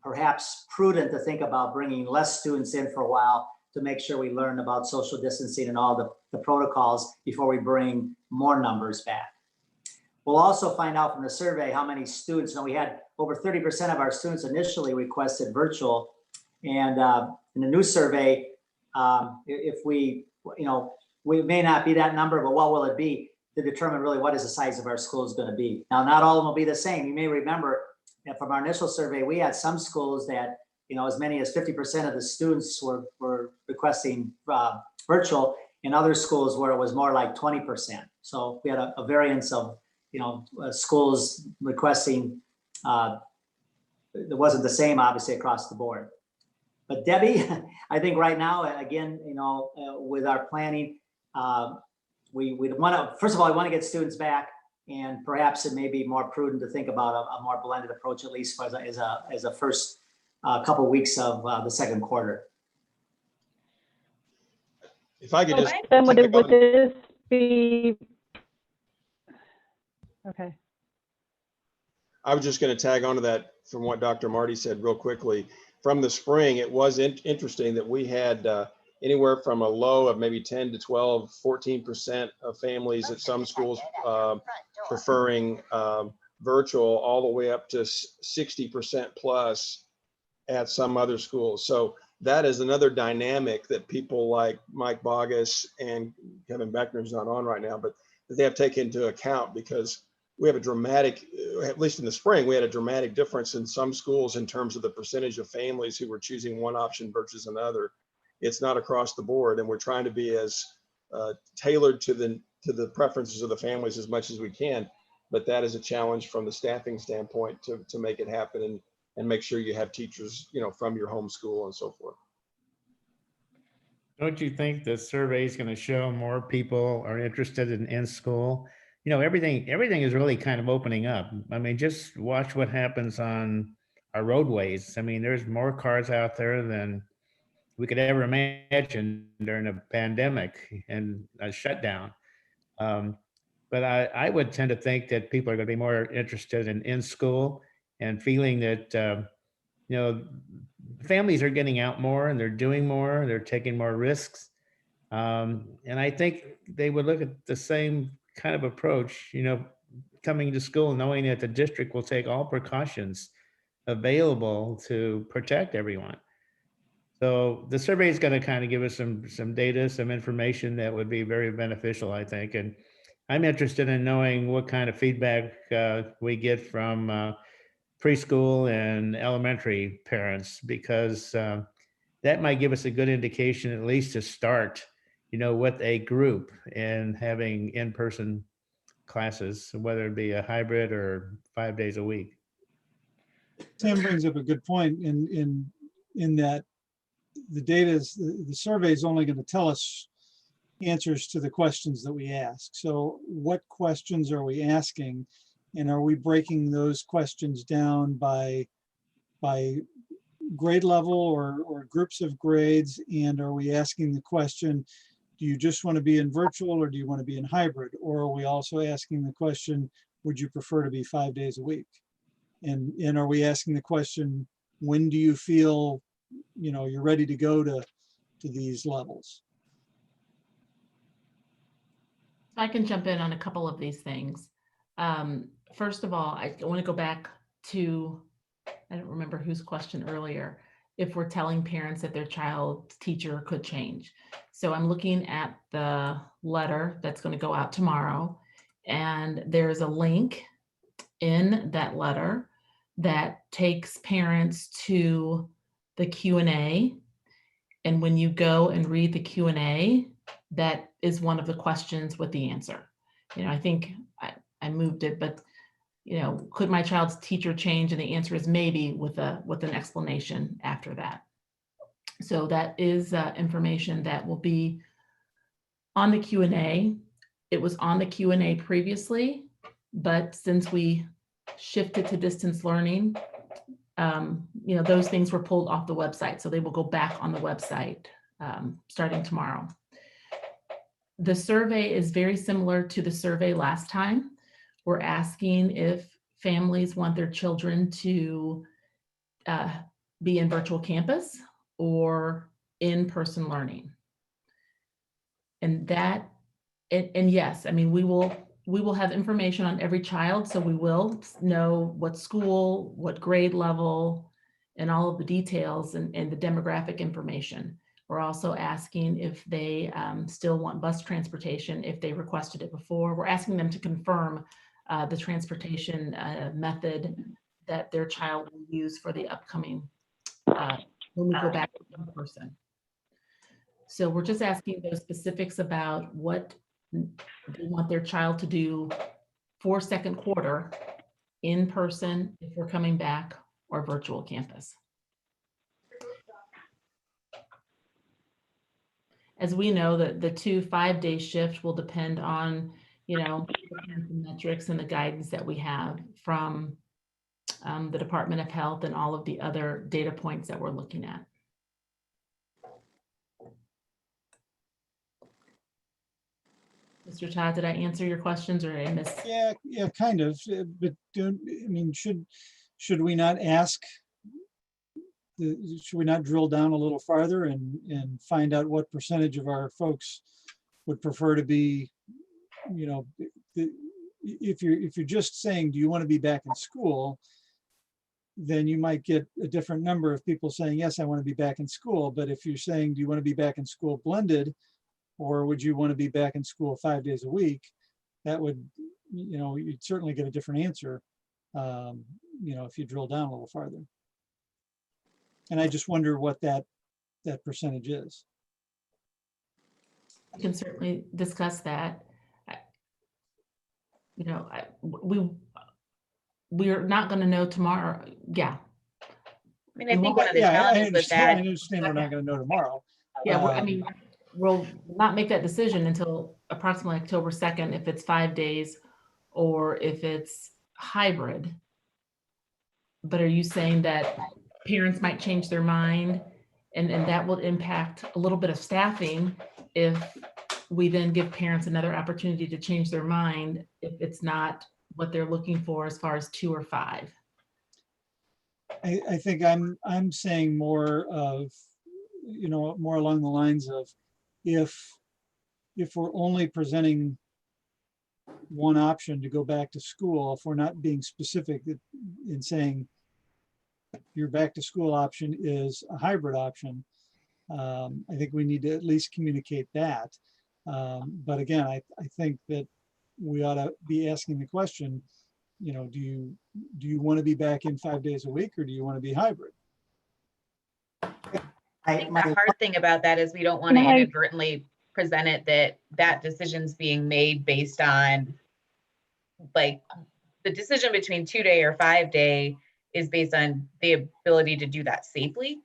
perhaps prudent to think about bringing less students in for a while to make sure we learn about social distancing and all the protocols before we bring more numbers back. We'll also find out from the survey how many students, we had over 30% of our students initially requested virtual. And in the new survey, if we, we may not be that number, but what will it be to determine really what is the size of our school is going to be. Now, not all of them will be the same. You may remember that from our initial survey, we had some schools that, as many as 50% of the students were requesting virtual, and other schools where it was more like 20%. So we had a variance of, schools requesting, it wasn't the same, obviously, across the board. But Debbie, I think right now, again, with our planning, we want to, first of all, we want to get students back, and perhaps it may be more prudent to think about a more blended approach, at least as a first couple of weeks of the second quarter. If I could just Then would this be, okay. I was just going to tag onto that from what Dr. Marty said real quickly. From the spring, it was interesting that we had anywhere from a low of maybe 10 to 12, 14% of families at some schools preferring virtual, all the way up to 60% plus at some other schools. So that is another dynamic that people like Mike Bogus and Kevin Beckner, who's not on right now, but that they have taken into account, because we have a dramatic, at least in the spring, we had a dramatic difference in some schools in terms of the percentage of families who were choosing one option versus another. It's not across the board, and we're trying to be as tailored to the preferences of the families as much as we can. But that is a challenge from the staffing standpoint to make it happen and make sure you have teachers, from your home school and so forth. Don't you think the survey is going to show more people are interested in school? Everything is really kind of opening up. I mean, just watch what happens on our roadways. I mean, there's more cars out there than we could ever imagine during a pandemic and a shutdown. But I would tend to think that people are going to be more interested in school, and feeling that, families are getting out more and they're doing more, they're taking more risks. And I think they would look at the same kind of approach, coming to school, knowing that the district will take all precautions available to protect everyone. So the survey is going to kind of give us some data, some information that would be very beneficial, I think. And I'm interested in knowing what kind of feedback we get from preschool and elementary parents, because that might give us a good indication, at least to start, with a group and having in-person classes, whether it be a hybrid or 5 days a week. Tim brings up a good point in that the data is, the survey is only going to tell us answers to the questions that we ask. So what questions are we asking, and are we breaking those questions down by grade level or groups of grades? And are we asking the question, do you just want to be in virtual, or do you want to be in hybrid? Or are we also asking the question, would you prefer to be 5 days a week? And are we asking the question, when do you feel you're ready to go to these levels? I can jump in on a couple of these things. First of all, I want to go back to, I don't remember whose question earlier, if we're telling parents that their child's teacher could change. So I'm looking at the letter that's going to go out tomorrow, and there's a link in that letter that takes parents to the Q&A. And when you go and read the Q&A, that is one of the questions with the answer. I think I moved it, but could my child's teacher change? And the answer is maybe, with an explanation after that. So that is information that will be on the Q&A. It was on the Q&A previously, but since we shifted to distance learning, those things were pulled off the website. So they will go back on the website starting tomorrow. The survey is very similar to the survey last time. We're asking if families want their children to be in virtual campus or in-person learning. And yes, I mean, we will we will have information on every child, so we will know what school, what grade level, and all of the details and the demographic information. We're also asking if they still want bus transportation, if they requested it before. We're asking them to confirm the transportation method that their child will use for the upcoming, when we go back in person. So we're just asking those specifics about what they want their child to do for second quarter in person, if we're coming back, or virtual campus. As we know, that the 2 5-day shift will depend on, the metrics and the guidance that we have from the Department of Health and all of the other data points that we're looking at. Mr. Todd, did I answer your questions or did I miss? Yeah, kind of. But should we not ask? Should we not drill down a little farther and find out what percentage of our folks would prefer to be, if you're just saying, do you want to be back in school? Then you might get a different number of people saying, yes, I want to be back in school. But if you're saying, do you want to be back in school blended? Or would you want to be back in school 5 days a week? That would, you'd certainly get a different answer, if you drill down a little farther. And I just wonder what that percentage is. We can certainly discuss that. We're not going to know tomorrow. Yeah. I mean, I think one of the challenges with that. I understand we're not going to know tomorrow. Yeah, we'll not make that decision until approximately October 2nd, if it's 5 days or if it's hybrid. But are you saying that parents might change their mind and that will impact a little bit of staffing if we then give parents another opportunity to change their mind if it's not what they're looking for as far as 2 or 5? I think I'm saying more of, more along the lines of, if we're only presenting one option to go back to school, if we're not being specific in saying your back to school option is a hybrid option, I think we need to at least communicate that. But again, I think that we ought to be asking the question, do you want to be back in 5 days a week, or do you want to be hybrid? I think the hard thing about that is we don't want to inadvertently present it that decision's being made based on, like, the decision between 2-day or 5-day is based on the ability to do that safely,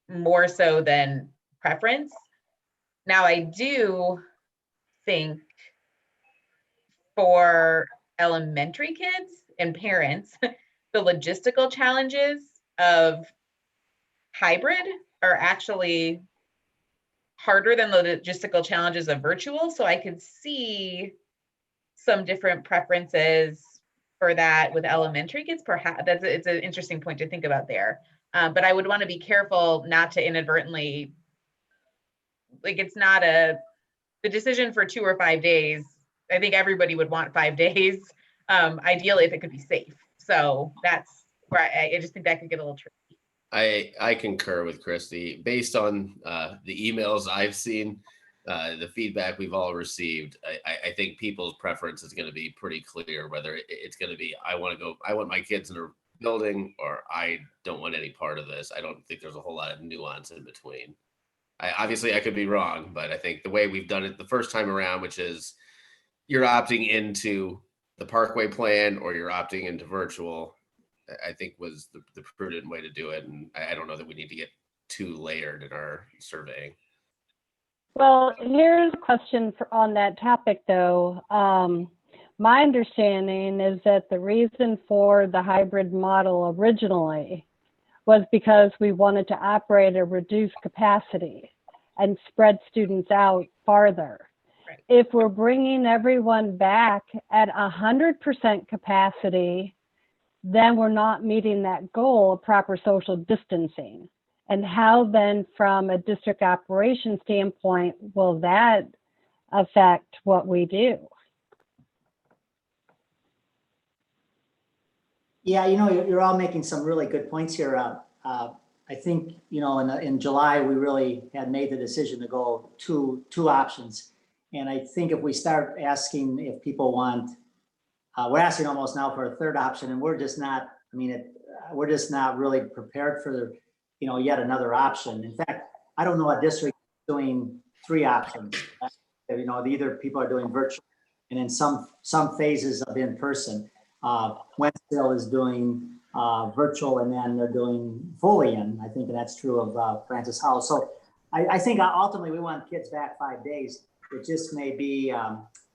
more so than preference. Now, I do think for elementary kids and parents, the logistical challenges of hybrid are actually harder than the logistical challenges of virtual. So I could see some different preferences for that with elementary kids. Perhaps it's an interesting point to think about there. But I would want to be careful not to inadvertently, like, it's not the decision for 2 or 5 days. I think everybody would want 5 days, ideally, if it could be safe. So that's where I just think that could get a little tricky. I concur with Christy. Based on the emails I've seen, the feedback we've all received, I think people's preference is going to be pretty clear, whether it's going to be, I want my kids in a building, or I don't want any part of this. I don't think there's a whole lot of nuance in between. Obviously, I could be wrong, but I think the way we've done it the first time around, which is you're opting into the Parkway plan or you're opting into virtual, I think was the prudent way to do it. And I don't know that we need to get too layered in our surveying. Well, here's a question on that topic, though. My understanding is that the reason for the hybrid model originally was because we wanted to operate at a reduced capacity and spread students out farther. Right. If we're bringing everyone back at 100% capacity, then we're not meeting that goal of proper social distancing. And how then, from a district operation standpoint, will that affect what we do? Yeah, you're all making some really good points here. I think, in July, we really had made the decision to go two options. And I think if we start asking if people want, we're asking almost now for a third option, and we're just not, we're just not really prepared for, yet another option. In fact, I don't know a district doing 3 options. Either people are doing virtual and in some phases of in-person. Wentzville is doing virtual, and then they're doing fully in. I think that's true of Francis Howell. So I think ultimately we want kids back 5 days. It just may be,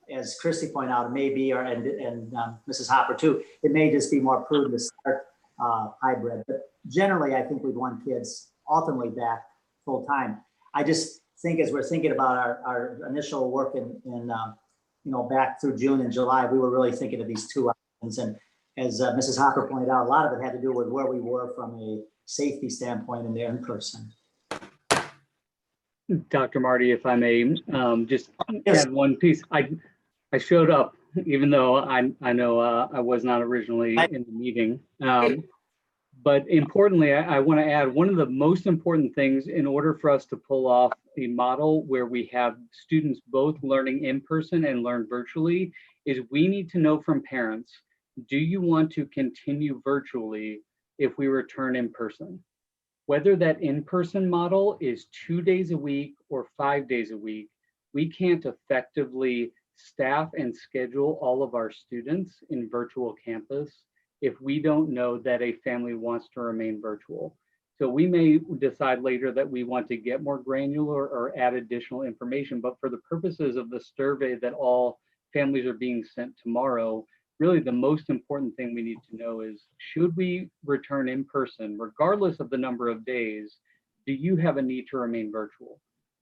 as Christy pointed out, it may be, and Mrs. Hopper too, it may just be more prudent to start hybrid. But generally, I think we'd want kids ultimately back full time. I just think as we're thinking about our initial work in back through June and July, we were really thinking of these 2 options. And as Mrs. Hopper pointed out, a lot of it had to do with where we were from a safety standpoint in the in-person. Dr. Marty, if I may, just add one piece. I showed up, even though I know I was not originally in the meeting. But importantly, I want to add one of the most important things in order for us to pull off a model where we have students both learning in person and learn virtually is we need to know from parents, do you want to continue virtually if we return in person? Whether that in-person model is 2 days a week or 5 days a week, we can't effectively staff and schedule all of our students in virtual campus if we don't know that a family wants to remain virtual. So we may decide later that we want to get more granular or add additional information, but for the purposes of the survey that all families are being sent tomorrow, really the most important thing we need to know is, should we return in person, regardless of the number of days, do you have a need to remain virtual?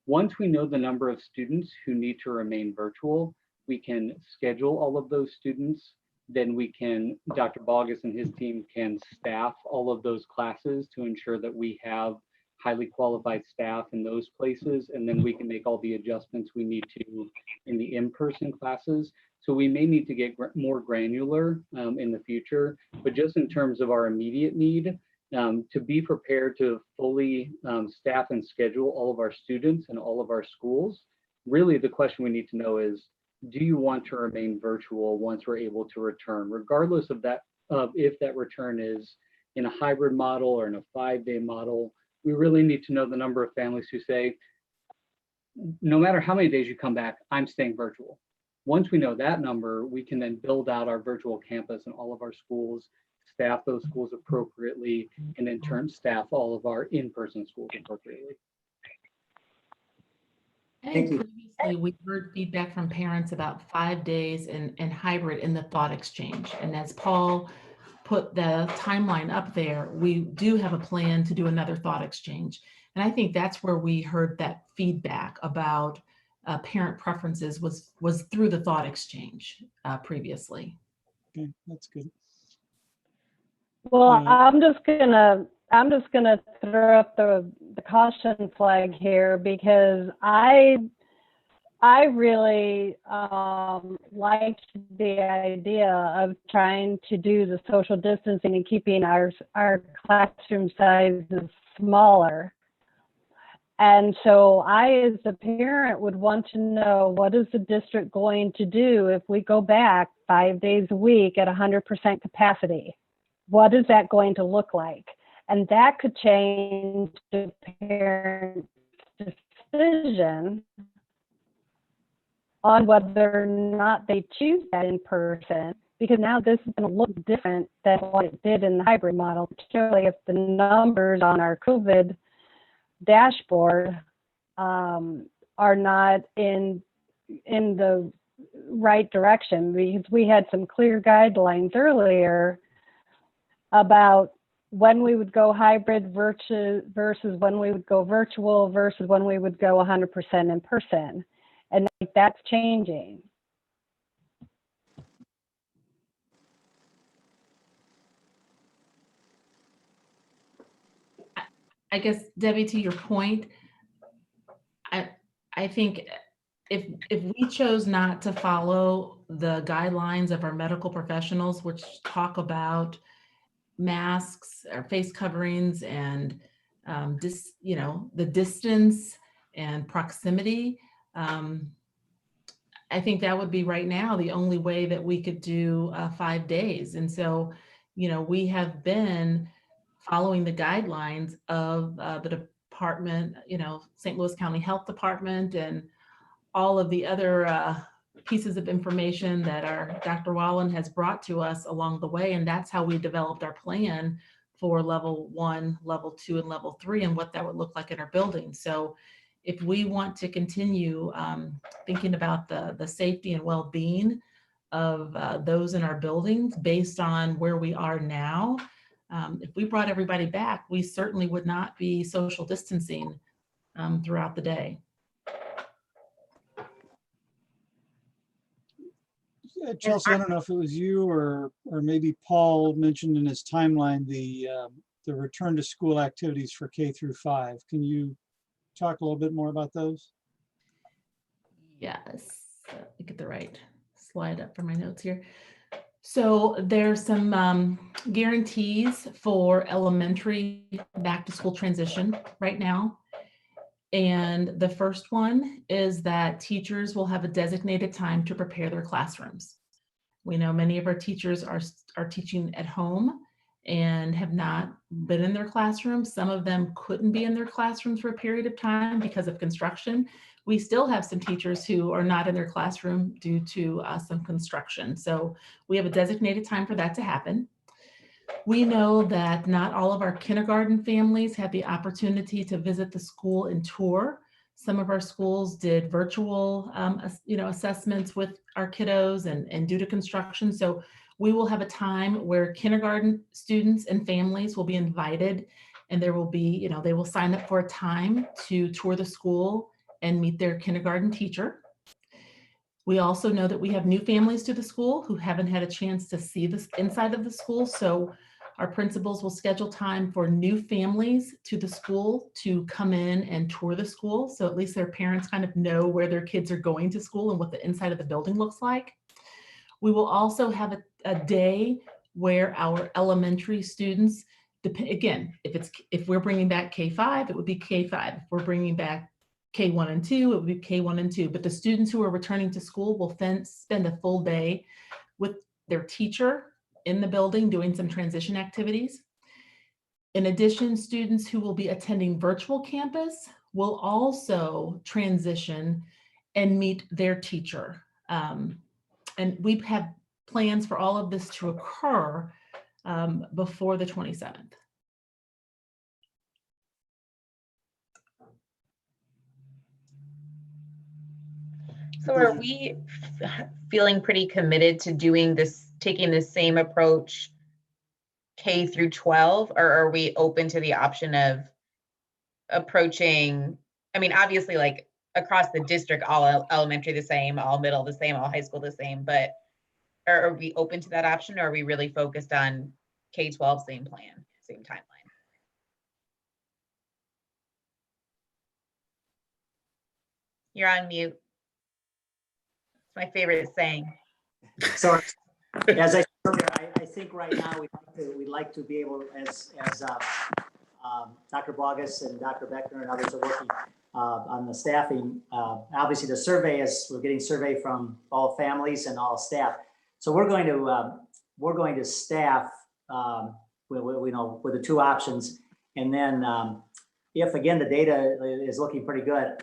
Once we know the number of students who need to remain virtual, we can schedule all of those students. Then we can, Dr. Bogus and his team can staff all of those classes to ensure that we have highly qualified staff in those places. And then we can make all the adjustments we need to in the in-person classes. So we may need to get more granular in the future, but just in terms of our immediate need, to be prepared to fully staff and schedule all of our students and all of our schools, really the question we need to know is, do you want to remain virtual once we're able to return, regardless of that, if that return is in a hybrid model or in a 5-day model? We really need to know the number of families who say, no matter how many days you come back, I'm staying virtual. Once we know that number, we can then build out our virtual campus in all of our schools, staff those schools appropriately, and in turn staff all of our in-person schools appropriately. I think previously we heard feedback from parents about 5 days and hybrid in the thought exchange. And as Paul put the timeline up there, we do have a plan to do another thought exchange. And I think that's where we heard that feedback about parent preferences was through the thought exchange previously. Okay, that's good. Well, I'm just gonna throw up the caution flag here, because I really liked the idea of trying to do the social distancing and keeping our classroom sizes smaller. And so I, as a parent, would want to know, what is the district going to do if we go back 5 days a week at 100% capacity? What is that going to look like? And that could change the parent's decision on whether or not they choose that in person, because now this is going to look different than what it did in the hybrid model, particularly if the numbers on our COVID dashboard are not in the right direction, because we had some clear guidelines earlier about when we would go hybrid versus when we would go virtual versus when we would go 100% in person. And that's changing. I guess, Debbie, to your point, I think if we chose not to follow the guidelines of our medical professionals, which talk about masks or face coverings and the distance and proximity, I think that would be right now the only way that we could do 5 days. And so, we have been following the guidelines of the department, St. Louis County Health Department and all of the other pieces of information that our Dr. Wallen has brought to us along the way. And that's how we developed our plan for level 1, level 2, and level 3, and what that would look like in our building. So if we want to continue thinking about the safety and well-being of those in our buildings based on where we are now, if we brought everybody back, we certainly would not be social distancing throughout the day. Chelsea, I don't know if it was you or maybe Paul mentioned in his timeline the return to school activities for K through 5. Can you talk a little bit more about those? Yes, let me get the right slide up for my notes here. So there's some guarantees for elementary back to school transition right now. And the first one is that teachers will have a designated time to prepare their classrooms. We know many of our teachers are teaching at home and have not been in their classrooms. Some of them couldn't be in their classrooms for a period of time because of construction. We still have some teachers who are not in their classroom due to some construction. So we have a designated time for that to happen. We know that not all of our kindergarten families had the opportunity to visit the school and tour. Some of our schools did virtual assessments with our kiddos and due to construction. So we will have a time where kindergarten students and families will be invited, and there will be, they will sign up for a time to tour the school and meet their kindergarten teacher. We also know that we have new families to the school who haven't had a chance to see this inside of the school. So our principals will schedule time for new families to the school to come in and tour the school. So at least their parents kind of know where their kids are going to school and what the inside of the building looks like. We will also have a day where our elementary students, again, if we're bringing back K5, it would be K5. If we're bringing back K1 and 2, it would be K1 and 2. But the students who are returning to school will then spend a full day with their teacher in the building doing some transition activities. In addition, students who will be attending virtual campus will also transition and meet their teacher. And we have plans for all of this to occur before the 27th. So are we feeling pretty committed to doing this, taking the same approach K through 12, or are we open to the option of approaching, I mean, obviously like across the district, all elementary the same, all middle the same, all high school the same, but are we open to that option, or are we really focused on K-12, same plan, same timeline? You're on mute. It's my favorite saying. So as I said earlier, I think right now we'd like to be able, as Dr. Bogus and Dr. Beckner and others are working on the staffing. Obviously, the survey is, we're getting survey from all families and all staff. So we're going to staff with the 2 options, and then if again the data is looking pretty good,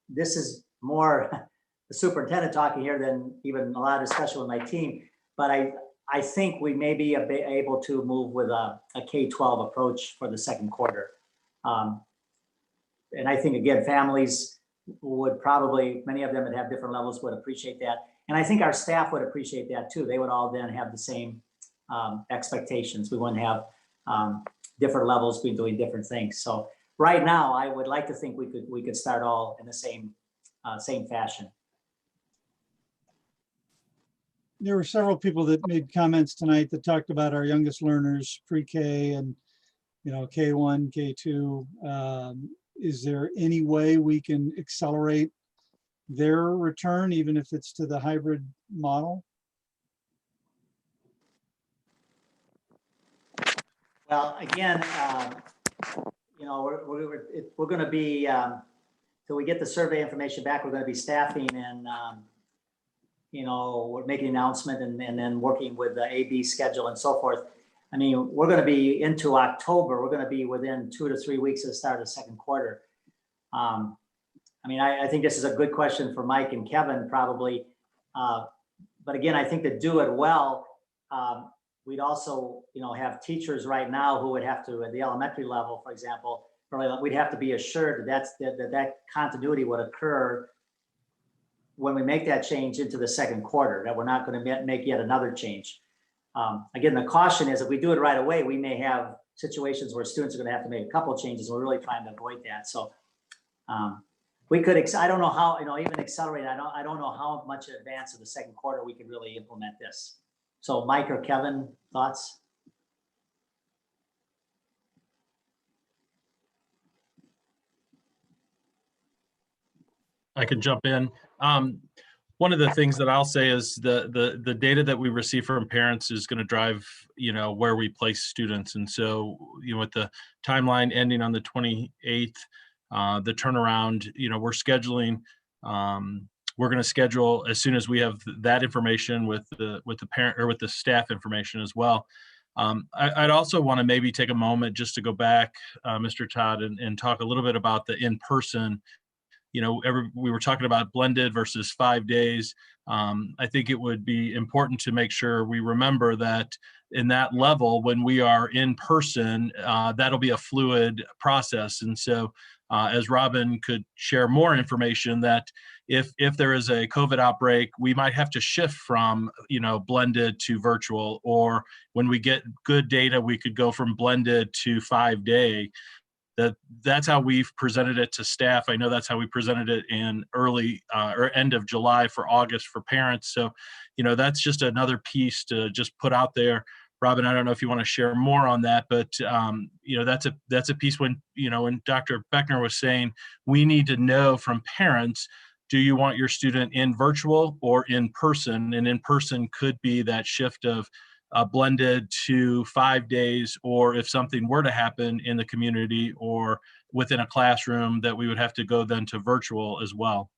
this is more the superintendent talking here than even a lot of discussion with my team. But I think we may be able to move with a K-12 approach for the second quarter. And I think, again, families would probably, many of them that have different levels would appreciate that. And I think our staff would appreciate that too. They would all then have the same expectations. We wouldn't have different levels be doing different things. So right now, I would like to think we could start all in the same fashion. There were several people that made comments tonight that talked about our youngest learners, pre-K and, K1, K2. Is there any way we can accelerate their return, even if it's to the hybrid model? Well, again, we're going to be, till we get the survey information back, we're going to be staffing and, we're making an announcement and then working with the AB schedule and so forth. I mean, we're going to be into October. We're going to be within 2 to 3 weeks of the start of the second quarter. I think this is a good question for Mike and Kevin probably. But again, I think to do it well, we'd also, have teachers right now who would have to, at the elementary level, for example, we'd have to be assured that continuity would occur when we make that change into the second quarter, that we're not going to make yet another change. Again, the caution is if we do it right away, we may have situations where students are going to have to make a couple changes. We're really trying to avoid that. So we could, I don't know how, even accelerate. I don't know how much in advance of the second quarter we could really implement this. So Mike or Kevin, thoughts? I can jump in. One of the things that I'll say is the data that we receive from parents is going to drive, where we place students. And so, with the timeline ending on the 28th, the turnaround, we're scheduling, we're going to schedule as soon as we have that information with the parent or with the staff information as well. I'd also want to maybe take a moment just to go back, Mr. Todd, and talk a little bit about the in-person. We were talking about blended versus 5 days. I think it would be important to make sure we remember that in that level, when we are in person, that'll be a fluid process. And so as Robin could share more information, that if there is a COVID outbreak, we might have to shift from, blended to virtual, or when we get good data, we could go from blended to 5 day. That's how we've presented it to staff. I know that's how we presented it in early or end of July for August for parents. So, that's just another piece to just put out there. Robin, I don't know if you want to share more on that, but that's a piece when, when Dr. Beckner was saying, we need to know from parents, do you want your student in virtual or in person? And in person could be that shift of blended to 5 days, or if something were to happen in the community or within a classroom, that we would have to go then to virtual as well.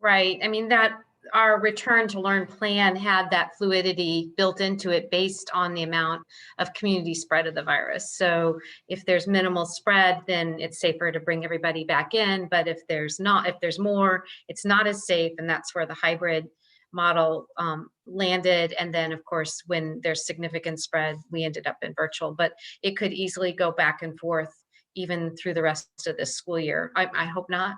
Right. That our return to learn plan had that fluidity built into it based on the amount of community spread of the virus. So if there's minimal spread, then it's safer to bring everybody back in. But if there's more, it's not as safe. And that's where the hybrid model landed. And then of course, when there's significant spread, we ended up in virtual, but it could easily go back and forth even through the rest of this school year. I hope not,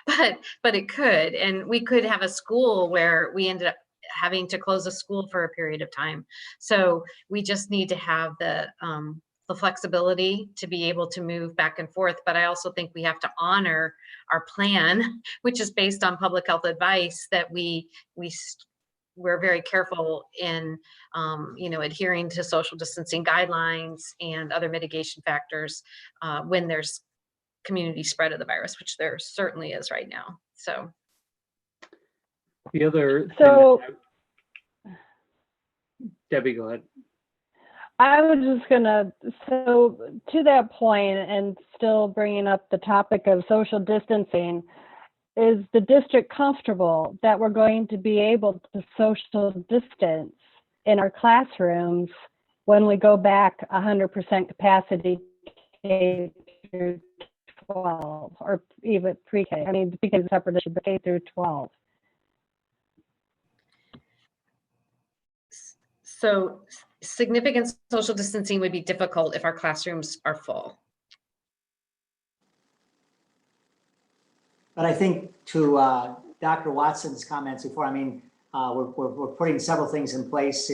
but it could. And we could have a school where we ended up having to close a school for a period of time. So we just need to have the flexibility to be able to move back and forth. But I also think we have to honor our plan, which is based on public health advice, that we're very careful in adhering to social distancing guidelines and other mitigation factors when there's community spread of the virus, which there certainly is right now. So the other Debbie, go ahead. I was just so to that point, and still bringing up the topic of social distancing, is the district comfortable that we're going to be able to social distance in our classrooms when we go back 100% capacity K through 12, or even pre-K? Pre-K is separate issue, but K through 12. So significant social distancing would be difficult if our classrooms are full. But I think to Dr. Watson's comments before, we're putting several things in place,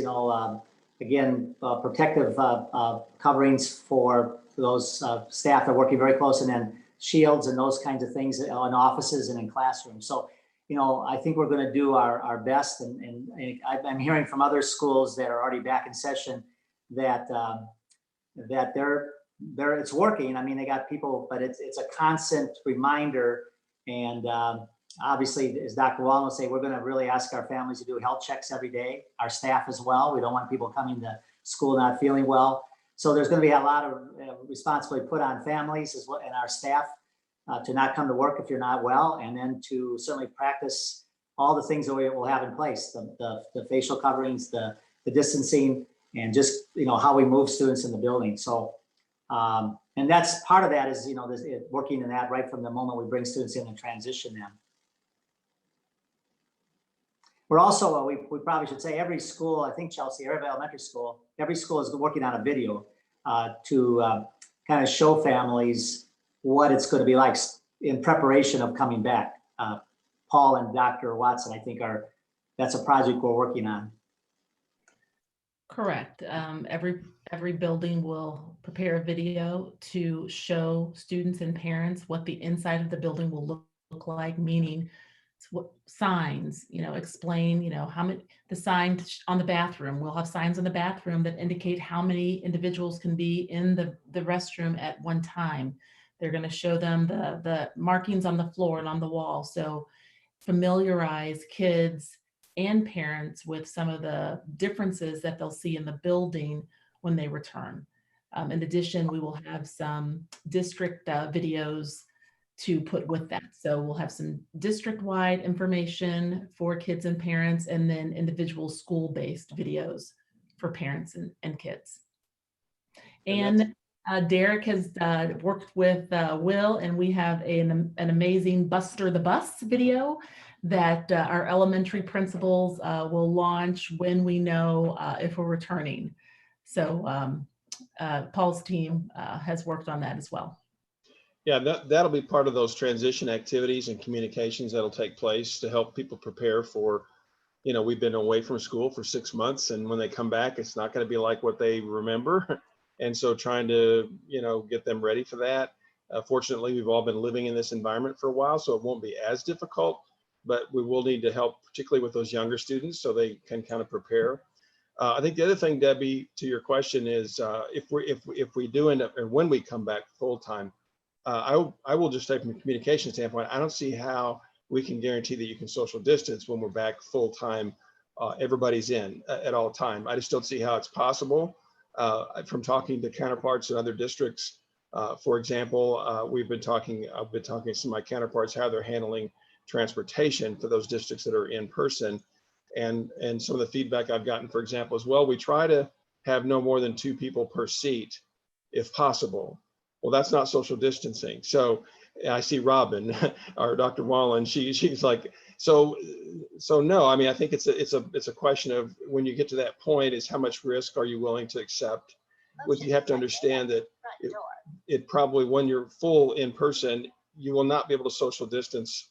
again, protective coverings for those staff that are working very close, and then shields and those kinds of things in offices and in classrooms. So, I think we're going to do our best, and I'm hearing from other schools that are already back in session that it's working. They got people, but it's a constant reminder. And obviously, as Dr. Wallen will say, we're going to really ask our families to do health checks every day, our staff as well. We don't want people coming to school not feeling well. So there's going to be a lot of responsibility put on families as well and our staff to not come to work if you're not well, and then to certainly practice all the things that we will have in place, the facial coverings, the distancing, and just, how we move students in the building. So, and that's part of that is, working in that right from the moment we bring students in and transition them. We're also, we probably should say every school, I think Chelsea, every elementary school, every school is working on a video to kind of show families what it's going to be like in preparation of coming back. Paul and Dr. Watson, I think that's a project we're working on. Correct. Every building will prepare a video to show students and parents what the inside of the building will look like, meaning what signs, explain, how many, the sign on the bathroom. We'll have signs on the bathroom that indicate how many individuals can be in the restroom at one time. They're going to show them the markings on the floor and on the wall. So familiarize kids and parents with some of the differences that they'll see in the building when they return. In addition, we will have some district videos to put with that. So we'll have some district-wide information for kids and parents, and then individual school-based videos for parents and kids. And Derek has worked with Will, and we have an amazing Buster the Bus video that our elementary principals will launch when we know if we're returning. So Paul's team has worked on that as well. Yeah, that'll be part of those transition activities and communications that'll take place to help people prepare for, we've been away from school for 6 months, and when they come back, it's not going to be like what they remember. And so trying to, get them ready for that. Fortunately, we've all been living in this environment for a while, so it won't be as difficult, but we will need to help, particularly with those younger students, so they can kind of prepare. I think the other thing, Debbie, to your question is if we do end up, or when we come back full time, I will just say from a communication standpoint, I don't see how we can guarantee that you can social distance when we're back full time. Everybody's in at all time. I just don't see how it's possible. From talking to counterparts in other districts, for example, I've been talking to some of my counterparts how they're handling transportation for those districts that are in person, and some of the feedback I've gotten, for example, as well, we try to have no more than 2 people per seat, if possible. Well, that's not social distancing. So I see Robin or Dr. Wallen. She's like, so no. I mean, I think it's a question of when you get to that point, is how much risk are you willing to accept? Which you have to understand that it probably, when you're full in person, you will not be able to social distance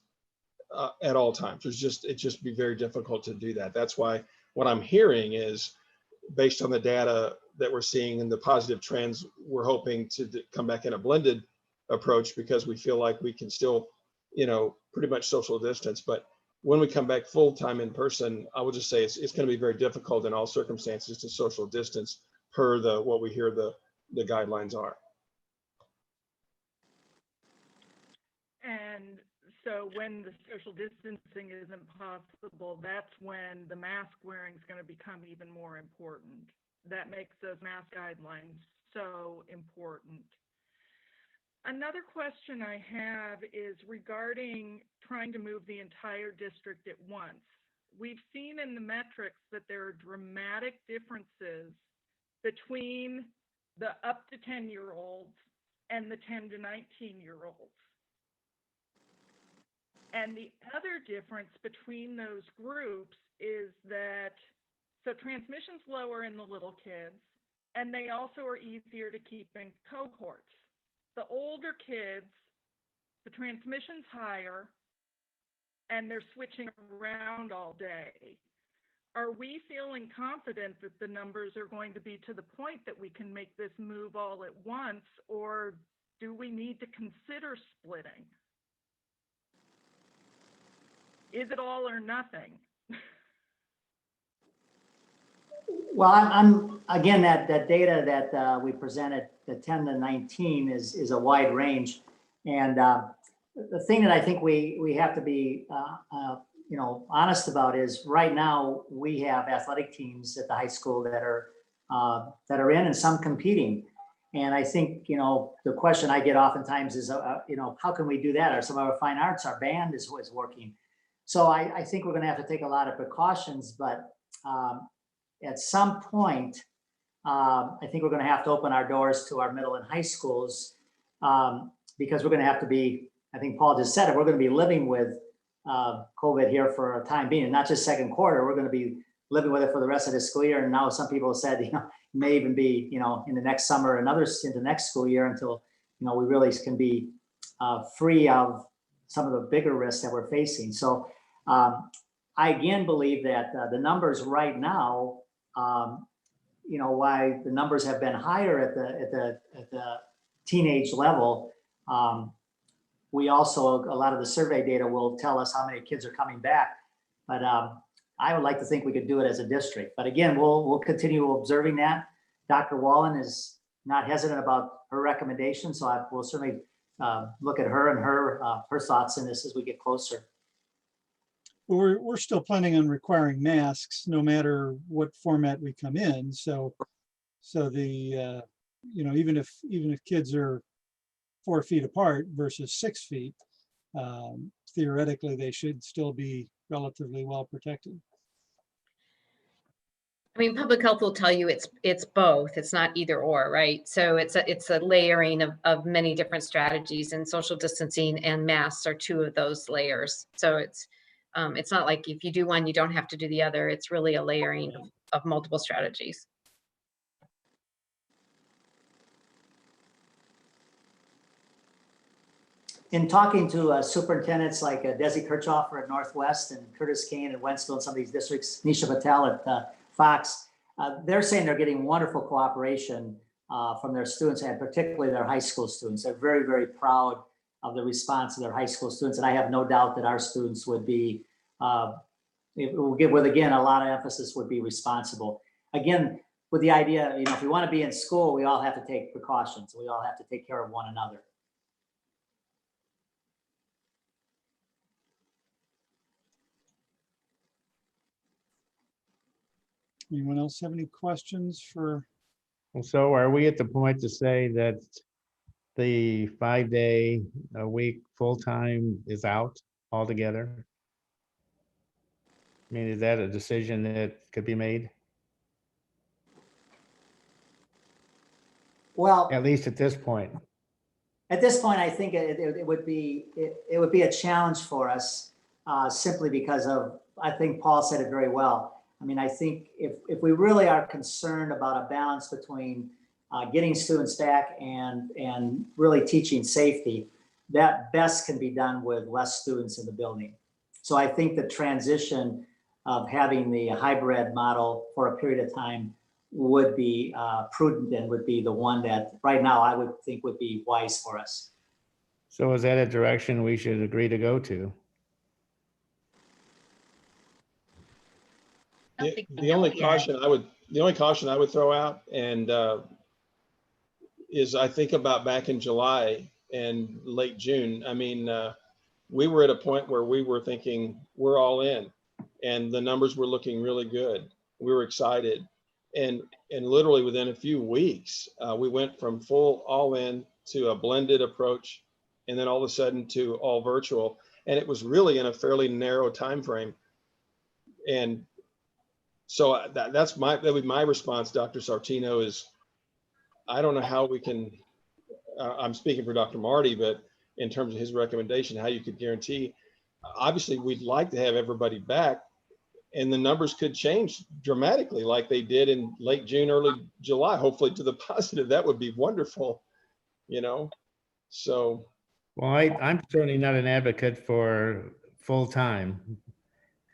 at all times. It just be very difficult to do that. That's why what I'm hearing is, based on the data that we're seeing and the positive trends, we're hoping to come back in a blended approach, because we feel like we can still, pretty much social distance. But when we come back full time in person, I will just say it's going to be very difficult in all circumstances to social distance per what we hear the guidelines are. And so when the social distancing isn't possible, that's when the mask wearing is going to become even more important. That makes those mask guidelines so important. Another question I have is regarding trying to move the entire district at once. We've seen in the metrics that there are dramatic differences between the up to 10-year-olds and the 10 to 19-year-olds. And the other difference between those groups is that, so transmission's lower in the little kids, and they also are easier to keep in cohorts. The older kids, the transmission's higher, and they're switching around all day. Are we feeling confident that the numbers are going to be to the point that we can make this move all at once, or do we need to consider splitting? Is it all or nothing? Well, I'm again, that data that we presented, the 10 to 19 is a wide range. And the thing that I think we have to be honest about is right now we have athletic teams at the high school that are that are in and some competing. And I think, you know, the question I get oftentimes is, you know, how can we do that? Or some of our fine arts, our band is working. So I think we're going to have to take a lot of precautions, but at some point, I think we're going to have to open our doors to our middle and high schools because we're going to have to be, I think Paul just said it, we're going to be living with COVID here for a time being, and not just second quarter, we're going to be living with it for the rest of the school year. And now some people have said, you know, it may even be, you know, in the next summer and others into next school year until, you know, we really can be free of some of the bigger risks that we're facing. So I again believe that the numbers right now, you know, why the numbers have been higher at the teenage level. We also, a lot of the survey data will tell us how many kids are coming back, but I would like to think we could do it as a district. But again, we'll continue observing that. Dr. Wallen is not hesitant about her recommendation, so we'll certainly look at her and her thoughts in this as we get closer. Well, we're still planning on requiring masks no matter what format we come in. So the you know, even if kids are 4 feet apart versus 6 feet, theoretically they should still be relatively well protected. I mean, public health will tell you it's both. It's not either or, right? So it's a layering of many different strategies, and social distancing and masks are 2 of those layers. So it's not like if you do one, you don't have to do the other. It's really a layering of multiple strategies. In talking to superintendents like Desi Kirchhofer at Northwest and Curtis Kane at Wentzville and some of these districts, Nisha Patel at Fox, they're saying they're getting wonderful cooperation from their students and particularly their high school students. They're very, very proud of the response of their high school students. And I have no doubt that our students would be, it will give with, again, a lot of emphasis would be responsible. Again, with the idea, you know, if we want to be in school, we all have to take precautions. We all have to take care of one another. Anyone else have any questions for? So are we at the point to say that the 5-day-a-week full-time is out altogether? I mean, is that a decision that could be made? Well, at least at this point. At this point, I think it would be a challenge for us simply because of, I think Paul said it very well. I mean, I think if we really are concerned about a balance between getting students back and really teaching safety, that best can be done with less students in the building. So I think the transition of having the hybrid model for a period of time would be prudent and would be the one that right now I would think would be wise for us. So is that a direction we should agree to go to? The only caution I would throw out, and is I think about back in July and late June. I mean, we were at a point where we were thinking we're all in, and the numbers were looking really good. We were excited, and literally within a few weeks, we went from full all in to a blended approach, and then all of a sudden to all virtual, and it was really in a fairly narrow time frame. And so that would be my response, Dr. Sartino, is I don't know how we can, I'm speaking for Dr. Marty, but in terms of his recommendation, how you could guarantee, obviously we'd like to have everybody back, and the numbers could change dramatically like they did in late June, early July, hopefully to the positive. That would be wonderful, you know, so. Well, I'm certainly not an advocate for full-time.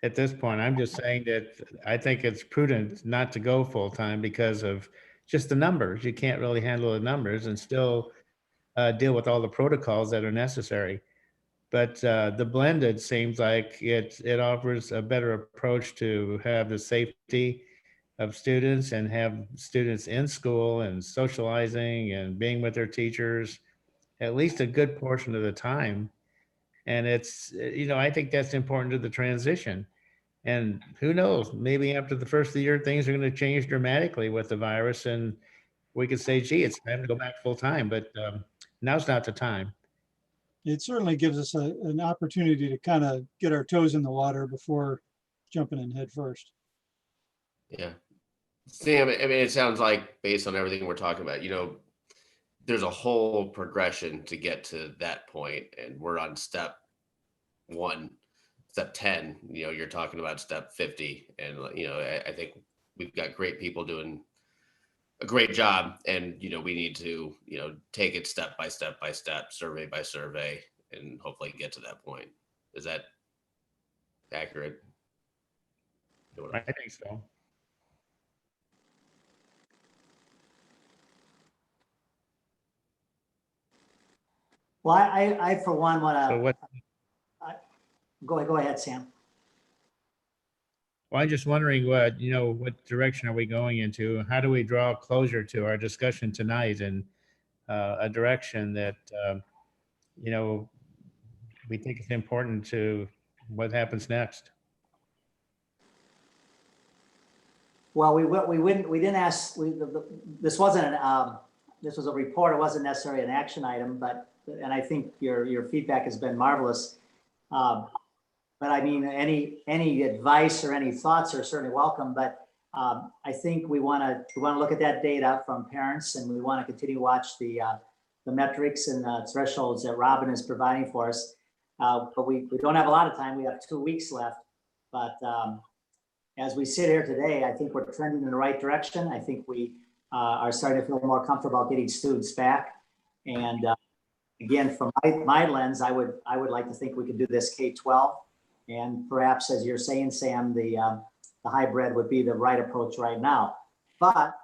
At this point, I'm just saying that I think it's prudent not to go full-time because of just the numbers. You can't really handle the numbers and still deal with all the protocols that are necessary. But the blended seems like it offers a better approach to have the safety of students and have students in school and socializing and being with their teachers at least a good portion of the time. And it's, you know, I think that's important to the transition. And who knows, maybe after the first of the year, things are going to change dramatically with the virus, and we could say, gee, it's time to go back full time, but now's not the time. It certainly gives us an opportunity to kind of get our toes in the water before jumping in head first. Yeah. Sam, I mean, it sounds like based on everything we're talking about, there's a whole progression to get to that point, and we're on step 1, step 10, you're talking about step 50. And, I think we've got great people doing a great job, and, we need to, take it step by step by step, survey by survey, and hopefully get to that point. Is that accurate? I think so. Well, I for one want So to, what, go ahead, Sam. well, I'm just wondering what direction are we going into? How do we draw closure to our discussion tonight, and a direction that, we think is important to what happens next? Well, we didn't ask, this wasn't this was a report. It wasn't necessarily an action item, and I think your feedback has been marvelous. But I mean, any advice or any thoughts are certainly welcome. But I think we want to look at that data from parents, and we want to continue to watch the metrics and the thresholds that Robin is providing for us. But we don't have a lot of time. We have 2 weeks left. But as we sit here today, I think we're trending in the right direction. I think we are starting to feel more comfortable about getting students back. And again, from my lens, I would like to think we could do this K-12, and perhaps, as you're saying, Sam, the hybrid would be the right approach right now. But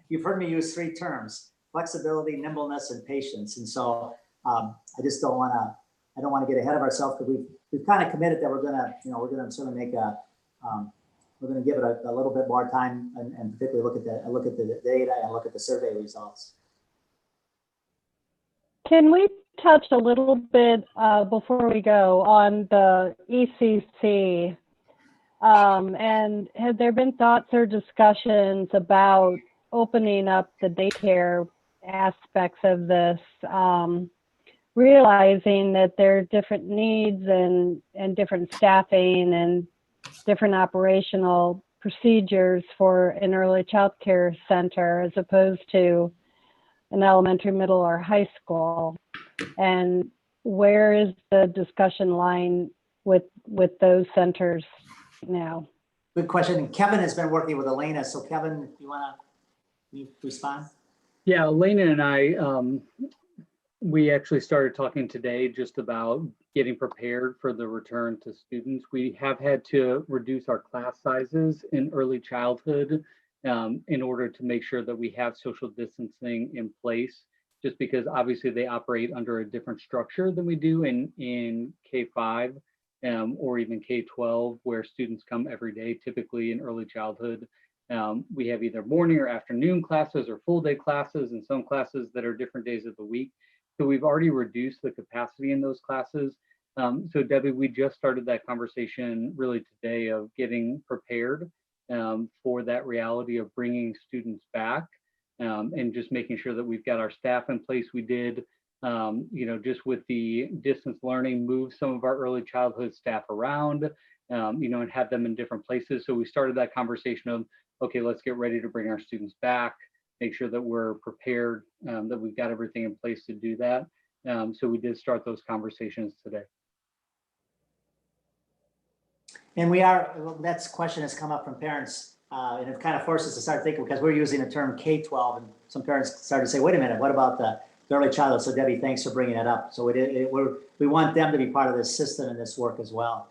you've heard me use 3 terms: flexibility, nimbleness, and patience. And so I just don't want to get ahead of ourselves, because we've kind of committed that we're gonna sort of make we're going to give it a little bit more time, and particularly look at the data and look at the survey results. Can we touch a little bit before we go on the ECC? And have there been thoughts or discussions about opening up the daycare aspects of this, realizing that there are different needs and different staffing and different operational procedures for an early child care center as opposed to an elementary, middle, or high school? And where is the discussion line with those centers now? Good question. Kevin has been working with Elena. So Kevin, you want to respond? Yeah, Elena and I, we actually started talking today just about getting prepared for the return to students. We have had to reduce our class sizes in early childhood in order to make sure that we have social distancing in place, just because obviously they operate under a different structure than we do in K-5 or even K-12, where students come every day. Typically in early childhood, we have either morning or afternoon classes or full day classes, and some classes that are different days of the week. So we've already reduced the capacity in those classes. So Debbie, we just started that conversation really today of getting prepared for that reality of bringing students back, and just making sure that we've got our staff in place. We did, just with the distance learning, move some of our early childhood staff around, and have them in different places. So we started that conversation of, okay, let's get ready to bring our students back, make sure that we're prepared, that we've got everything in place to do that. So we did start those conversations today. And that question has come up from parents, and it kind of forced us to start thinking, because we're using the term K-12, and some parents started to say, wait a minute, what about the early childhood? So Debbie, thanks for bringing that up. So we want them to be part of this system and this work as well.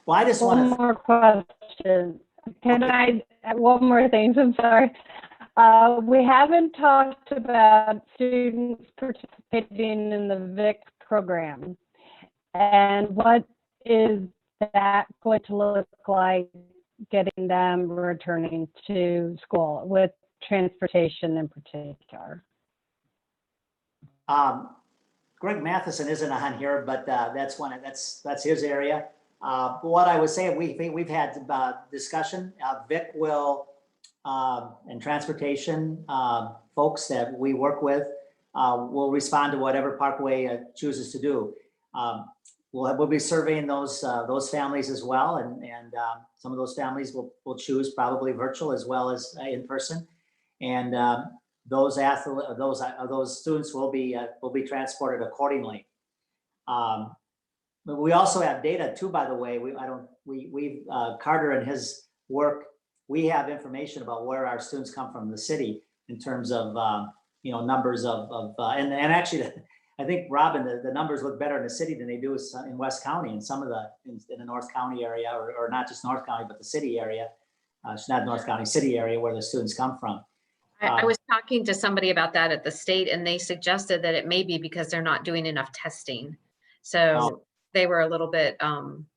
Well, I just want One more question. Can I, one more thing, I'm sorry. We haven't talked about students participating in the VIC program. And what is that going to look like, getting them returning to school with transportation in particular? Greg Matheson isn't on here, but that's his area. But what I would say, we've had discussion. Vic will and transportation folks that we work with will respond to whatever Parkway chooses to do. We'll be surveying those families as well, and some of those families will choose probably virtual as well as in person, and those students will be transported accordingly. But we also have data too, by the way. Carter and his work, we have information about where our students come from in the city in terms of numbers and actually I think, Robin, the numbers look better in the city than they do in West County and some of in the North County area, or not just North County, but the city area. It's not North County, city area where the students come from. I was talking to somebody about that at the state, and they suggested that it may be because they're not doing enough testing. So they were a little bit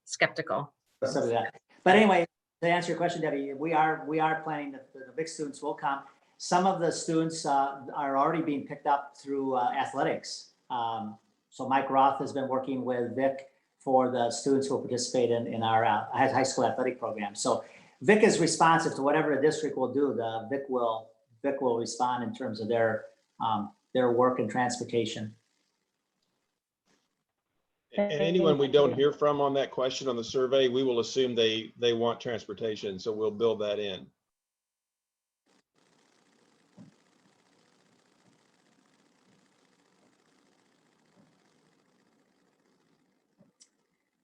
skeptical. But anyway, to answer your question, Debbie, we are planning that the big students will come. Some of the students are already being picked up through athletics. So Mike Roth has been working with Vic for the students who will participate in our high school athletic program. So Vic is responsive to whatever the district will do. Vic will respond in terms of their work and transportation. And anyone we don't hear from on that question on the survey, we will assume they want transportation. So we'll build that in.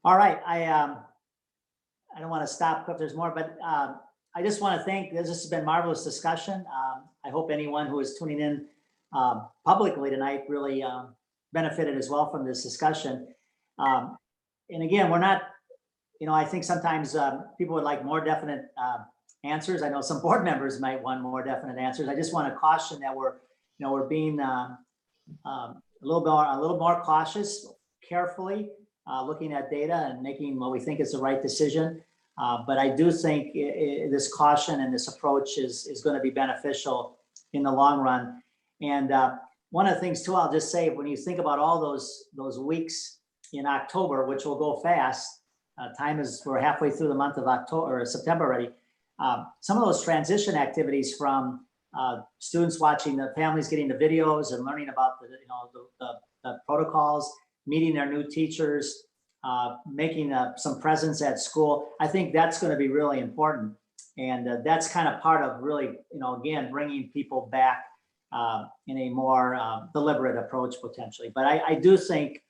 All right, I don't want to stop if there's more, but I just want to thank, this has been marvelous discussion. I hope anyone who is tuning in publicly tonight really benefited as well from this discussion. And again, we're not, I think sometimes people would like more definite answers. I know some board members might want more definite answers. I just want to caution that we're being a little more cautious, carefully. Looking at data and making what we think is the right decision. But I do think this caution and this approach is going to be beneficial in the long run. And one of the things too, I'll just say, when you think about all those weeks in October, which will go fast, we're halfway through the month of October or September already. Some of those transition activities from students watching, the families getting the videos and learning about the protocols, meeting their new teachers, making some presence at school. I think that's going to be really important. And that's kind of part of really, again, bringing people back in a more deliberate approach potentially. But I do think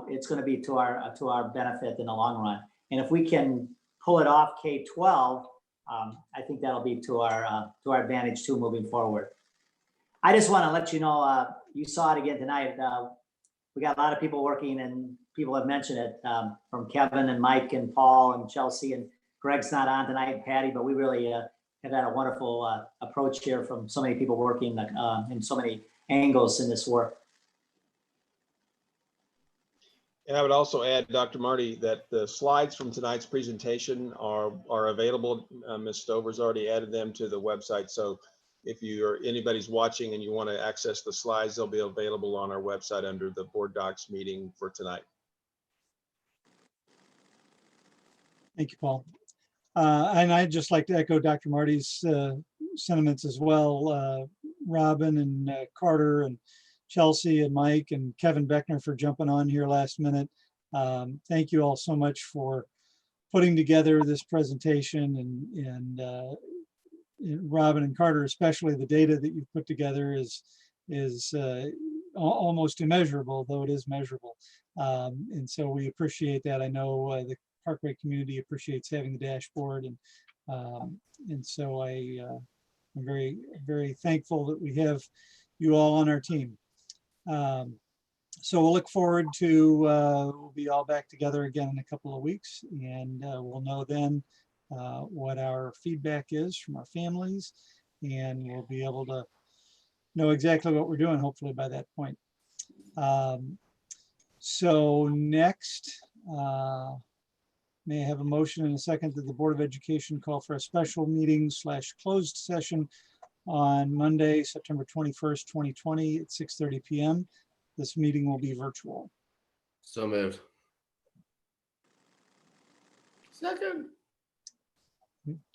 it's going to be to our benefit in the long run. And if we can pull it off K-12, I think that'll be to our advantage too moving forward. I just want to let you know, you saw it again tonight. We got a lot of people working, and people have mentioned it, from Kevin and Mike and Paul and Chelsea, and Greg's not on tonight, and Patty, but we really have had a wonderful approach here from so many people working in so many angles in this work. And I would also add, Dr. Marty, that the slides from tonight's presentation are available. Ms. Stover's already added them to the website. So if anybody's watching and you want to access the slides, they'll be available on our website under the board docs meeting for tonight. Thank you, Paul. And I'd just like to echo Dr. Marty's sentiments as well. Robin and Carter and Chelsea and Mike and Kevin Beckner for jumping on here last minute. Thank you all so much for putting together this presentation, and Robin and Carter, especially the data that you've put together is almost immeasurable, though it is measurable. And so we appreciate that. I know the Parkway community appreciates having the dashboard, and so I'm very, very thankful that we have you all on our team. So we'll look forward to, we'll be all back together again in a couple of weeks, and we'll know then what our feedback is from our families, and we'll be able to know exactly what we're doing, hopefully by that point. So next, may I have a motion and a second that the Board of Education call for a special meeting / closed session on Monday, September 21st, 2020 at 6:30 p.m. this meeting will be virtual. So moved. Second.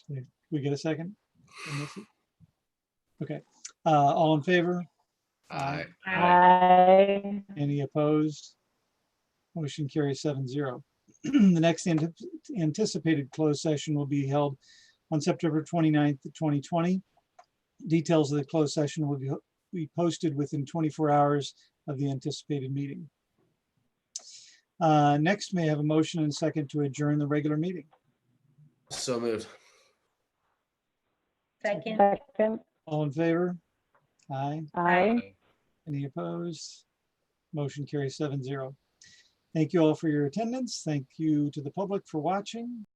Did we get a second? Did I miss it? Okay, all in favor? Aye. Aye. Any opposed? Motion carries 7-0. The next anticipated closed session will be held on September 29th, 2020. Details of the closed session will be posted within 24 hours of the anticipated meeting. Next, may I have a motion and a second to adjourn the regular meeting? So moved. Second. Second. All in favor? Aye. Aye. Any opposed? Motion carries 7-0. Thank you all for your attendance. Thank you to the public for watching.